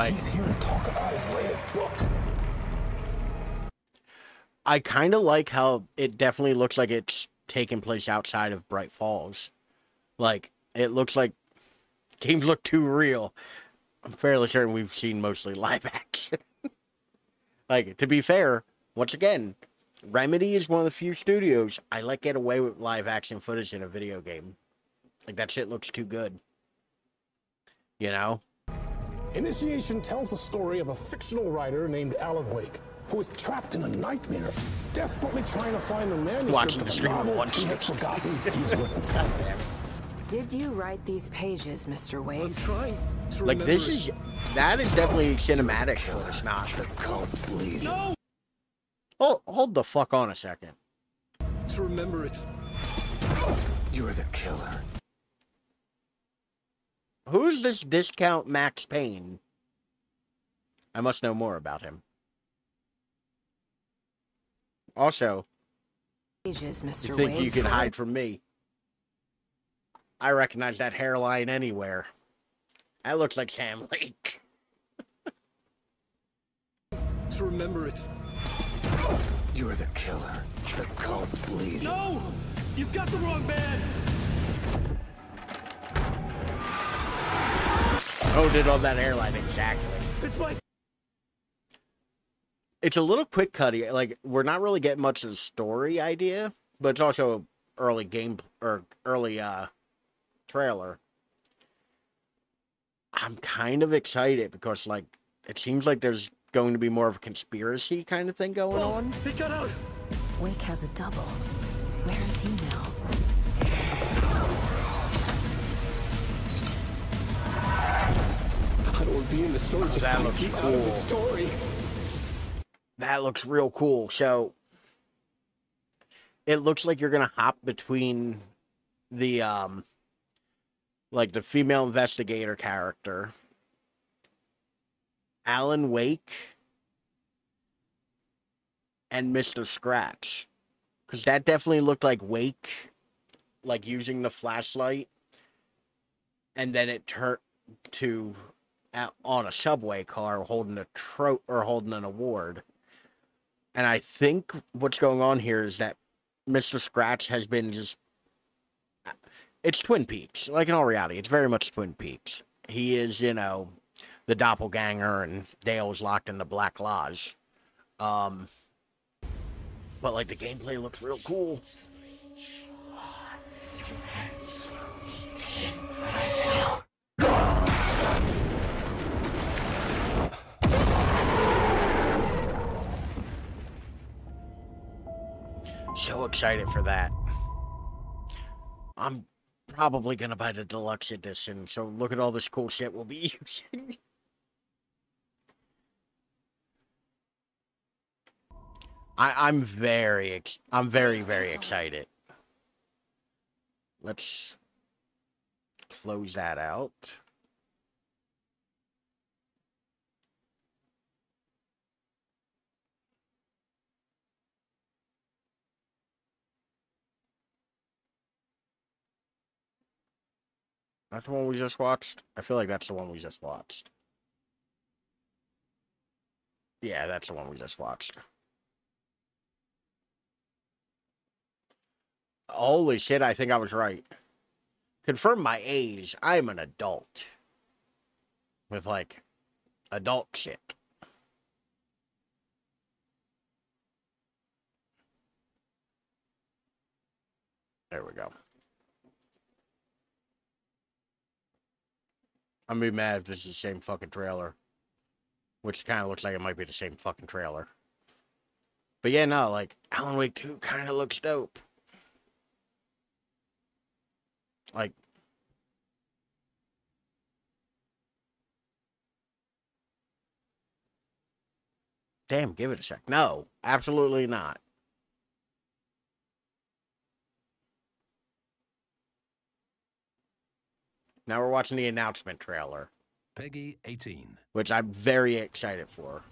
He's here to talk about his latest book. I kind of like how it definitely looks like it's taking place outside of Bright Falls. Like, it looks like games look too real. I'm fairly certain we've seen mostly live action. Like, to be fair, once again, Remedy is one of the few studios I let get away with live action footage in a video game. Like, that shit looks too good. You know? Initiation tells the story of a fictional writer named Alan Wake, who is trapped in a nightmare, desperately trying to find the manuscript of a novel he has forgotten he's written. Did you write these pages, Mr. Wake? I'm trying. Like, this is... That is definitely cinematic, but it's not. No! Hold the fuck on a second. To remember it's... You're the killer. Who's this discount Max Payne? I must know more about him. Also, Ages, Mr. you think Wake. you can hide from me? I recognize that hairline anywhere. That looks like Sam Lake. To remember it's... You're the killer. The cold bleeding. No! You've got the wrong man! Oh, did all that hairline, exactly. It's like... It's a little quick cutty. Like, we're not really getting much of the story idea, but it's also early game or early trailer. I'm kind of excited because, like, it seems like there's going to be more of a conspiracy kind of thing going on. He got out. Wake has a double. Where is he now? I don't want to be in the story. Just that looks keep cool. out of the story. That looks real cool. So it looks like you're gonna hop between the like the female investigator character, Alan Wake, and Mr. Scratch, because that definitely looked like Wake, like using the flashlight, and then it turned to on a subway car holding a holding an award. And I think what's going on here is that Mr. Scratch has been just... It's Twin Peaks. Like, in all reality, it's very much Twin Peaks. He is, you know, the doppelganger, and Dale is locked in the Black Lodge. But, like, the gameplay looks real cool. So excited for that. I'm probably gonna buy the deluxe edition, so look at all this cool shit we'll be using. I'm very, very excited. Let's close that out. That's the one we just watched? I feel like that's the one we just watched. Yeah, that's the one we just watched. Holy shit, I think I was right. Confirm my age. I am an adult. With, like, adult shit. There we go. I'm gonna be mad if this is the same fucking trailer. Which kind of looks like it might be the same fucking trailer. But yeah, no, like, Alan Wake 2 kind of looks dope. Like... Damn, give it a sec. No, absolutely not. Now we're watching the announcement trailer. Peggy 18. Which I'm very excited for.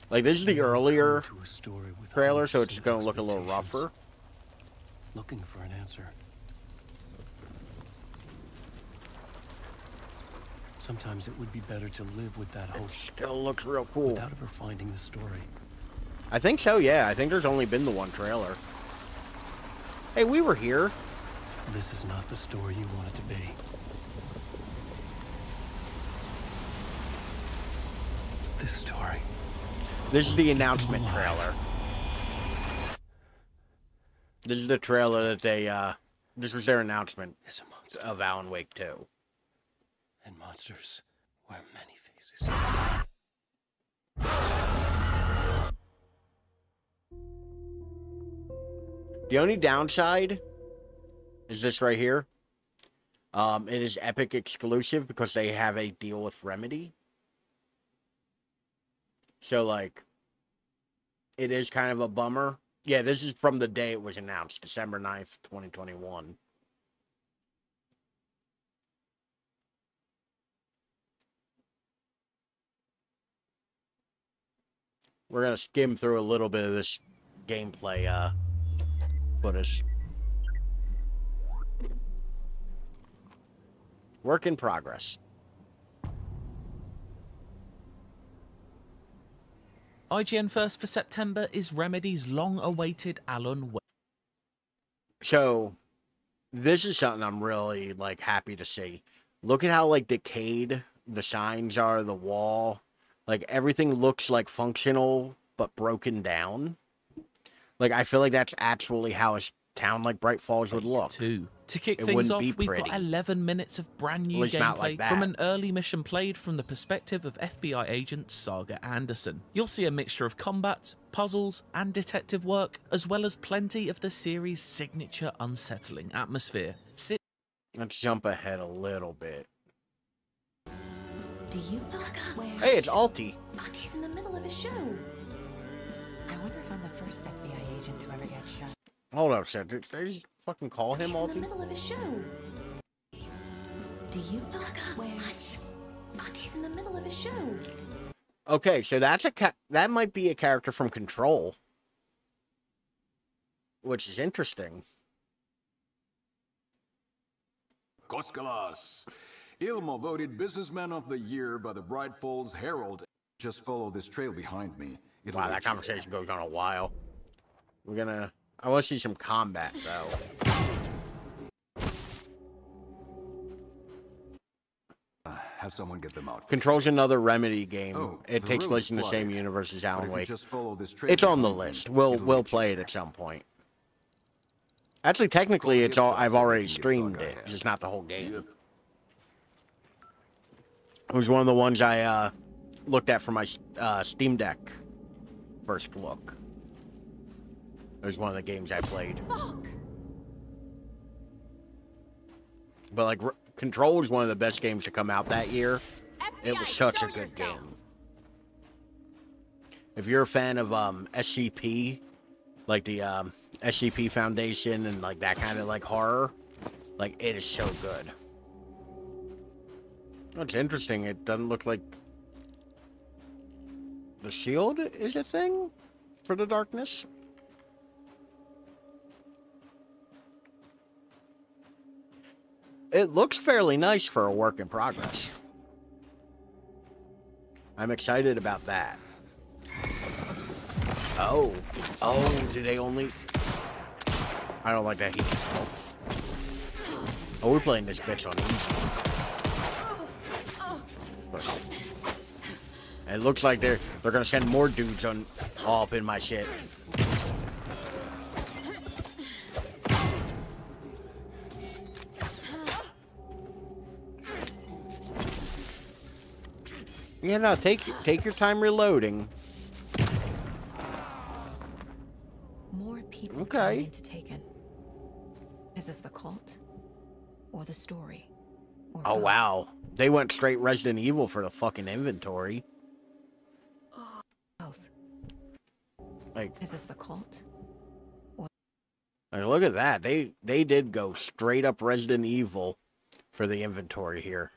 Like, this is the earlier trailer, so it's going to look a little rougher. Looking for an answer. Sometimes it would be better to live with that hope. Still looks real cool. Without ever finding the story. I think so, yeah. I think there's only been the one trailer. Hey, we were here. This is not the story you want it to be. This story. This is the announcement trailer. This is the trailer that they, this was their announcement of Alan Wake 2. And monsters wear many faces. The only downside is this right here. It is Epic exclusive because they have a deal with Remedy. So, like, it is kind of a bummer. Yeah, this is from the day it was announced, December 9th, 2021. We're going to skim through a little bit of this gameplay footage. Work in progress. IGN first for September is Remedy's long-awaited Alan Wake. So, this is something I'm really, like, happy to see. Look at how, like, decayed the signs are, the wall. Like, everything looks, like, functional, but broken down. Like, I feel like that's actually how a town like Bright Falls would look. To kick things off, we've got 11 minutes of brand new gameplay like from an early mission played from the perspective of FBI agent Saga Anderson. You'll see a mixture of combat, puzzles, and detective work, as well as plenty of the series' signature unsettling atmosphere. Let's jump ahead a little bit. Do you know where? Hey, it's Alti. Alti's in the middle of a show. I wonder if I'm the first FBI agent to ever get shot. Hold up, Seth. Did they fucking call him Alti? Alti's in the middle of a show. Do you know where? Alti's in the middle of a show. Okay, so that's that might be a character from Control, which is interesting. Koskalas, Ilmo voted Businessman of the Year by the Bright Falls Herald. Just follow this trail behind me. Wow, that conversation goes on a while. I want to see some combat, though. Have someone get them out. Control's another Remedy game. Oh, it takes road's place in the flooded. same universe as Alan Wake. Just follow this trail It's on the behind me. list. We'll play it at some point. Actually, technically, it's all. I've already streamed it. Just not the whole game. It was one of the ones I looked at for my Steam Deck first look. It was one of the games I played. But like, Control was one of the best games to come out that year. It was such a good game. If you're a fan of SCP, like the SCP Foundation and like that kind of like horror, like it is so good. What's interesting, it doesn't look like the shield is a thing for the darkness. It looks fairly nice for a work in progress. I'm excited about that. Oh, do they only... I don't like that heat. Oh, we're playing this bitch on easy. It looks like they're gonna send more dudes all up in my shit. Yeah, no, take your time reloading. More people Okay. coming into Taken. Is this the cult? Or the story? Or Oh, both? wow. They went straight Resident Evil for the fucking inventory. Both. Like, Is this the cult? like, look at that. They did go straight up Resident Evil for the inventory here.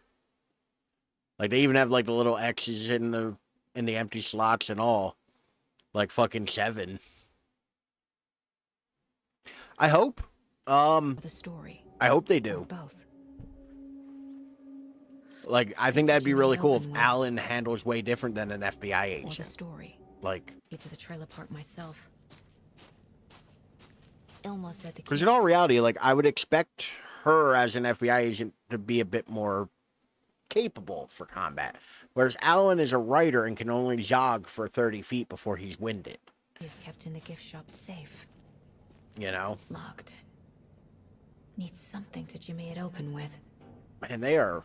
Like, they even have, like, the little X's in the empty slots and all. Like, fucking 7. I hope. The story. I hope they do. Both. Like, I think that'd be really cool if Alan handles way different than an FBI Or the agent. story. Like, Get to the trailer park myself. Ilmo said the because in all reality, like, I would expect her as an FBI agent to be a bit more capable for combat. Whereas Alan is a writer and can only jog for 30 feet before he's winded. is kept in the gift shop safe. You know? Locked. Needs something to jimmy it open with. And they are...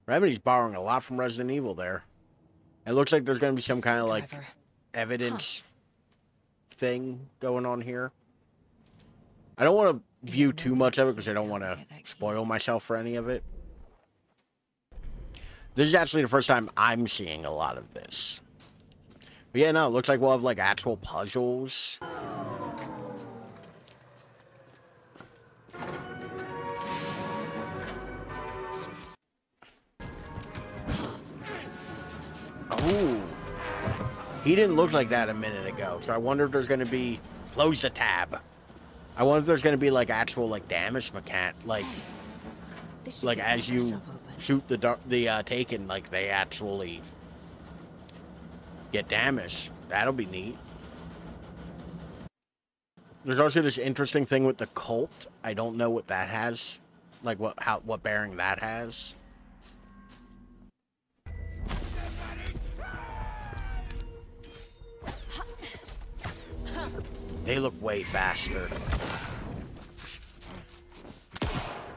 Remedy's borrowing a lot from Resident Evil there. It looks like there's going to be some kind of, like, evidence thing going on here. I don't want to view too much of it because I don't want to spoil myself for any of it. This is actually the first time I'm seeing a lot of this. But yeah, no, it looks like we'll have, like, actual puzzles. Ooh. He didn't look like that a minute ago, so I wonder if there's going to be... Close the tab. I wonder if there's going to be, like, actual, like, damage mechanic, like as you shoot the Taken, like, they actually get damage. That'll be neat. There's also this interesting thing with the cult. I don't know what that has. Like, what bearing that has. They look way faster.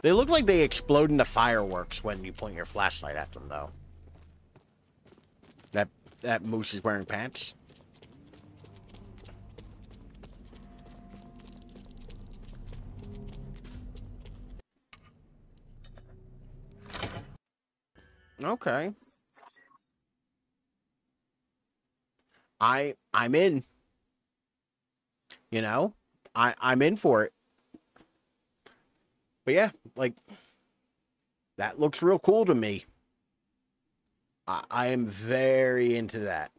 They look like they explode into fireworks when you point your flashlight at them, though. That moose is wearing pants. Okay. I'm in. You know? I'm in for it. But yeah, like, that looks real cool to me. I am very into that.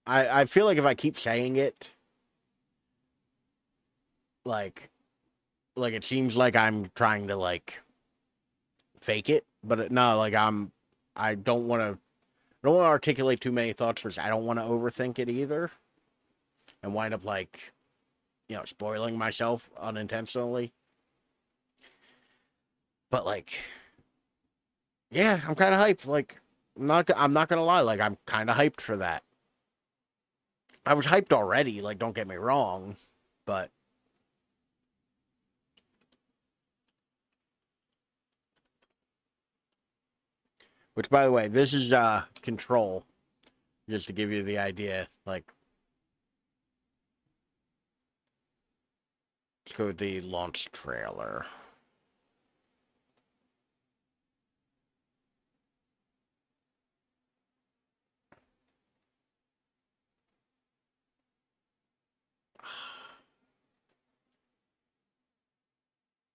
I feel like if I keep saying it, like it seems like I'm trying to, like, fake it. But no, like, I don't want to articulate too many thoughts first. I don't want to overthink it either. And wind up, like, you know, spoiling myself unintentionally. But, like, yeah, I'm kind of hyped. Like, I'm not gonna lie. Like, I'm kind of hyped for that. I was hyped already. Like, don't get me wrong, but which, by the way, this is Control. Just to give you the idea, like, let's go with the launch trailer.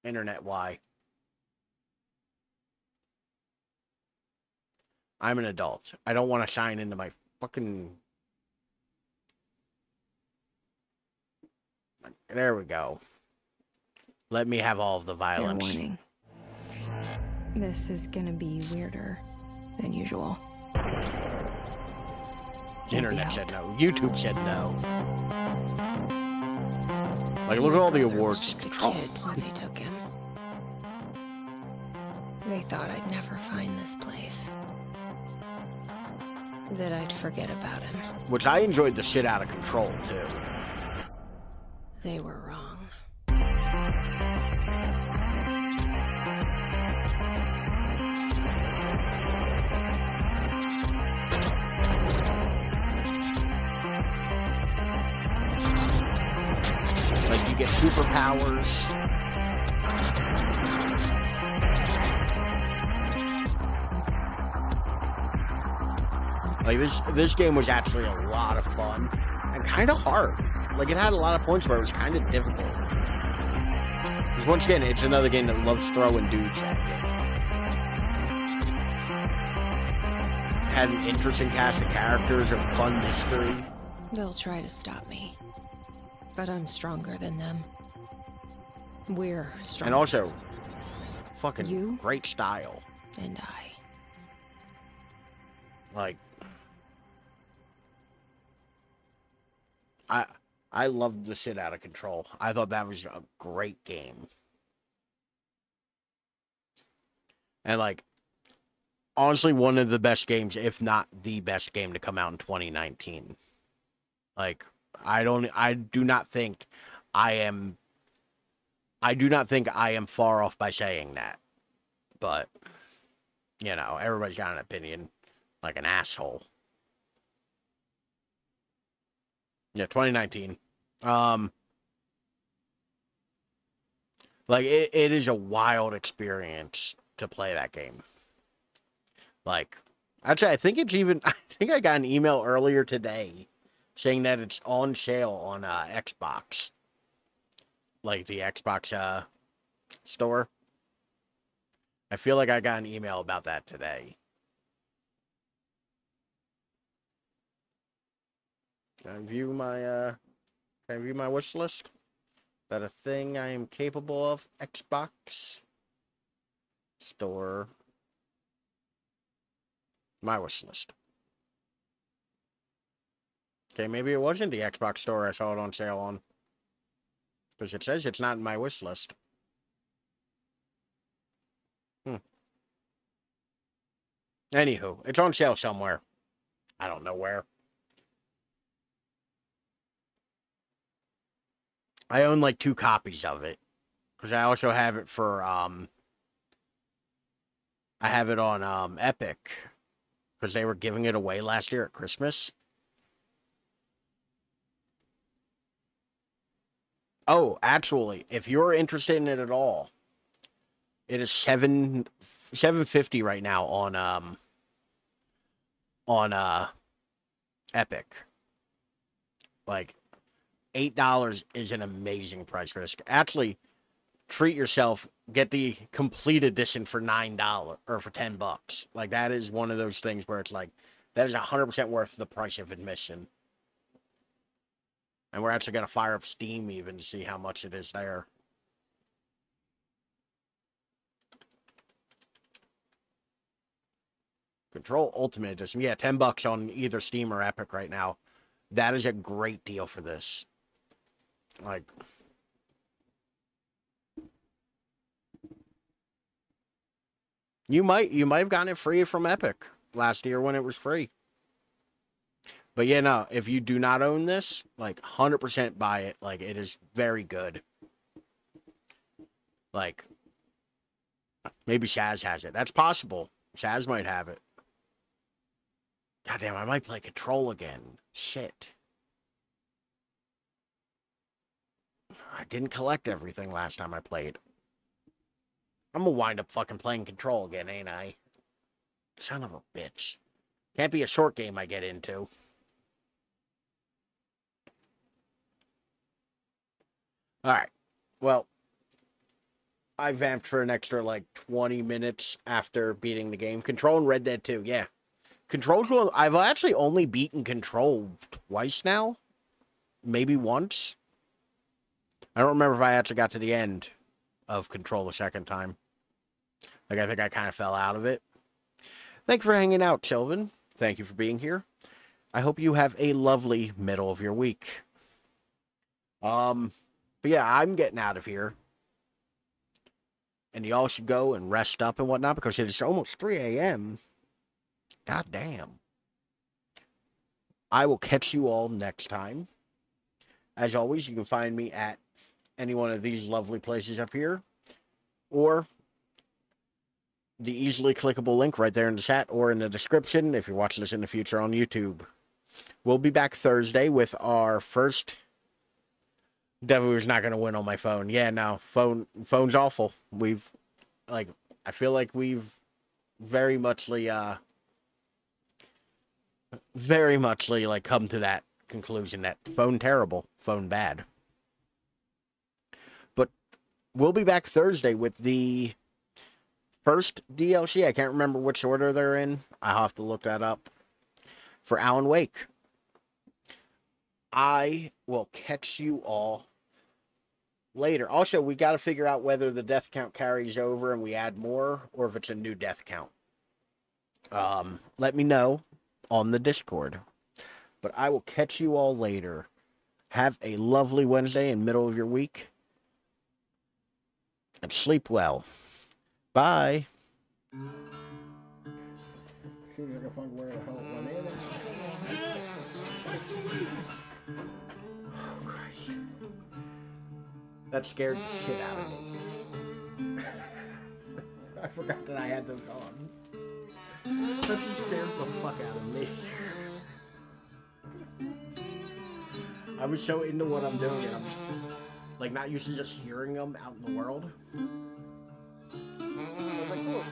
Internet, why? I'm an adult. I don't want to sign into my fucking... There we go. Let me have all of the violence. Fair warning. This is gonna be weirder than usual. Internet said no. YouTube said no. Like, look at all the awards. Just a kid when they took him. They thought I'd never find this place. That I'd forget about him. Which I enjoyed the shit out of Control, too. They were wrong. Like, you get superpowers. Like, this game was actually a lot of fun. And kind of hard. Like, it had a lot of points where it was kind of difficult. Because once again, it's another game that loves throwing dudes at you. Had an interesting cast of characters, a fun mystery. They'll try to stop me. But I'm stronger than them. We're stronger. And also, fucking great style. And Like, I loved the shit out of Control. I thought that was a great game. And, like, honestly, one of the best games, if not the best game to come out in 2019. Like, I do not think I am far off by saying that. But, you know, everybody's got an opinion. Like an asshole. Yeah, 2019. Like, it is a wild experience to play that game. Like, actually, I think it's even... I think I got an email earlier today saying that it's on sale on Xbox. Like, the Xbox store. I feel like I got an email about that today. Can I view my wish list? Is that a thing I am capable of? Xbox store. My wish list. Okay, maybe it wasn't the Xbox store I saw it on sale on. Because it says it's not in my wish list. Anywho, it's on sale somewhere. I don't know where. I own like 2 copies of it. Because I also have it for, I have it on Epic. Because they were giving it away last year at Christmas. Oh, actually, if you're interested in it at all, it is $7.50 right now on Epic. Like, $8 is an amazing price for this. Actually, treat yourself. Get the complete edition for $9 or for $10. Like, that is one of those things where it's like, that is 100% worth the price of admission. And we're actually going to fire up Steam even to see how much it is there. Control Ultimate Edition. Yeah, $10 on either Steam or Epic right now. That is a great deal for this. Like, you might have gotten it free from Epic last year when it was free. But yeah, no, if you do not own this, like, 100% buy it. Like, it is very good. Like, maybe Shaz has it. That's possible. Shaz might have it. Goddamn, I might play Control again. Shit. I didn't collect everything last time I played. I'm gonna wind up fucking playing Control again, ain't I? Son of a bitch. Can't be a short game I get into. Alright. Well, I vamped for an extra, like, 20 minutes after beating the game. Control and Red Dead 2, yeah. Control's one... I've actually only beaten Control twice now. Maybe once. I don't remember if I actually got to the end of Control the second time. Like, I think I kind of fell out of it. Thank you for hanging out, Sylvan. Thank you for being here. I hope you have a lovely middle of your week. But yeah, I'm getting out of here. And y'all should go and rest up and whatnot because it is almost 3 a.m. God damn. I will catch you all next time. As always, you can find me at any one of these lovely places up here. Or the easily clickable link right there in the chat or in the description if you're watching this in the future on YouTube. We'll be back Thursday with our first... Devil's not going to win on my phone. Yeah, no. Phone's awful. I feel like we've very muchly come to that conclusion that phone terrible, phone bad. But we'll be back Thursday with the first DLC. I can't remember which order they're in. I'll have to look that up. For Alan Wake. I will catch you all later. Also, we got to figure out whether the death count carries over and we add more, or if it's a new death count. Let me know on the Discord. But I will catch you all later. Have a lovely Wednesday in middle of your week. And sleep well. Bye. That scared the shit out of me. I forgot that I had those on. That scared the fuck out of me. I was so into what I'm doing, and I'm Like, not used to just hearing them out in the world. I was like, cool